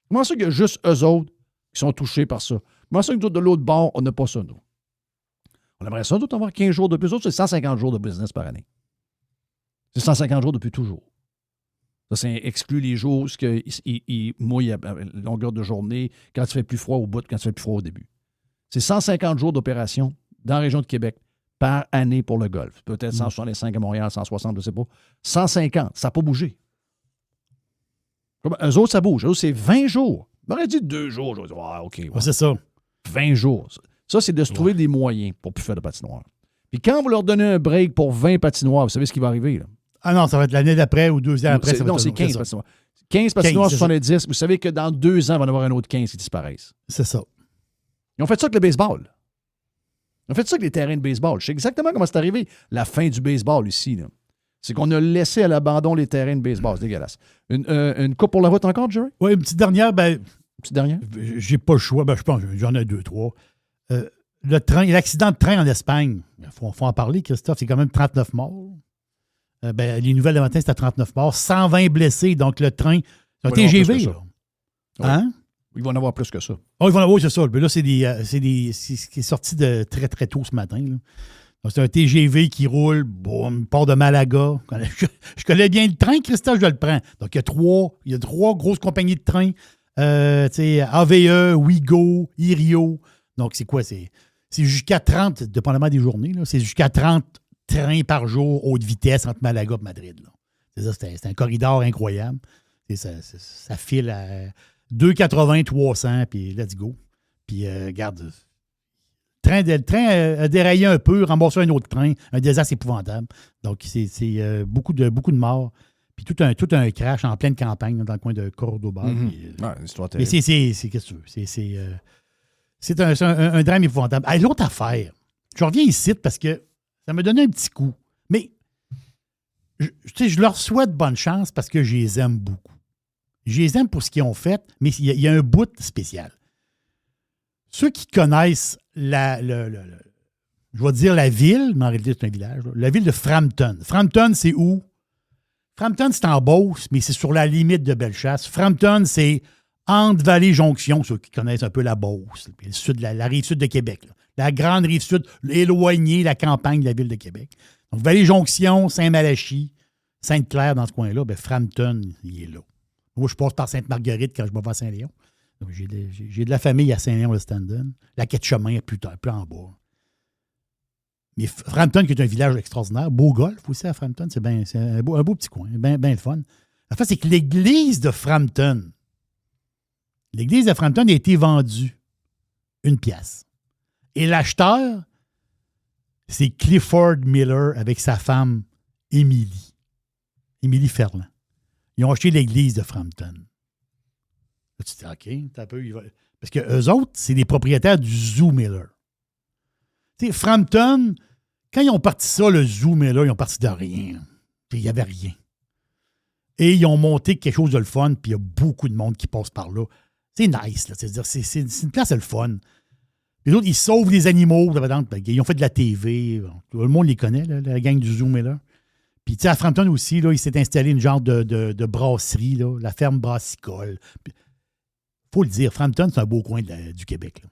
Comment ça qu'il y a juste eux autres qui sont touchés par ça? Comment ça que de l'autre bord, on n'a pas ça, nous? On aimerait ça, d'autres avoir 15 jours de plus. Autres, c'est 150 jours de business par année. C'est 150 jours depuis toujours. Ça exclut les jours où il mouille à longueur de journée, quand il fait plus froid au bout, quand il fait plus froid au début. C'est 150 jours d'opération dans la région de Québec par année pour le golf. Peut-être 165 à Montréal, 160, je ne sais pas. 150, ça n'a pas bougé. Comme, eux autres, ça bouge. Eux autres, c'est 20 jours. On m'aurait dit 2 jours. Je vais dire, OK. Ouais. C'est ça. 20 jours. Ça, c'est de se trouver des moyens pour plus faire de patinoire. Puis quand vous leur donnez un break pour 20 patinoires, vous savez ce qui va arriver, là? Ah non, ça va être l'année d'après ou 2 ans après. C'est 15 patinoires. 15 patinoires, 70. Vous savez que dans 2 ans, il va y en avoir un autre 15 qui disparaissent. C'est ça. Ils ont fait ça avec le baseball. Ils ont fait ça avec les terrains de baseball. Je sais exactement comment c'est arrivé, la fin du baseball ici, là. C'est qu'on a laissé à l'abandon les terrains de baseball. C'est dégueulasse. Une coupe pour la route encore, Jerry? Oui, une petite dernière. Petite dernière? J'ai pas le choix. Je pense j'en ai 2, 3. L'accident de train en Espagne, il faut en parler, Christophe, c'est quand même 39 morts. Les nouvelles de matin, c'était 39 morts, 120 blessés. Donc, le train, c'est un TGV. Là. Hein? Il va en avoir plus que ça. Oh, il va en avoir, c'est ça. Mais là, c'est ce qui est sorti de très, très tôt ce matin. Là. Donc, c'est un TGV qui roule, part de Malaga. Je connais bien le train, Christophe, je le prends. Donc, il y a 3 grosses compagnies de train. AVE, Ouigo, Irio. Donc, c'est quoi? C'est jusqu'à 30, dépendamment des journées, là, c'est jusqu'à 30 trains par jour haute vitesse entre Malaga et Madrid. Là. C'est ça, c'est un corridor incroyable. Ça file à 280, 300, puis let's go. Puis, regarde, le train a déraillé un peu, remboursé un autre train, un désastre épouvantable. Donc, c'est beaucoup de morts. Puis tout un crash en pleine campagne, dans le coin de Cordoba. Une histoire terrible. Mais qu'est-ce que tu veux? C'est un drame épouvantable. L'autre affaire, je reviens ici parce que ça m'a donné un petit coup. Mais je leur souhaite bonne chance parce que je les aime beaucoup. Je les aime pour ce qu'ils ont fait, mais il y a un bout spécial. Ceux qui connaissent je vais dire la ville, mais en réalité, c'est un village. Là. La ville de Frampton. Frampton, c'est où? Frampton, c'est en Beauce, mais c'est sur la limite de Bellechasse. Frampton, c'est entre Vallée-Jonction, ceux qui connaissent un peu la Beauce, puis la rive sud de Québec. Là. La grande rive sud, éloignée, la campagne de la ville de Québec. Donc, Vallée-Jonction, Saint-Malachie, Sainte-Claire, dans ce coin-là, bien, Frampton, il est là. Moi, je passe par Sainte-Marguerite quand je m'en vais à Saint-Léon. Donc, j'ai de la famille à Saint-Léon-le-Standen. La quai de chemin, plus en bas. Mais Frampton, qui est un village extraordinaire, beau golf aussi à Frampton, c'est un beau petit coin, bien le fun. La fait, c'est que l'église de Frampton a été vendue 1 pièce. Et l'acheteur, c'est Clifford Miller avec sa femme Émilie Ferland. Ils ont acheté l'église de Frampton. Là, tu te dis, OK, t'as un peu. Parce qu'eux autres, c'est les propriétaires du Zoo Miller. Tu sais, Frampton, quand ils ont parti ça, le Zoo Miller, ils ont parti de rien. Il n'y avait rien. Et ils ont monté quelque chose de le fun, puis il y a beaucoup de monde qui passe par là. C'est nice, là. C'est-à-dire, c'est une place le fun. Les autres, ils sauvent les animaux. Ils ont fait de la TV. Tout le monde les connaît, là, la gang du Zoo Miller. Puis, tu sais, à Frampton aussi, là, il s'est installé une genre de brasserie, là, la ferme brassicole. Il faut le dire, Frampton, c'est un beau coin du Québec. Là.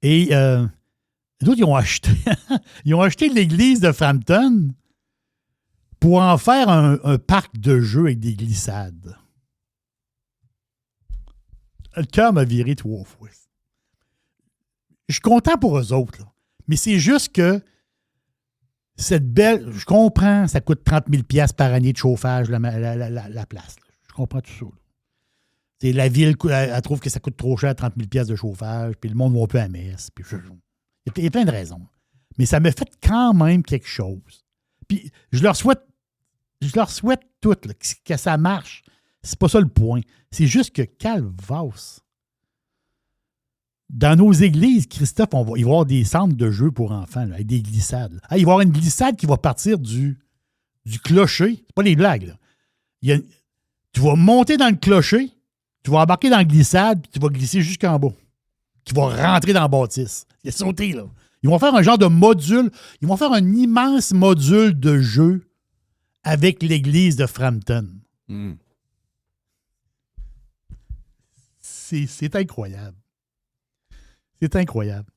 Et les autres, ils ont acheté l'église de Frampton pour en faire un parc de jeux avec des glissades. Le cœur m'a viré 3 fois. Je suis content pour eux autres, là. Mais c'est juste que cette belle... Je comprends, ça coûte 30 000 $ par année de chauffage, la place. Là. Je comprends tout ça. Là. La ville, elle trouve que ça coûte trop cher, 30 000 $ de chauffage, puis le monde va un peu à messe. Puis il y a plein de raisons. Mais ça me fait quand même quelque chose. Puis je leur souhaite toutes là, que ça marche. C'est pas ça le point. C'est juste que calvasse. Dans nos églises, Christophe, il va y avoir des centres de jeux pour enfants, là, avec des glissades. Il va y avoir une glissade qui va partir du clocher. C'est pas des blagues. Là. Tu vas monter dans le clocher, tu vas embarquer dans la glissade, puis tu vas glisser jusqu'en bas. Qui va rentrer dans la bâtisse. Il est sauté, là. Ils vont faire un genre de module. Ils vont faire un immense module de jeu avec l'église de Frampton. Mm. C'est incroyable. C'est incroyable.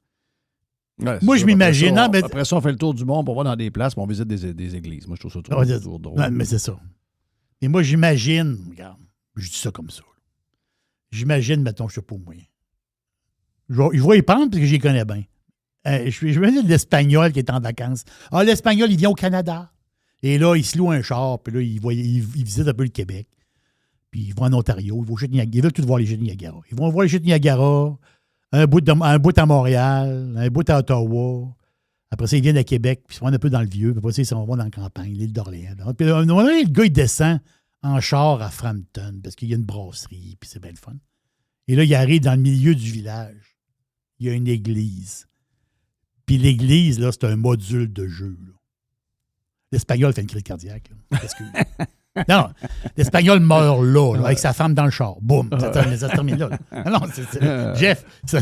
Ouais, moi, je m'imagine... Après ça, on fait le tour du monde, on va dans des places, on visite des églises. Moi, je trouve ça toujours drôle. Ouais, mais c'est ça. Et moi, j'imagine... Regarde, je dis ça comme ça. Là. J'imagine, mettons, je sais pas moi. Je vais y prendre parce que j'y connais bien. Je me dis de l'Espagnol qui est en vacances. Ah, l'Espagnol, il vient au Canada. Et là, il se loue un char, puis là, il visite un peu le Québec. Puis ils vont en Ontario, ils veulent tous voir les jets de Niagara. Ils vont voir les jets de Niagara, un bout à Montréal, un bout à Ottawa. Après ça, ils viennent à Québec, puis ils se vont un peu dans le vieux. Puis après ça, ils s'en vont dans la campagne, l'île d'Orléans. Puis à un moment donné, le gars, il descend en char à Frampton, parce qu'il y a une brasserie, puis c'est bien le fun. Et là, il arrive dans le milieu du village. Il y a une église. Puis l'église, là, c'est un module de jeu. Là. L'Espagnol fait une crise cardiaque. Non, l'Espagnol meurt là, avec sa femme dans le char. Boum, ça termine là. Non, Jeff, tu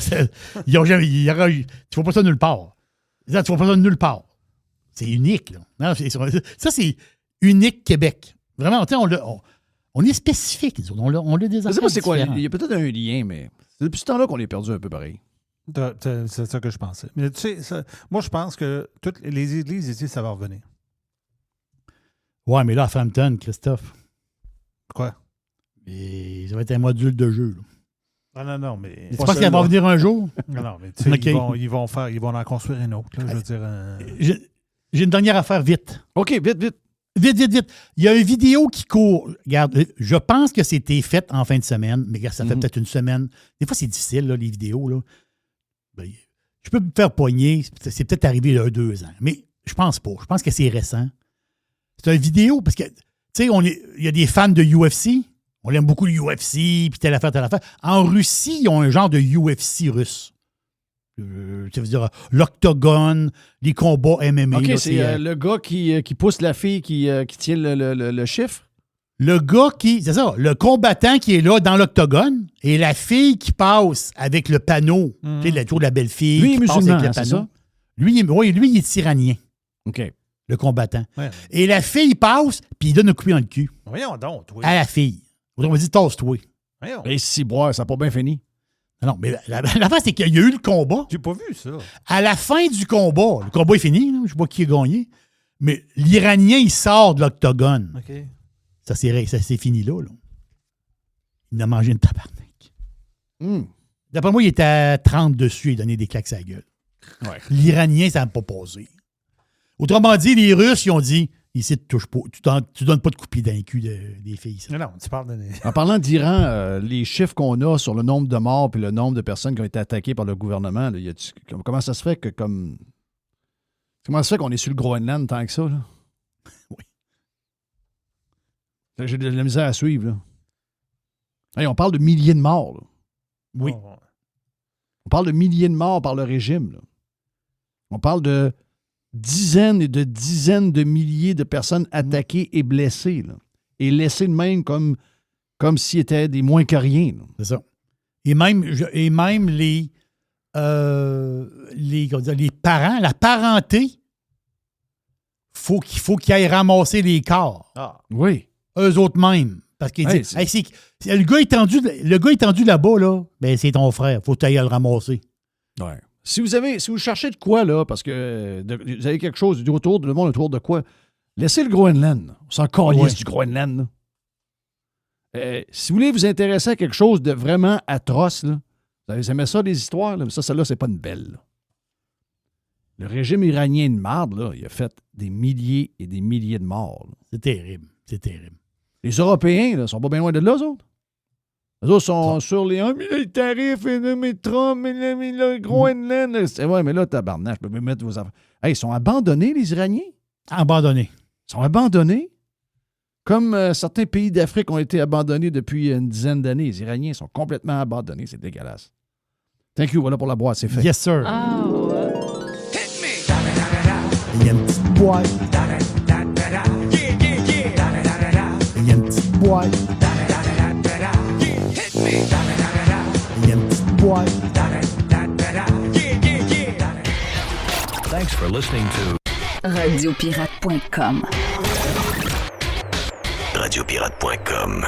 vois pas ça nulle part. Tu vois pas ça nulle part. C'est unique, là. Non, ça, c'est unique Québec. Vraiment, on est spécifique. On a des affaires. Je sais pas c'est quoi. Il y a peut-être un lien, mais c'est depuis ce temps-là qu'on est perdu un peu pareil. C'est ça que je pensais. Mais tu sais, moi, je pense que toutes les églises ici, ça va revenir. Ouais, mais là, à Frampton, Christophe. Quoi? Et ça va être un module de jeu. Là. Non, mais... Tu penses qu'elle va venir un jour? Non, mais tu sais, okay. ils vont en construire une autre. Là, je veux dire... J'ai une dernière affaire, vite. OK, vite. Vite. Il y a une vidéo qui court. Regarde, je pense que c'était fait en fin de semaine, mais regarde, ça fait peut-être une semaine. Des fois, c'est difficile, là, les vidéos. Là. Ben, je peux me faire pogner. C'est peut-être arrivé il y a 2 ans. Mais je pense pas. Je pense que c'est récent. C'est une vidéo parce que, tu sais, il y a des fans de UFC. On aime beaucoup le UFC, puis telle affaire. En Russie, ils ont un genre de UFC russe. Ça veut dire l'octogone, les combats MMA. OK, là, c'est le gars qui pousse la fille qui tient le chiffre? Le gars c'est ça, le combattant qui est là dans l'octogone et la fille qui passe avec le panneau, tu sais, la tour de la belle-fille. Lui, il est passe musulman, avec le c'est panneau. ça? Lui, il est iranien. OK. Le combattant. Ouais. Et la fille passe, puis il donne un coup dans le cul. Voyons donc, toi. À la fille. On dit, tasse-toi. Voyons. Et si, boire, ça n'a pas bien fini. Non, mais l'affaire, c'est qu'il y a eu le combat. J'ai pas vu ça. À la fin du combat, le combat est fini, là, je ne sais pas qui a gagné, mais l'Iranien, il sort de l'octogone. OK. Ça c'est fini là. Il a mangé une tabarnak. D'après moi, il était à 30 dessus et donnait des claques à la gueule. Ouais. L'Iranien, ça n'a pas posé. Autrement dit, les Russes, ils ont dit, ici, tu touches pas, tu donnes pas de coups dans le cul des filles. Ça. Non, tu parles de... En parlant d'Iran, les chiffres qu'on a sur le nombre de morts et le nombre de personnes qui ont été attaquées par le gouvernement, là, comment ça se fait que comme... Comment ça se fait qu'on est sur le Groenland tant que ça, là? Oui. J'ai de la misère à suivre, là. Hey, on parle de milliers de morts, là. Oui. Oh. On parle de milliers de morts par le régime, là. On parle de dizaines et de dizaines de milliers de personnes attaquées et blessées, là. Et laissées de même comme s'ils étaient des moins que rien, là. C'est ça. Et même les parents, la parenté, faut qu'ils aillent ramasser les corps. Ah. Oui. Eux autres mêmes. Parce qu'ils disent, le gars est tendu là-bas, là, ben c'est ton frère. Faut que tu ailles le ramasser. Ouais. Si vous cherchez de quoi, là, parce que vous avez quelque chose le monde autour de quoi, laissez le Groenland. On s'en calisse du Groenland, là. Si vous voulez vous intéresser à quelque chose de vraiment atroce, là, vous aimez ça, des histoires, là, mais ça, celle-là, c'est pas une belle, là. Le régime iranien de marde, là, il a fait des milliers et des milliers de morts, là. C'est terrible. C'est terrible. Les Européens, là, sont pas bien loin de là, eux autres. Eux autres sont sur les les tarifs, mais Trump, mais le Groenland. Ouais, mais là, tabarnak, je peux me mettre vos affaires. Hey, ils sont abandonnés, les Iraniens? Abandonnés. Ils sont abandonnés? Comme certains pays d'Afrique ont été abandonnés depuis une dizaine d'années. Les Iraniens sont complètement abandonnés. C'est dégueulasse. Thank you, voilà pour la boîte, c'est fait. Yes, sir. Ah, ouais. Il y a une petite boîte. Il y a une petite boîte. Il y a une petite boîte. Thanks for listening to Radiopirate.com. Radiopirate.com.